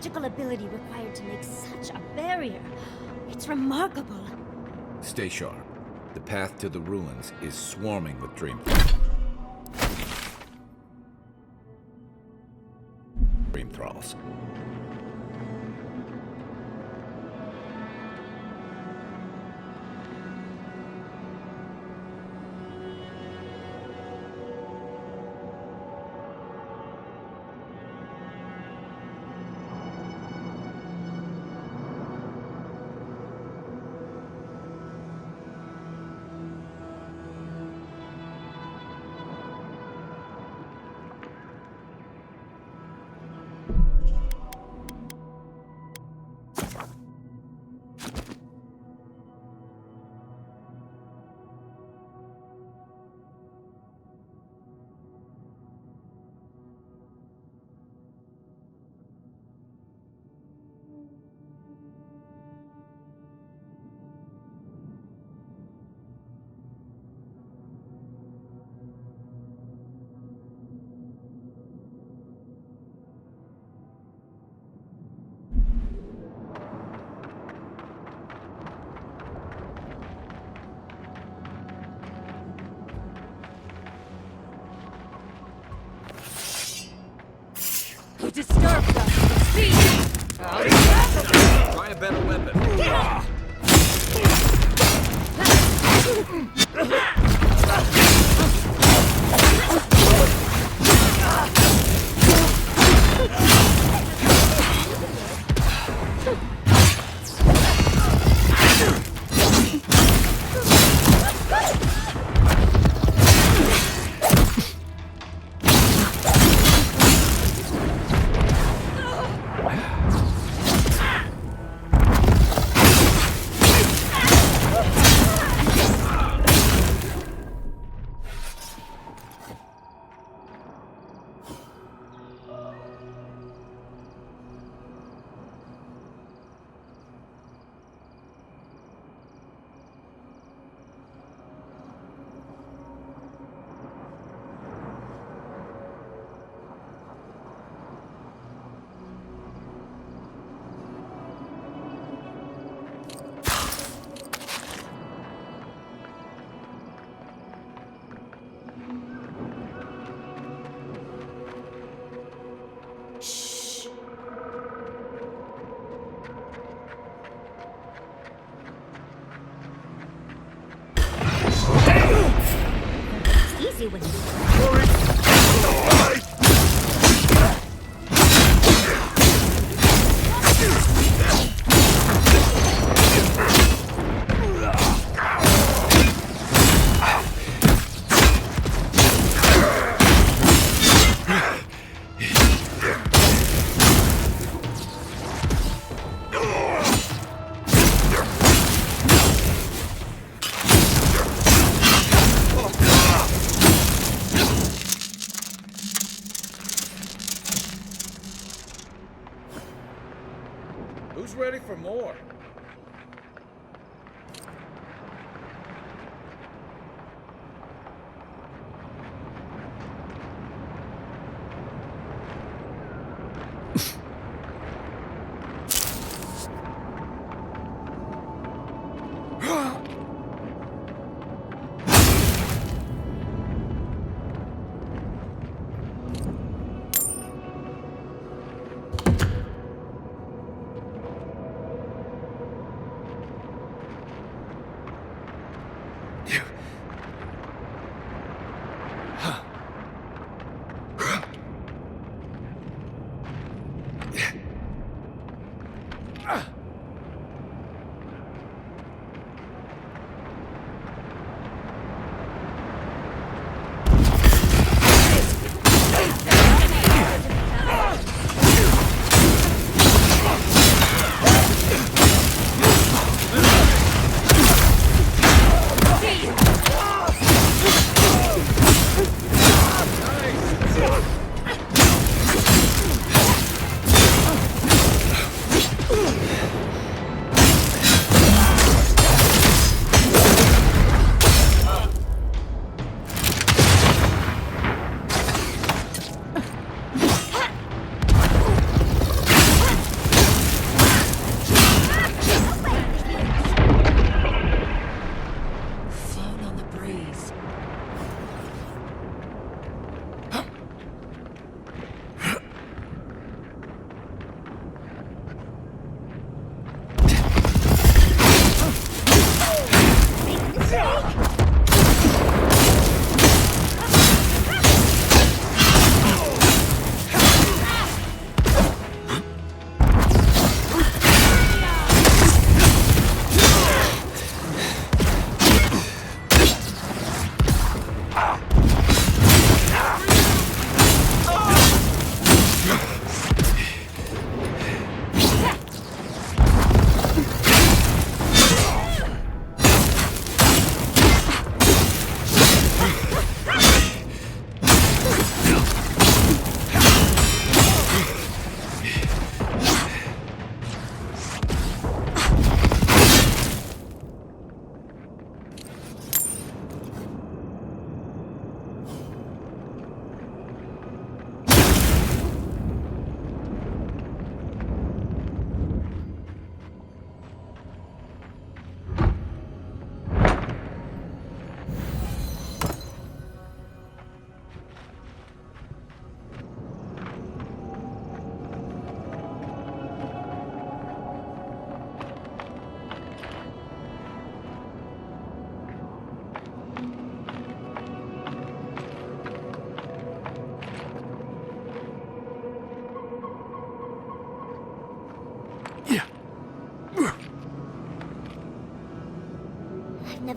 magical ability required to make such a barrier. It's remarkable. Stay sharp. The path to the ruins is swarming with dream thralls. You disturbed us! Speed! Try a better weapon. Easy when you... Who's ready for more?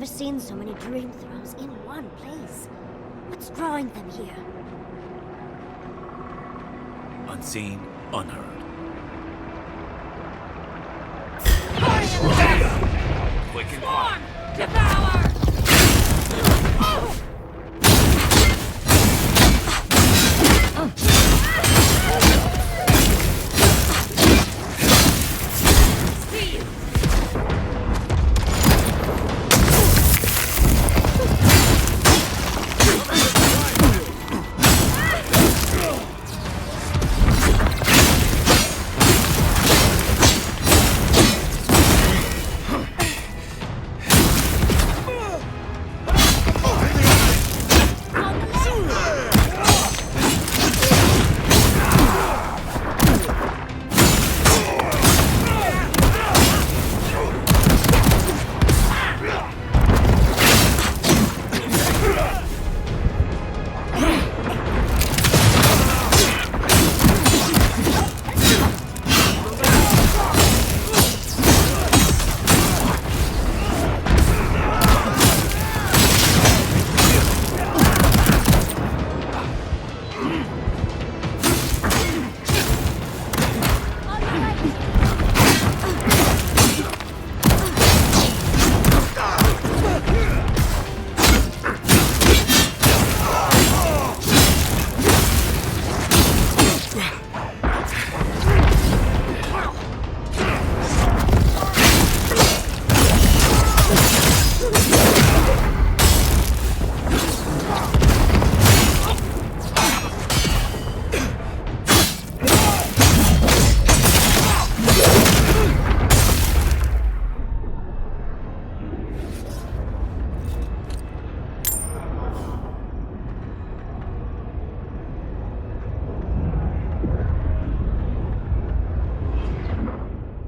never seen so many dream throws in one place. What's drawing them here? Unseen, unheard. Quick and quiet. Devour!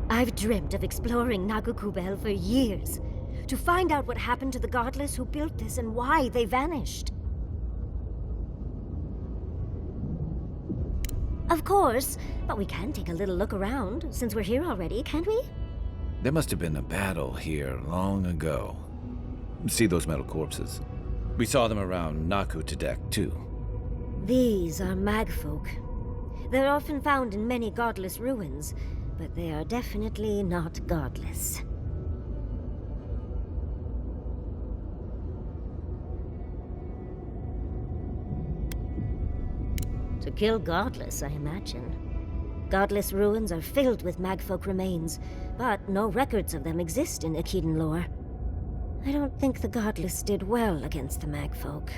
I've dreamt of exploring Nagukubel for years, to find out what happened to the godless who built this and why they vanished. Of course, but we can take a little look around, since we're here already, can't we? There must have been a battle here long ago. See those metal corpses? We saw them around Naku Tedek, too. These are magfolk. They're often found in many godless ruins, but they are definitely not godless. To kill godless, I imagine. Godless ruins are filled with magfolk remains, but no records of them exist in Akedan lore. I don't think the godless did well against the magfolk.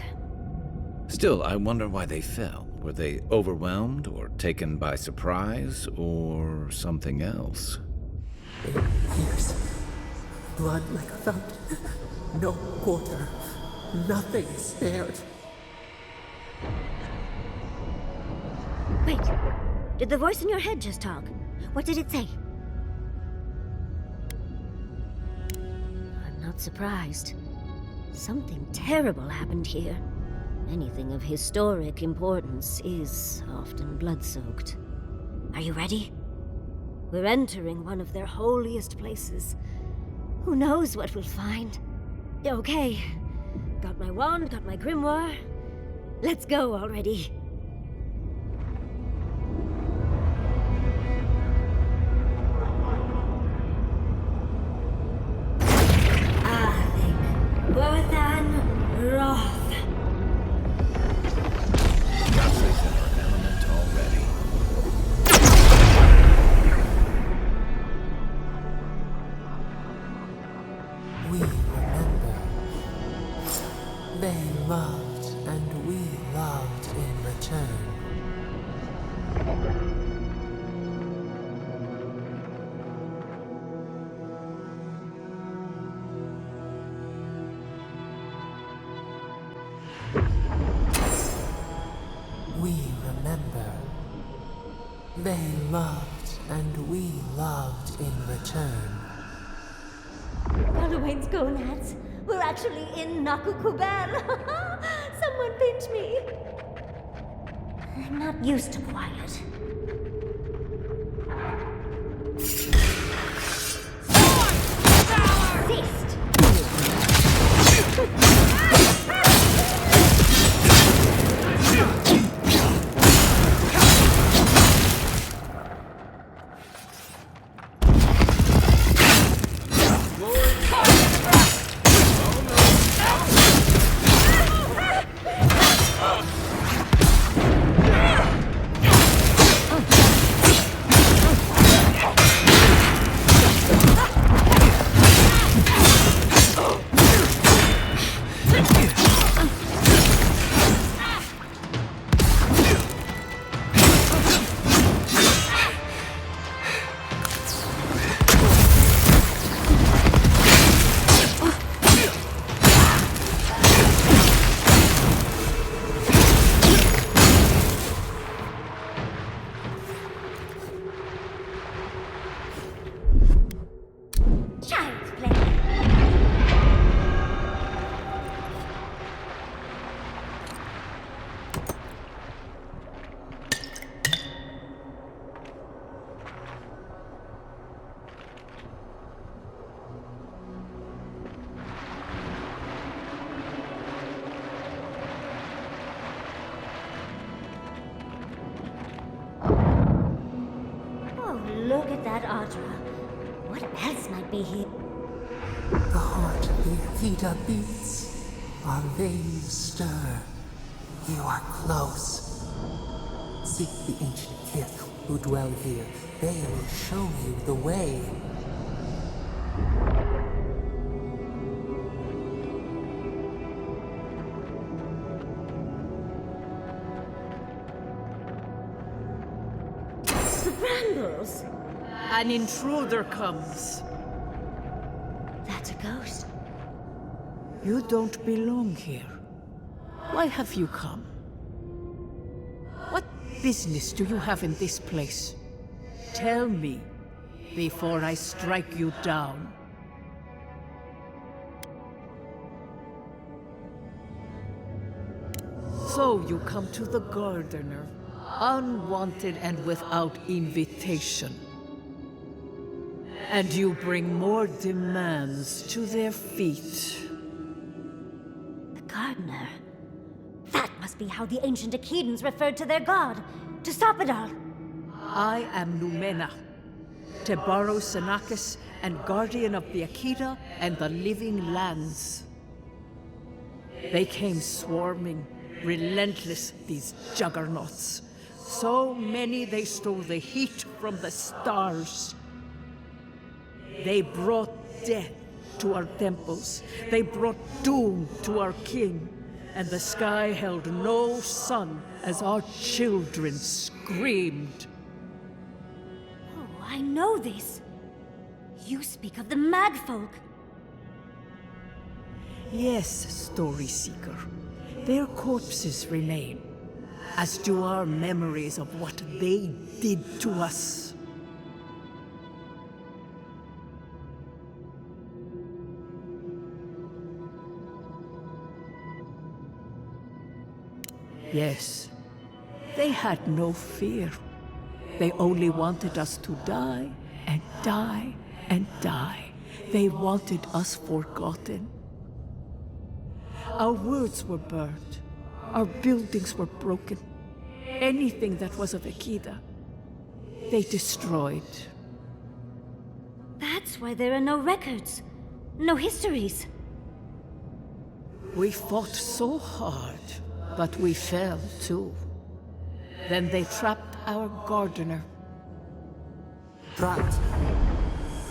Still, I wonder why they fell. Were they overwhelmed, or taken by surprise, or something else? Years. Blood like a fountain. No quarter. Nothing spared. Wait. Did the voice in your head just talk? What did it say? I'm not surprised. Something terrible happened here. Anything of historic importance is often blood-soaked. Are you ready? We're entering one of their holiest places. Who knows what we'll find? Okay. Got my wand, got my grimoire. Let's go already. Berthan Roth. Godfrey's in our element already. We remember. They loved, and we loved in return. We remember. They loved, and we loved in return. Halloween's gonads. We're actually in Nagukubel. Someone pinch me. I'm not used to quiet. Ceased. Audra. What else might be here? The heart of the Akita beats. Our veins stir. You are close. Seek the ancient kith who dwell here. They will show you the way. The brambles! An intruder comes. That's a ghost. You don't belong here. Why have you come? What business do you have in this place? Tell me, before I strike you down. So you come to the Gardener, unwanted and without invitation. And you bring more demands to their feet. The Gardener? That must be how the ancient Akidans referred to their god. To stop it all. I am Numena, Tebaro Senakis, and guardian of the Akita and the living lands. They came swarming, relentless, these juggernauts. So many they stole the heat from the stars. They brought death to our temples. They brought doom to our king. And the sky held no sun as our children screamed. Oh, I know this. You speak of the Magfolk. Yes, Story Seeker. Their corpses remain, as do our memories of what they did to us. Yes, they had no fear. They only wanted us to die and die and die. They wanted us forgotten. Our words were burned. Our buildings were broken. Anything that was of Akita, they destroyed. That's why there are no records. No histories. We fought so hard, but we fell too. Then they trapped our Gardener. Trapped.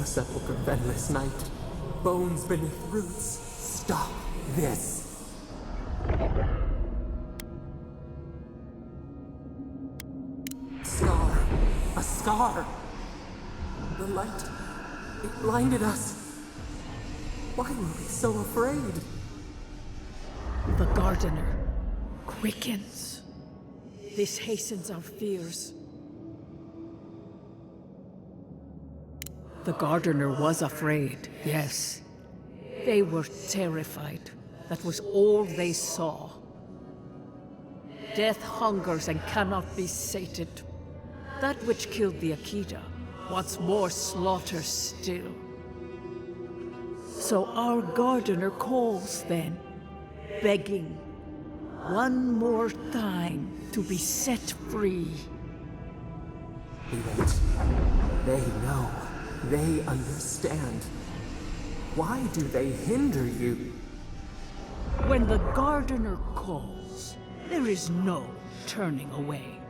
A sepulchre of endless night. Bones beneath roots. Stop this. Scar. A scar. The light. It blinded us. Why were we so afraid? The Gardener quickens. This hastens our fears. The Gardener was afraid, yes. They were terrified. That was all they saw. Death hungers and cannot be sated. That which killed the Akita wants more slaughter still. So our Gardener calls then, begging one more time to be set free. Wait. They know. They understand. Why do they hinder you? When the Gardener calls, there is no turning away.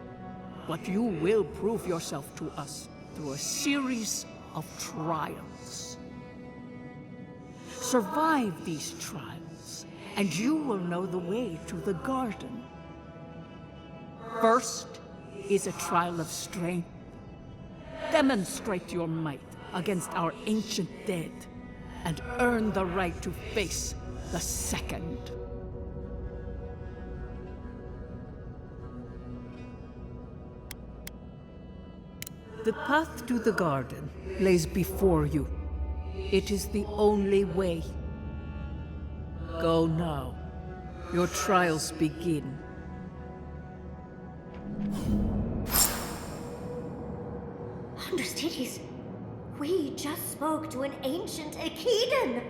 But you will prove yourself to us through a series of trials. Survive these trials, and you will know the way to the garden. First is a trial of strength. Demonstrate your might against our ancient dead, and earn the right to face the second. The path to the garden lays before you. It is the only way. Go now. Your trials begin. Understudies, we just spoke to an ancient Akidan!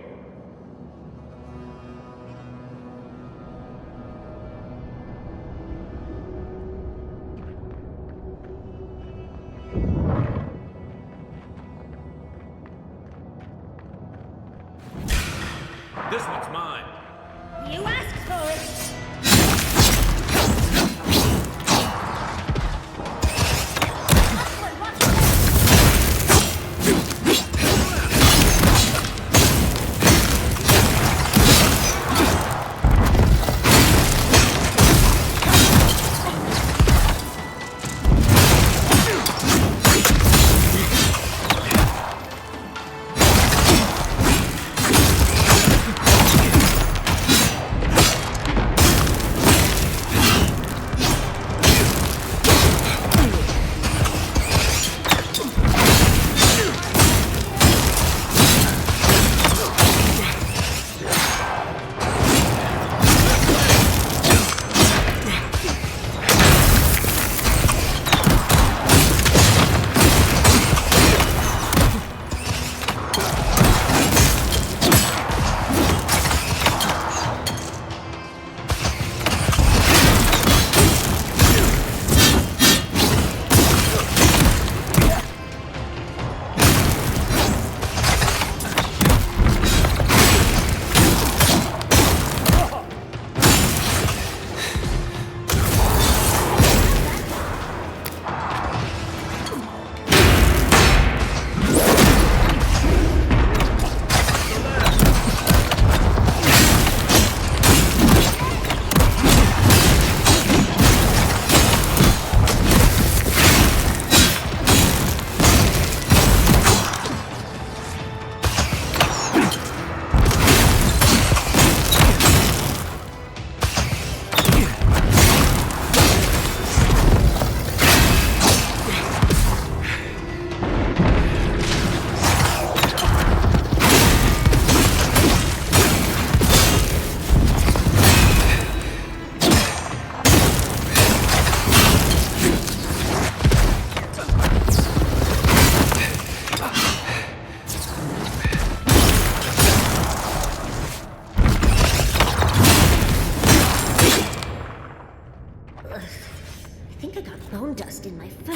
bone dust in my fur.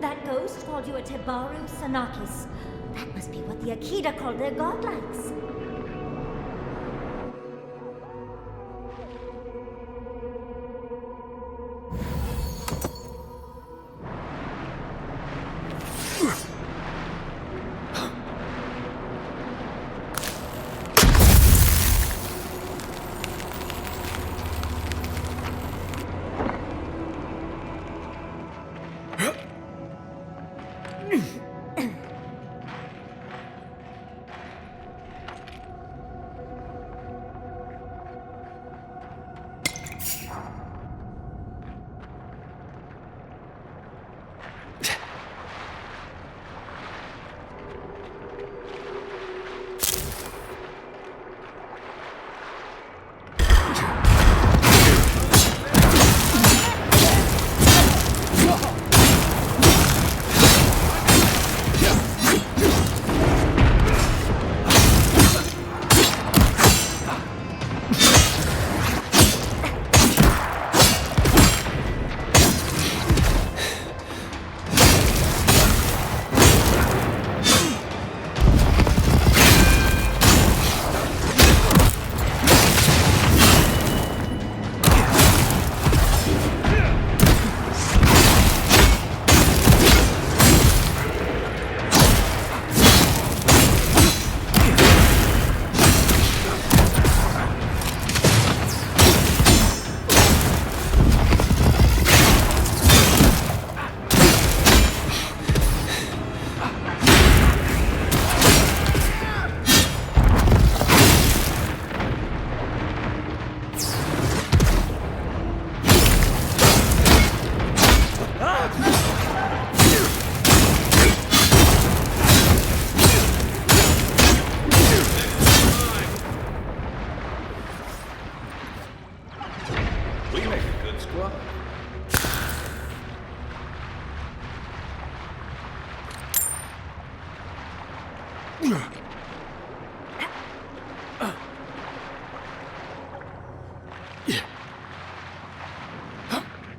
That ghost called you a Tebaru Sanakis. That must be what the Akita called their godlikes.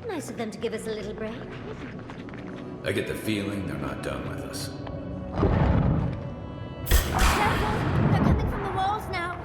Nice of them to give us a little break. I get the feeling they're not done with us. Careful! They're coming from the walls now.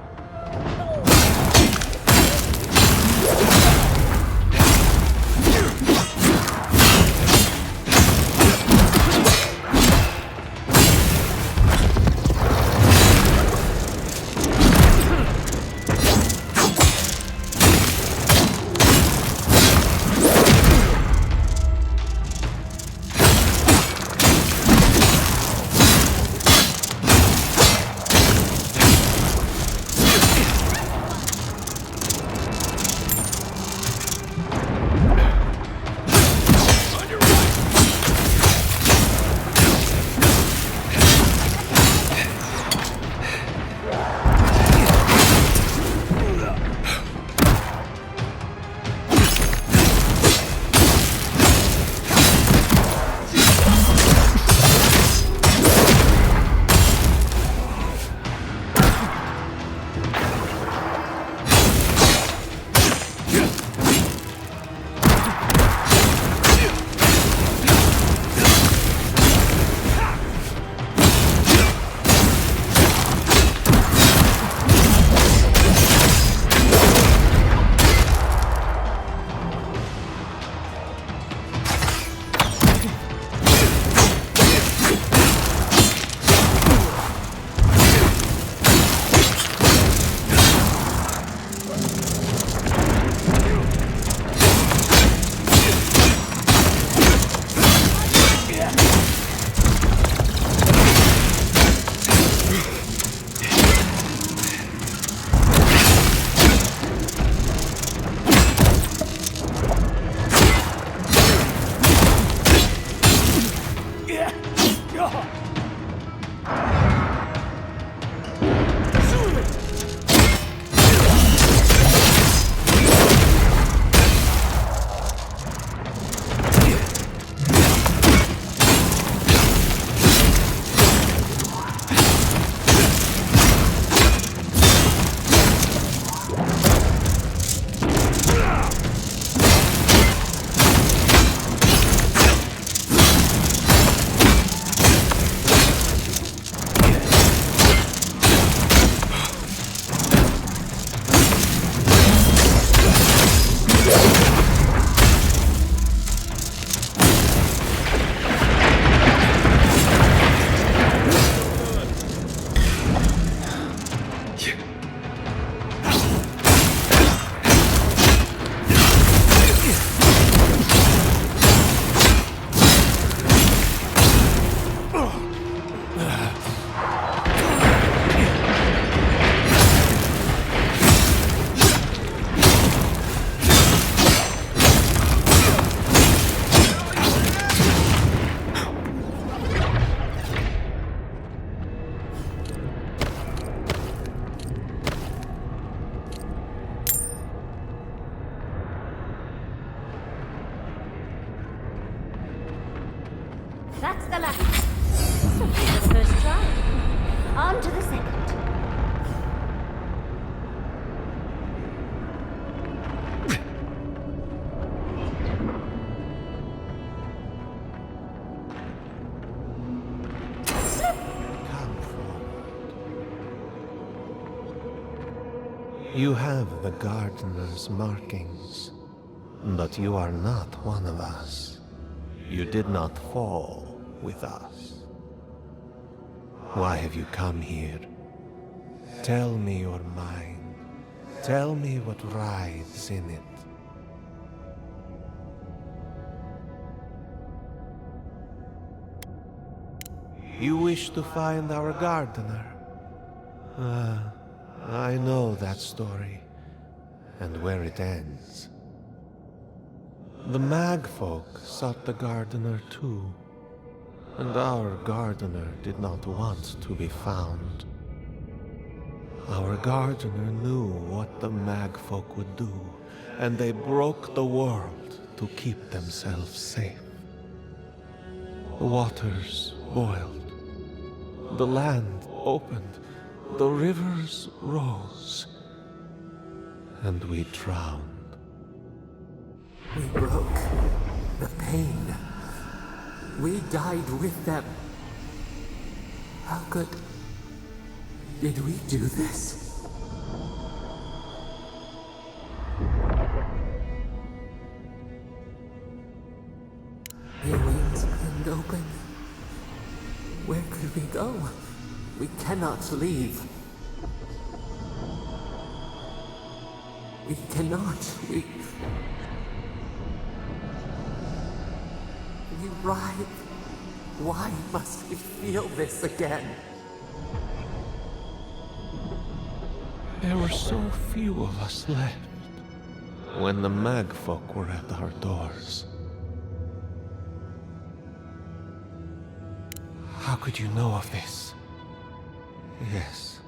That's the last. Something for the first try. On to the second. You have the gardener's markings, but you are not one of us. You did not fall with us. Why have you come here? Tell me your mind. Tell me what writhes in it. You wish to find our gardener? I know that story, and where it ends. The Magfolk sought the gardener too, and our gardener did not want to be found. Our gardener knew what the Magfolk would do, and they broke the world to keep themselves safe. The waters boiled, the land opened, the rivers rose, and we drowned. We broke the pain. We died with them. How good did we do this? Their wings burned open. Where could we go? We cannot leave. We cannot. We writhe. Why must we feel this again? There were so few of us left when the Magfolk were at our doors. How could you know of this? Yes,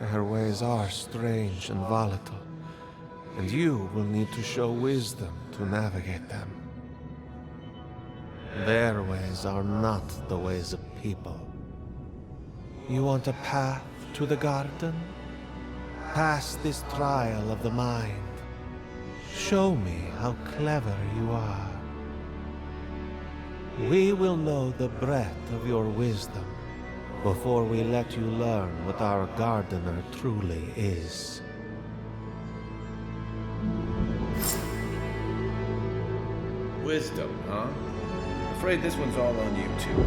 their ways are strange and volatile, and you will need to show wisdom to navigate them. Their ways are not the ways of people. You want a path to the garden? Pass this trial of the mind. Show me how clever you are. We will know the breadth of your wisdom before we let you learn what our gardener truly is. Wisdom, huh? Afraid this one's all on you, too.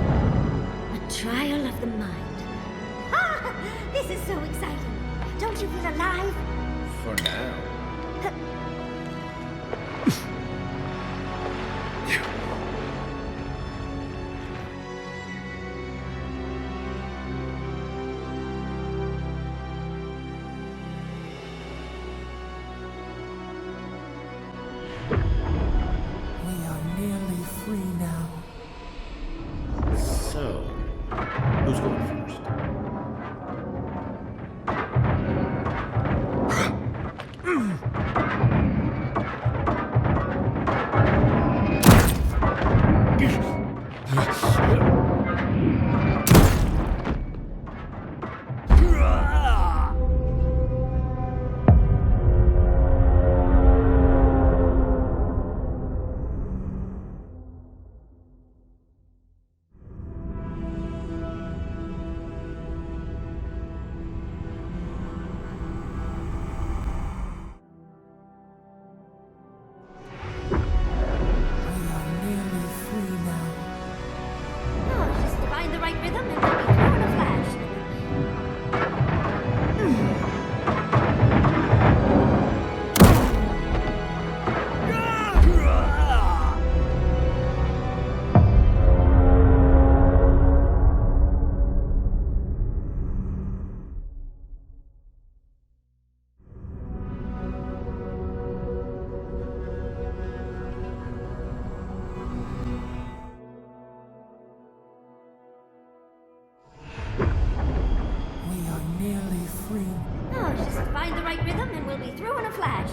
A trial of the mind. Ah! This is so exciting. Don't you feel alive? For now. We are nearly free now. So, who's going first? Find the right rhythm and we'll be through in a flash. Nearly free. Oh, just find the right rhythm and we'll be through in a flash.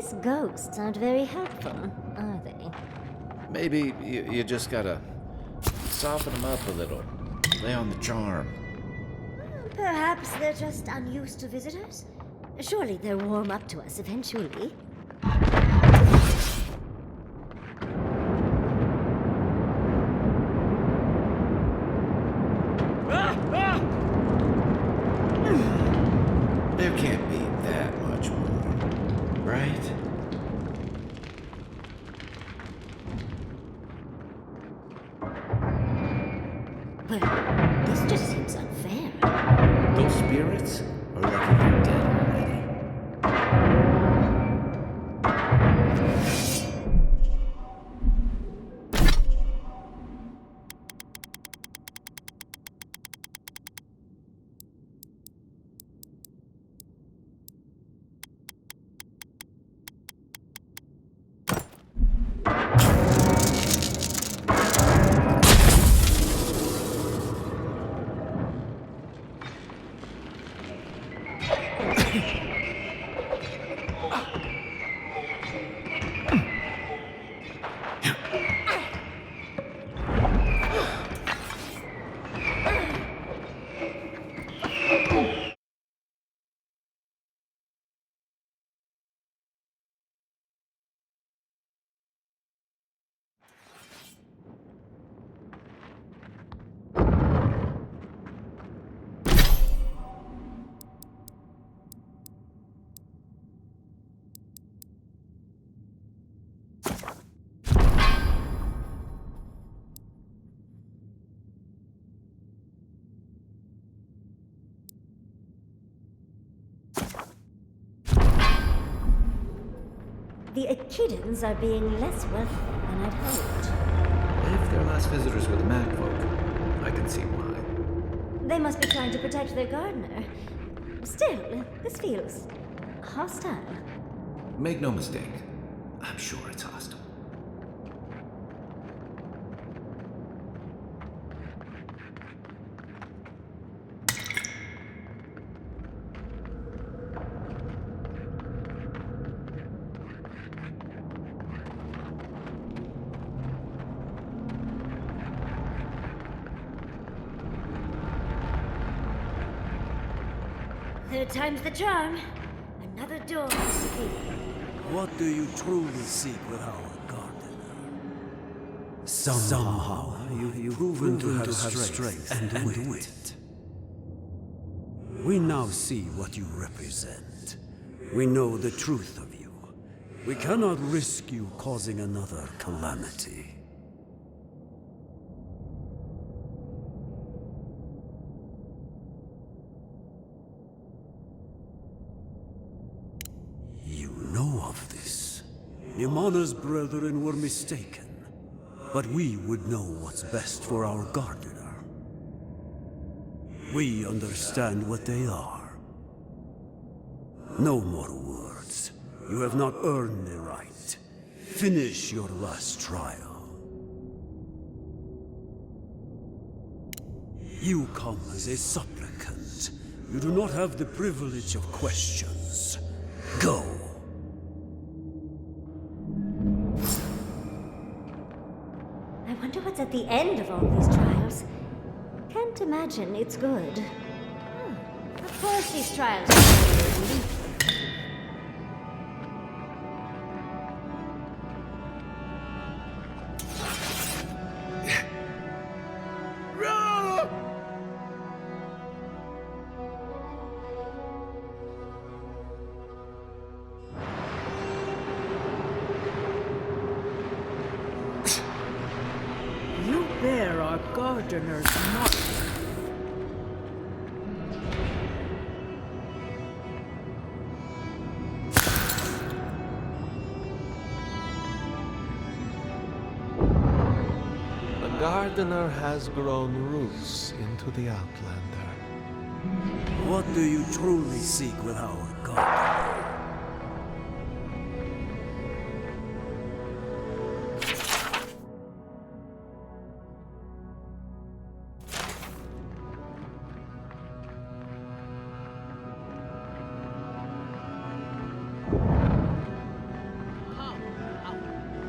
These ghosts aren't very helpful, are they? Maybe you just gotta soften them up a little. Lay on the charm. Perhaps they're just unused to visitors? Surely they'll warm up to us eventually. There can't be that much more, right? But this just seems unfair. Those spirits are lucky they're dead already. The Echidans are being less wealthy than I'd hoped. If they're less visitors with the Magfolk, I can see why. They must be trying to protect their gardener. Still, this feels hostile. Make no mistake, I'm sure it's hostile. Third time's the charm. Another door to key. What do you truly seek with our gardener? Somehow you've proven to have strength and wit. We now see what you represent. We know the truth of you. We cannot risk you causing another calamity. Nimana's brethren were mistaken, but we would know what's best for our gardener. We understand what they are. No more words. You have not earned the right. Finish your last trial. You come as a supplicant. You do not have the privilege of questions. Go. I wonder what's at the end of all these trials. Can't imagine it's good. Of course these trials are You bear our gardener's mark. The gardener has grown roots into the Outlander. What do you truly seek with our gardener?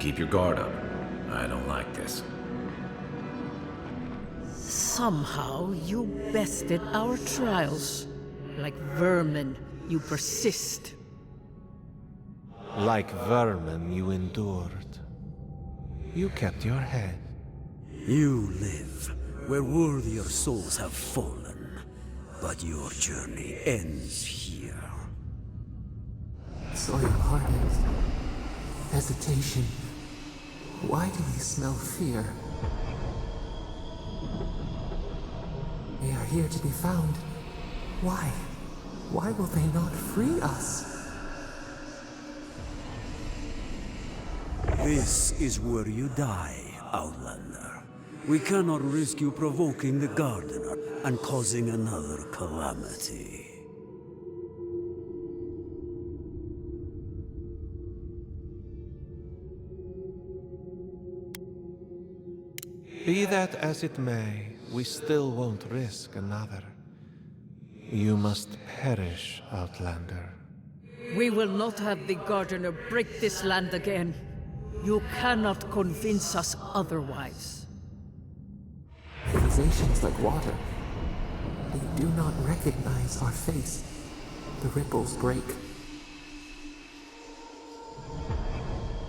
keep your guard up. I don't like this. Somehow you bested our trials. Like vermin, you persist. Like vermin, you endured. You kept your head. You live where worthier souls have fallen, but your journey ends here. Soil hardens. Hesitation. Why do we smell fear? They are here to be found. Why? Why will they not free us? This is where you die, Outlander. We cannot risk you provoking the Gardener and causing another calamity. Be that as it may, we still won't risk another. You must perish, Outlander. We will not have the Gardener break this land again. You cannot convince us otherwise. Accusations like water. They do not recognize our face. The ripples break.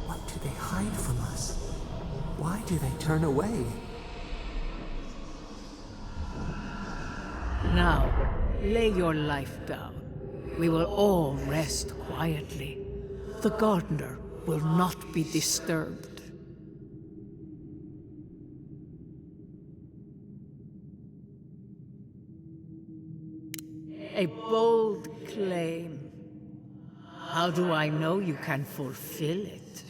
What do they hide from us? Why do they turn away? Now, lay your life down. We will all rest quietly. The Gardener will not be disturbed. A bold claim. How do I know you can fulfill it?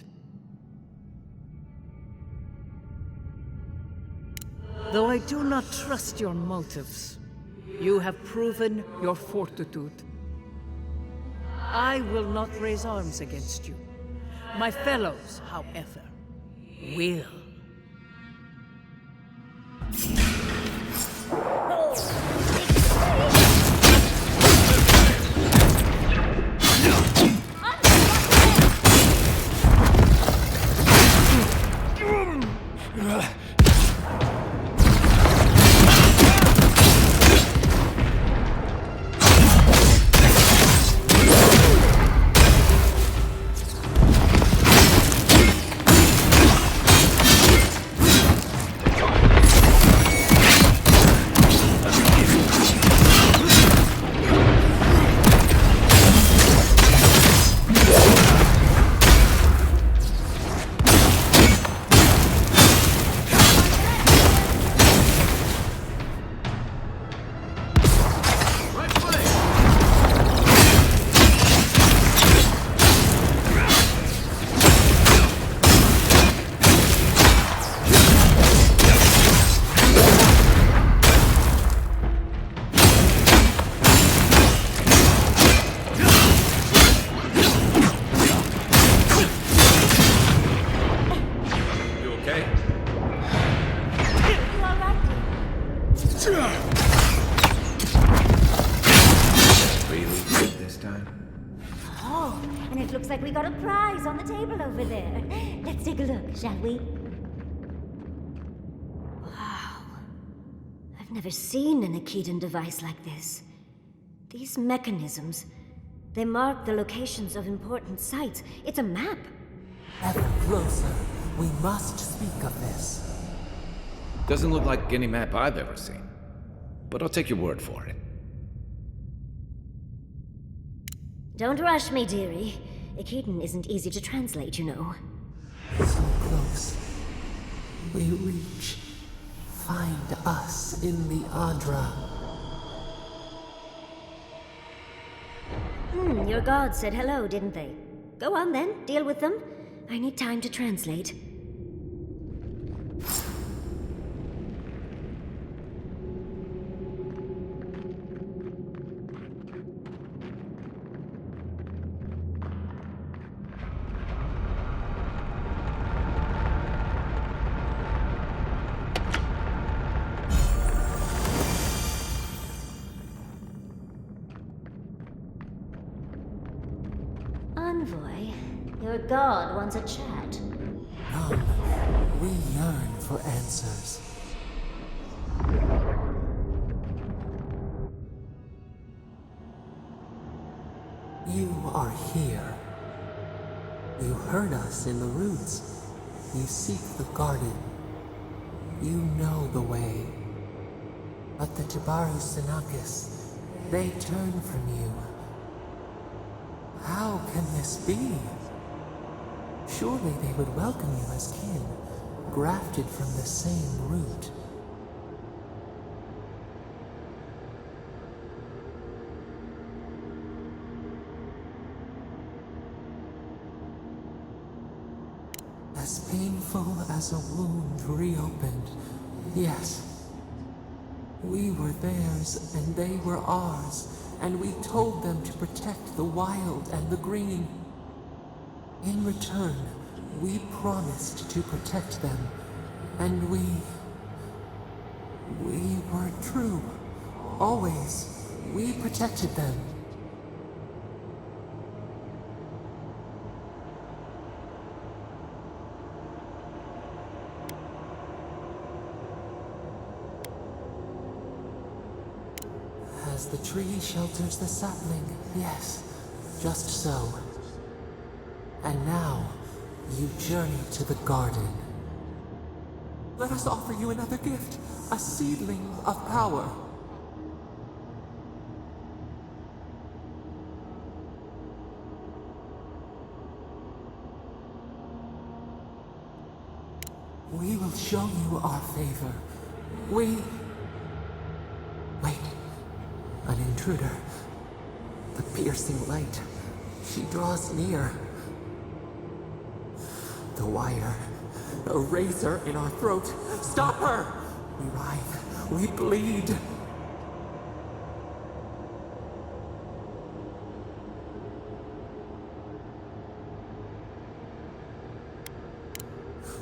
Though I do not trust your motives, you have proven your fortitude. I will not raise arms against you. My fellows, however, will. Looks like we got a prize on the table over there. Let's take a look, shall we? Wow. I've never seen an Akedan device like this. These mechanisms, they mark the locations of important sites. It's a map. Ever closer. We must speak of this. Doesn't look like any map I've ever seen. But I'll take your word for it. Don't rush me, dearie. Akedan isn't easy to translate, you know. So close. We reach. Find us in the Adra. Your gods said hello, didn't they? Go on then, deal with them. I need time to translate. Envoy, your god wants a chat. for answers. You are here. You heard us in the roots. You seek the garden. You know the way. But the Jabaru Sinakis, they turn from you. How can this be? Surely they would welcome you as kin, grafted from the same root. As painful as a wound reopened, yes. We were theirs, and they were ours, and we told them to protect the wild and the green. In return, we promised to protect them, and we were true. Always, we protected them. As the tree shelters the sapling, yes, just so. And now, you journey to the garden. Let us offer you another gift, a seedling of power. We will show you our favor. Wait. An intruder. The piercing light. She draws near. The wire. A razor in our throat. Stop her! We writhe. We bleed.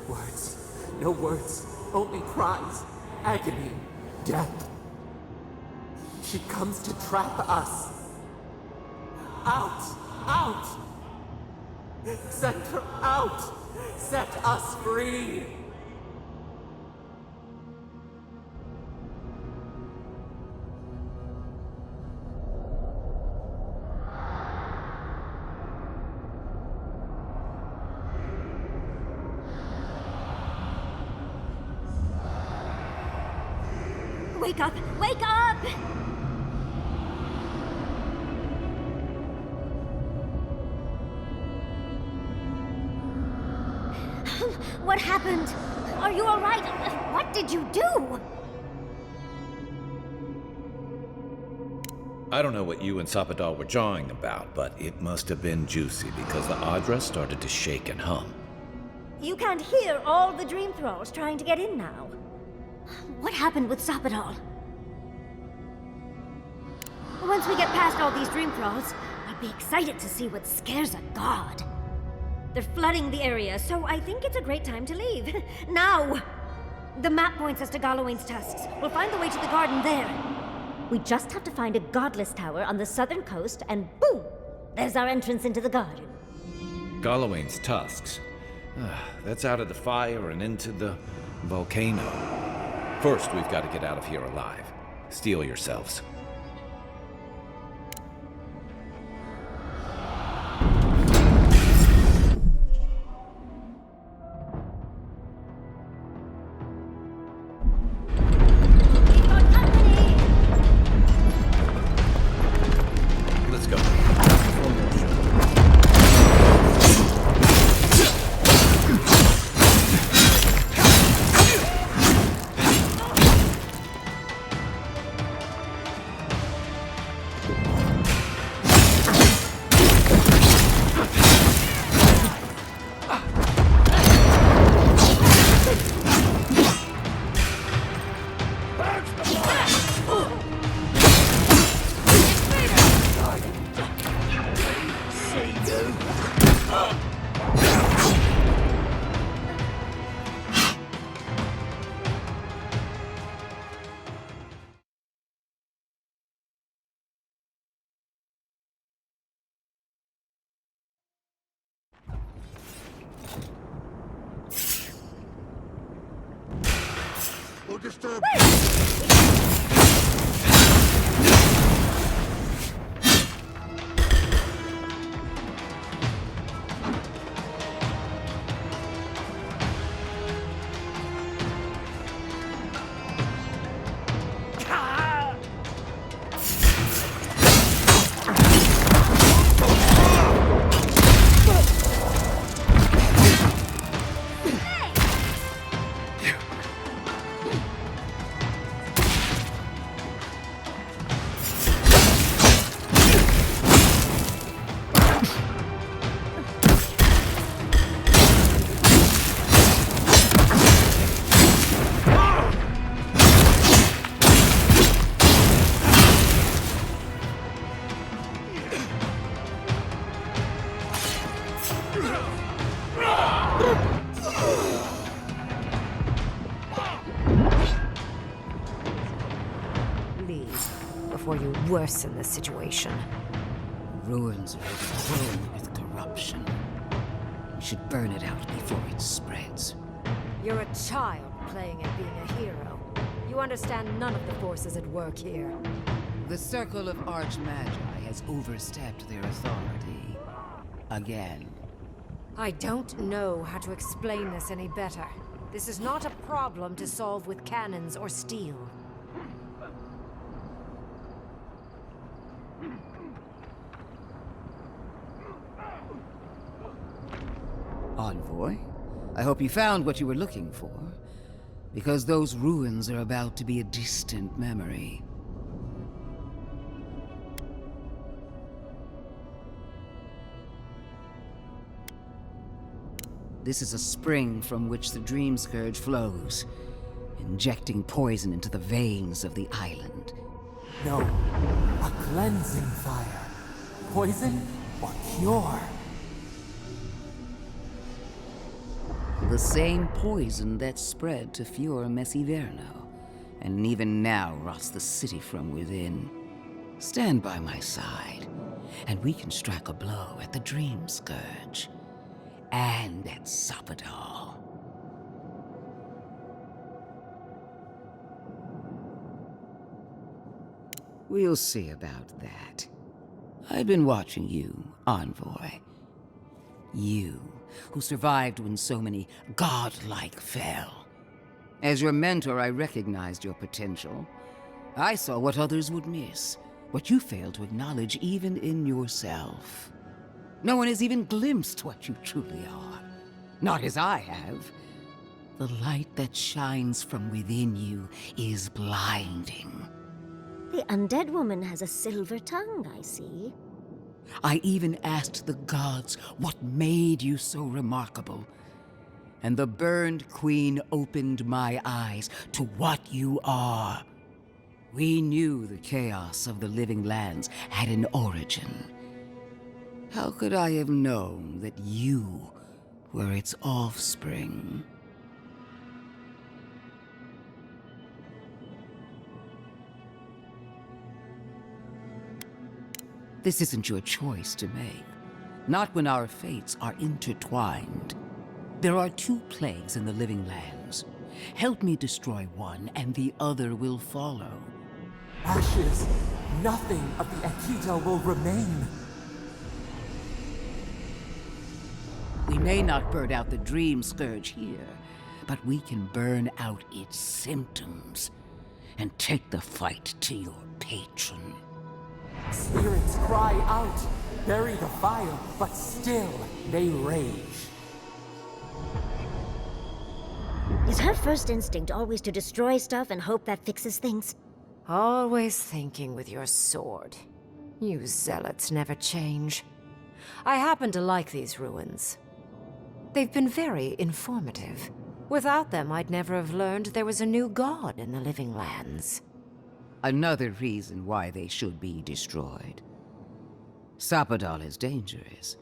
Words. No words. Only cries. Agony. Death. She comes to trap us. Out! Out! Send her out! Set us free! Wake up! Wake up! What happened? Are you all right? What did you do? I don't know what you and Sapadal were jawing about, but it must have been juicy because the Adra started to shake and hum. You can't hear all the dream thralls trying to get in now. What happened with Sapadal? Once we get past all these dream thralls, I'll be excited to see what scares a god. They're flooding the area, so I think it's a great time to leave. Now! The map points us to Galawain's tusks. We'll find the way to the garden there. We just have to find a godless tower on the southern coast, and boom! There's our entrance into the garden. Galawain's tusks. That's out of the fire and into the volcano. First, we've got to get out of here alive. Steel yourselves. will disturb Leave before you worsen the situation. Ruins are overgrown with corruption. We should burn it out before it spreads. You're a child playing at being a hero. You understand none of the forces at work here. The Circle of Archmagi has overstepped their authority. Again. I don't know how to explain this any better. This is not a problem to solve with cannons or steel. Envoy, I hope you found what you were looking for, because those ruins are about to be a distant memory. This is a spring from which the Dream Scourge flows, injecting poison into the veins of the island. No, a cleansing fire. Poison or cure? The same poison that spread to Fior Messiverno, and even now rots the city from within. Stand by my side, and we can strike a blow at the Dream Scourge. And at Sapadal. We'll see about that. I've been watching you, Envoy. You, who survived when so many godlike fell. As your mentor, I recognized your potential. I saw what others would miss, what you failed to acknowledge even in yourself. No one has even glimpsed what you truly are. Not as I have. The light that shines from within you is blinding. The undead woman has a silver tongue, I see. I even asked the gods what made you so remarkable. And the burned queen opened my eyes to what you are. We knew the chaos of the living lands had an origin. How could I have known that you were its offspring? This isn't your choice to make. Not when our fates are intertwined. There are 2 plagues in the living lands. Help me destroy one, and the other will follow. Ashes! Nothing of the Akita will remain! We may not burn out the Dream Scourge here, but we can burn out its symptoms and take the fight to your patron. Spirits cry out, bury the fire, but still they rage. Is her first instinct always to destroy stuff and hope that fixes things? Always thinking with your sword. You zealots never change. I happen to like these ruins. They've been very informative. Without them, I'd never have learned there was a new god in the living lands. Another reason why they should be destroyed. Sapadal is dangerous,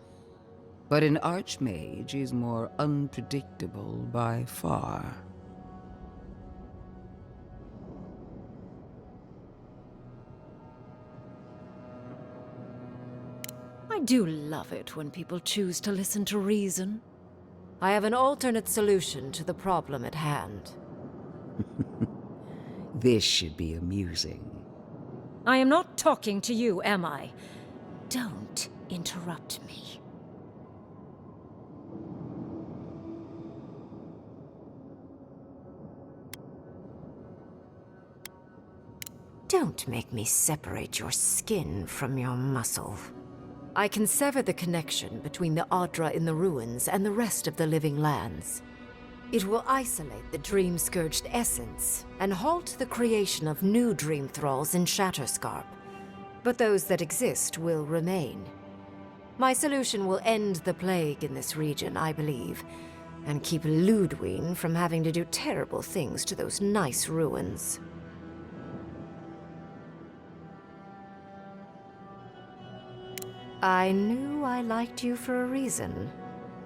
but an archmage is more unpredictable by far. I do love it when people choose to listen to reason. I have an alternate solution to the problem at hand. This should be amusing. I am not talking to you, am I? Don't interrupt me. Don't make me separate your skin from your muscle. I can sever the connection between the Adra in the ruins and the rest of the living lands. It will isolate the dream-scourged essence and halt the creation of new dream thralls in Shatterscrap. But those that exist will remain. My solution will end the plague in this region, I believe, and keep Ludwig from having to do terrible things to those nice ruins. I knew I liked you for a reason.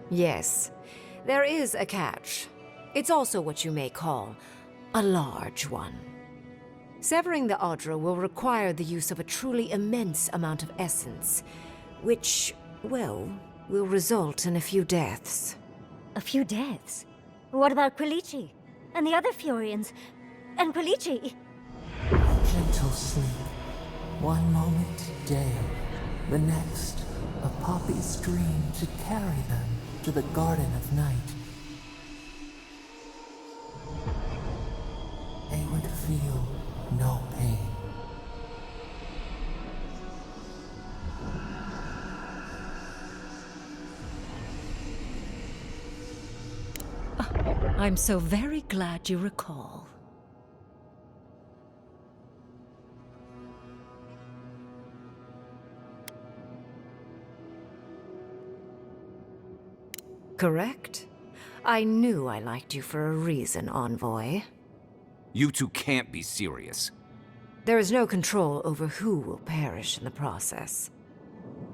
Yes, there is a catch. It's also what you may call a large one. Severing the Adra will require the use of a truly immense amount of essence, which, well, will result in a few deaths. A few deaths? What about Quilici? And the other Furians? And Quilici? Gentle sleep. One moment, day. The next, a poppy's dream to carry them to the Garden of Night. They would feel no pain. I'm so very glad you recall. Correct? I knew I liked you for a reason, Envoy. You two can't be serious. There is no control over who will perish in the process.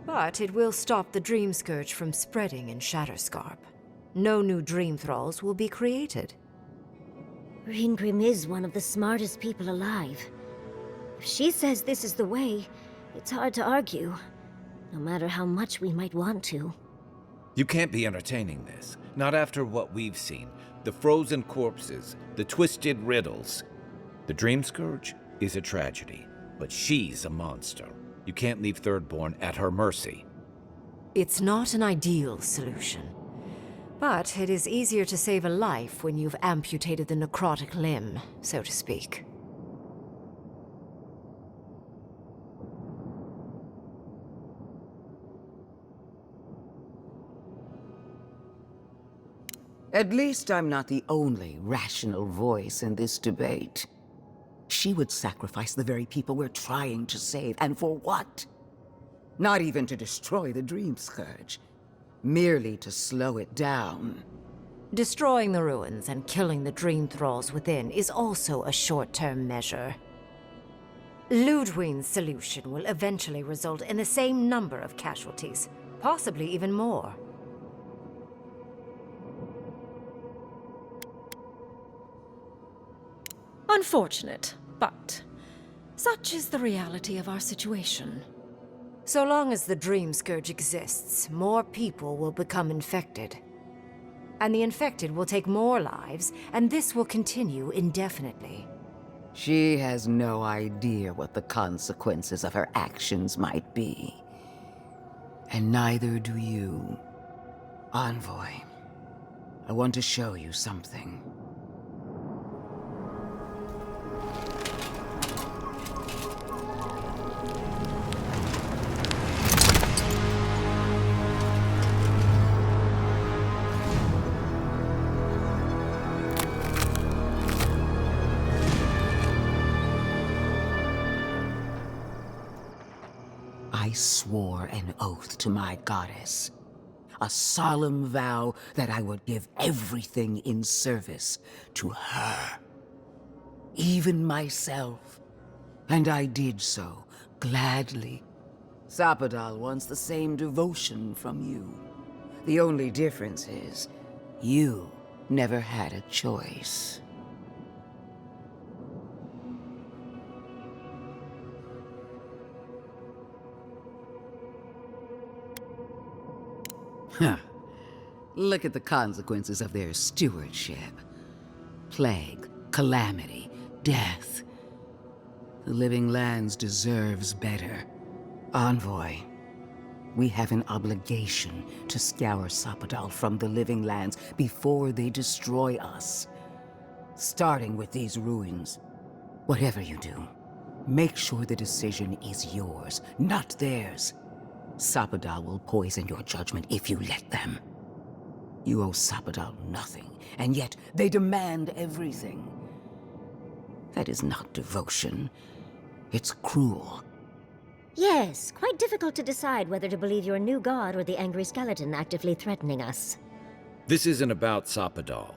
But it will stop the Dream Scourge from spreading in Shatterscrap. No new Dream Thralls will be created. Ringrim is one of the smartest people alive. If she says this is the way, it's hard to argue, no matter how much we might want to. You can't be entertaining this. Not after what we've seen. The frozen corpses, the twisted riddles. The Dream Scourge is a tragedy, but she's a monster. You can't leave Thirdborn at her mercy. It's not an ideal solution. But it is easier to save a life when you've amputated the necrotic limb, so to speak. At least I'm not the only rational voice in this debate. She would sacrifice the very people we're trying to save, and for what? Not even to destroy the Dream Scourge. Merely to slow it down. Destroying the ruins and killing the Dream Thralls within is also a short-term measure. Ludwig's solution will eventually result in the same number of casualties, possibly even more. Unfortunate, but such is the reality of our situation. So long as the Dream Scourge exists, more people will become infected. And the infected will take more lives, and this will continue indefinitely. She has no idea what the consequences of her actions might be. And neither do you. Envoy, I want to show you something. I swore an oath to my goddess. A solemn vow that I would give everything in service to her. Even myself. And I did so, gladly. Sapadal wants the same devotion from you. The only difference is, you never had a choice. Huh. Look at the consequences of their stewardship. Plague, calamity, death. The Living Lands deserves better. Envoy, we have an obligation to scour Sapadal from the Living Lands before they destroy us. Starting with these ruins. Whatever you do, make sure the decision is yours, not theirs. Sapadal will poison your judgment if you let them. You owe Sapadal nothing, and yet they demand everything. That is not devotion. It's cruel. Yes, quite difficult to decide whether to believe your new god or the angry skeleton actively threatening us. This isn't about Sapadal.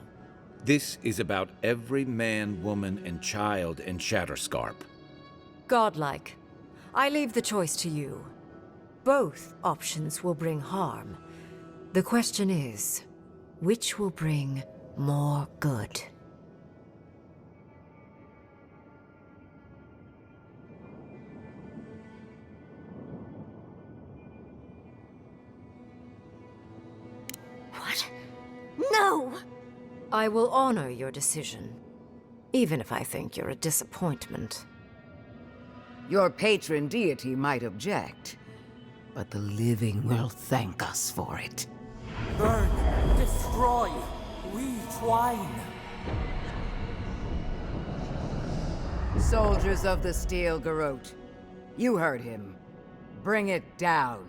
This is about every man, woman, and child in Shatterscrap. Godlike, I leave the choice to you. Both options will bring harm. The question is, which will bring more good? What? No! I will honor your decision, even if I think you're a disappointment. Your patron deity might object, but the living will thank us for it. Burn, destroy, retwine. Soldiers of the Steel Garrote, you heard him. Bring it down.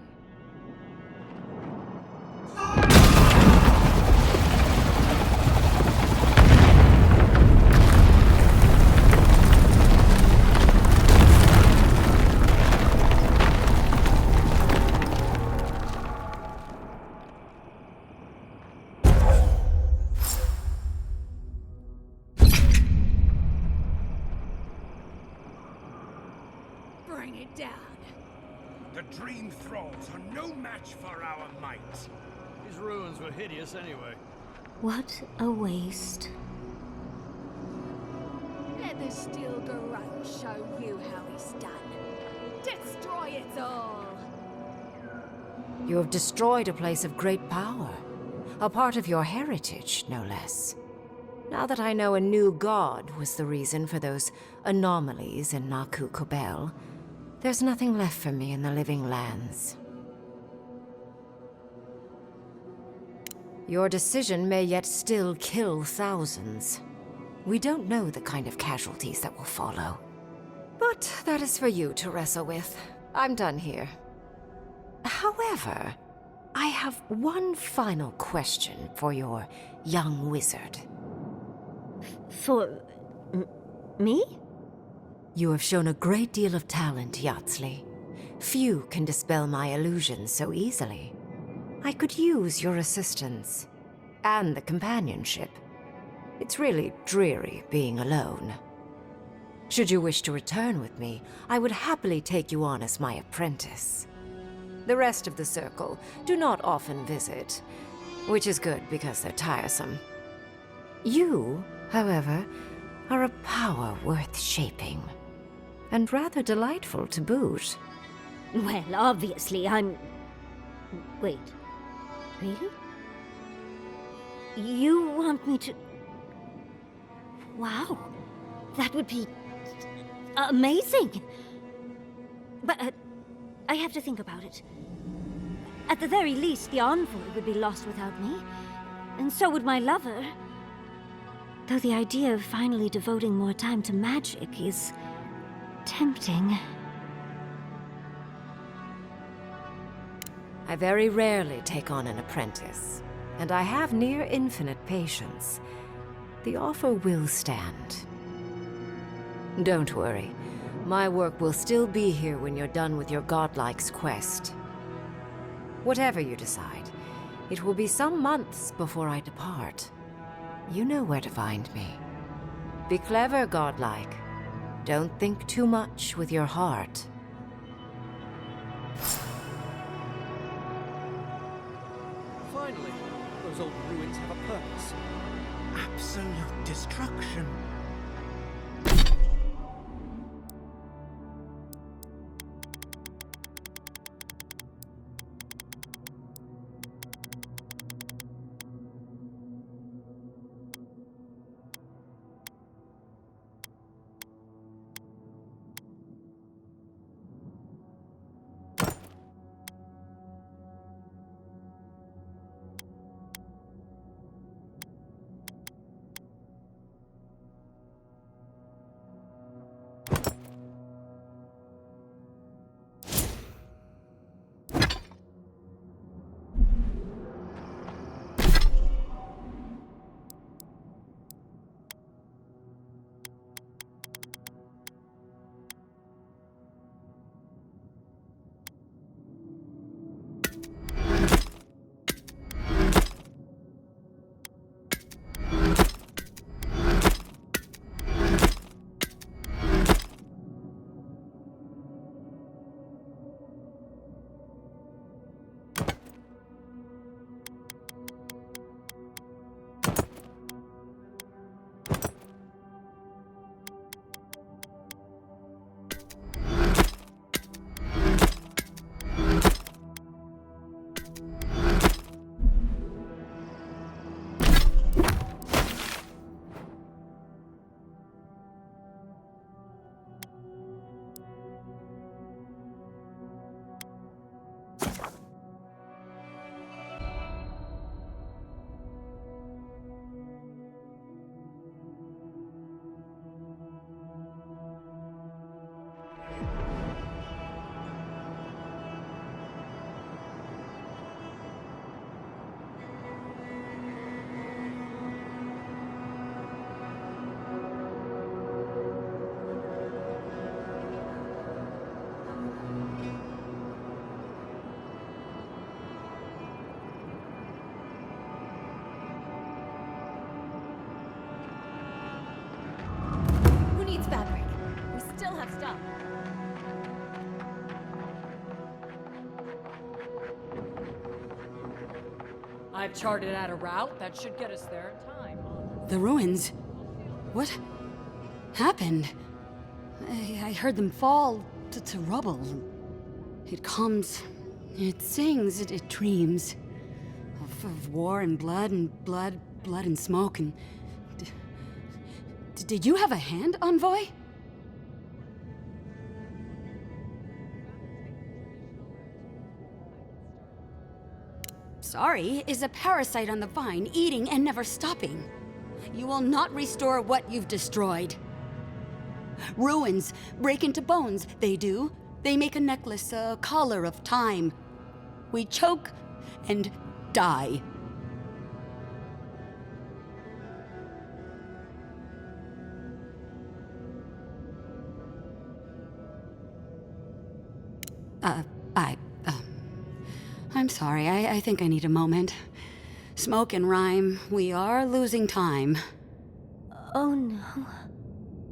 Bring it down. The Dream Thralls are no match for our might. These ruins were hideous anyway. What a waste. Let the Steel Garrote show you how it's done. Destroy it all. You have destroyed a place of great power. A part of your heritage, no less. Now that I know a new god was the reason for those anomalies in Naku Kobel, there's nothing left for me in the Living Lands. Your decision may yet still kill thousands. We don't know the kind of casualties that will follow. But that is for you to wrestle with. I'm done here. However, I have one final question for your young wizard. For... me? You have shown a great deal of talent, Yatsley. Few can dispel my illusions so easily. I could use your assistance. And the companionship. It's really dreary being alone. Should you wish to return with me, I would happily take you on as my apprentice. The rest of the circle do not often visit, which is good because they're tiresome. You, however, are a power worth shaping. And rather delightful to boot. Well, obviously, I'm... Wait. Really? You want me to... Wow. That would be... amazing! But, I have to think about it. At the very least, the envoy would be lost without me. And so would my lover. Though the idea of finally devoting more time to magic is... tempting. I very rarely take on an apprentice, and I have near infinite patience. The offer will stand. Don't worry, my work will still be here when you're done with your godlike's quest. Whatever you decide, it will be some months before I depart. You know where to find me. Be clever, godlike. Don't think too much with your heart. Finally, those old ruins have a purpose. Absolute destruction. needs fabric. We still have stuff. I've charted out a route that should get us there in time. The ruins. What happened? I heard them fall to rubble. It comes, it sings, it dreams of war and blood and smoke and... Did you have a hand, Envoy? Sorry is a parasite on the vine, eating and never stopping. You will not restore what you've destroyed. Ruins break into bones, they do. They make a necklace, a collar of time. We choke and die. I'm sorry, I think I need a moment. Smoke and rhyme, we are losing time. Oh no.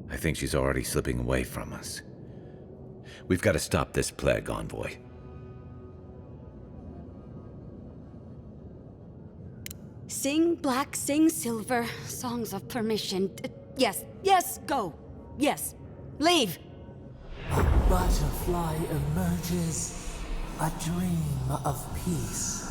I think she's already slipping away from us. We've got to stop this plague, Envoy. Sing black, sing silver, songs of permission. Yes, go. Yes, leave. A butterfly emerges, a dream of peace.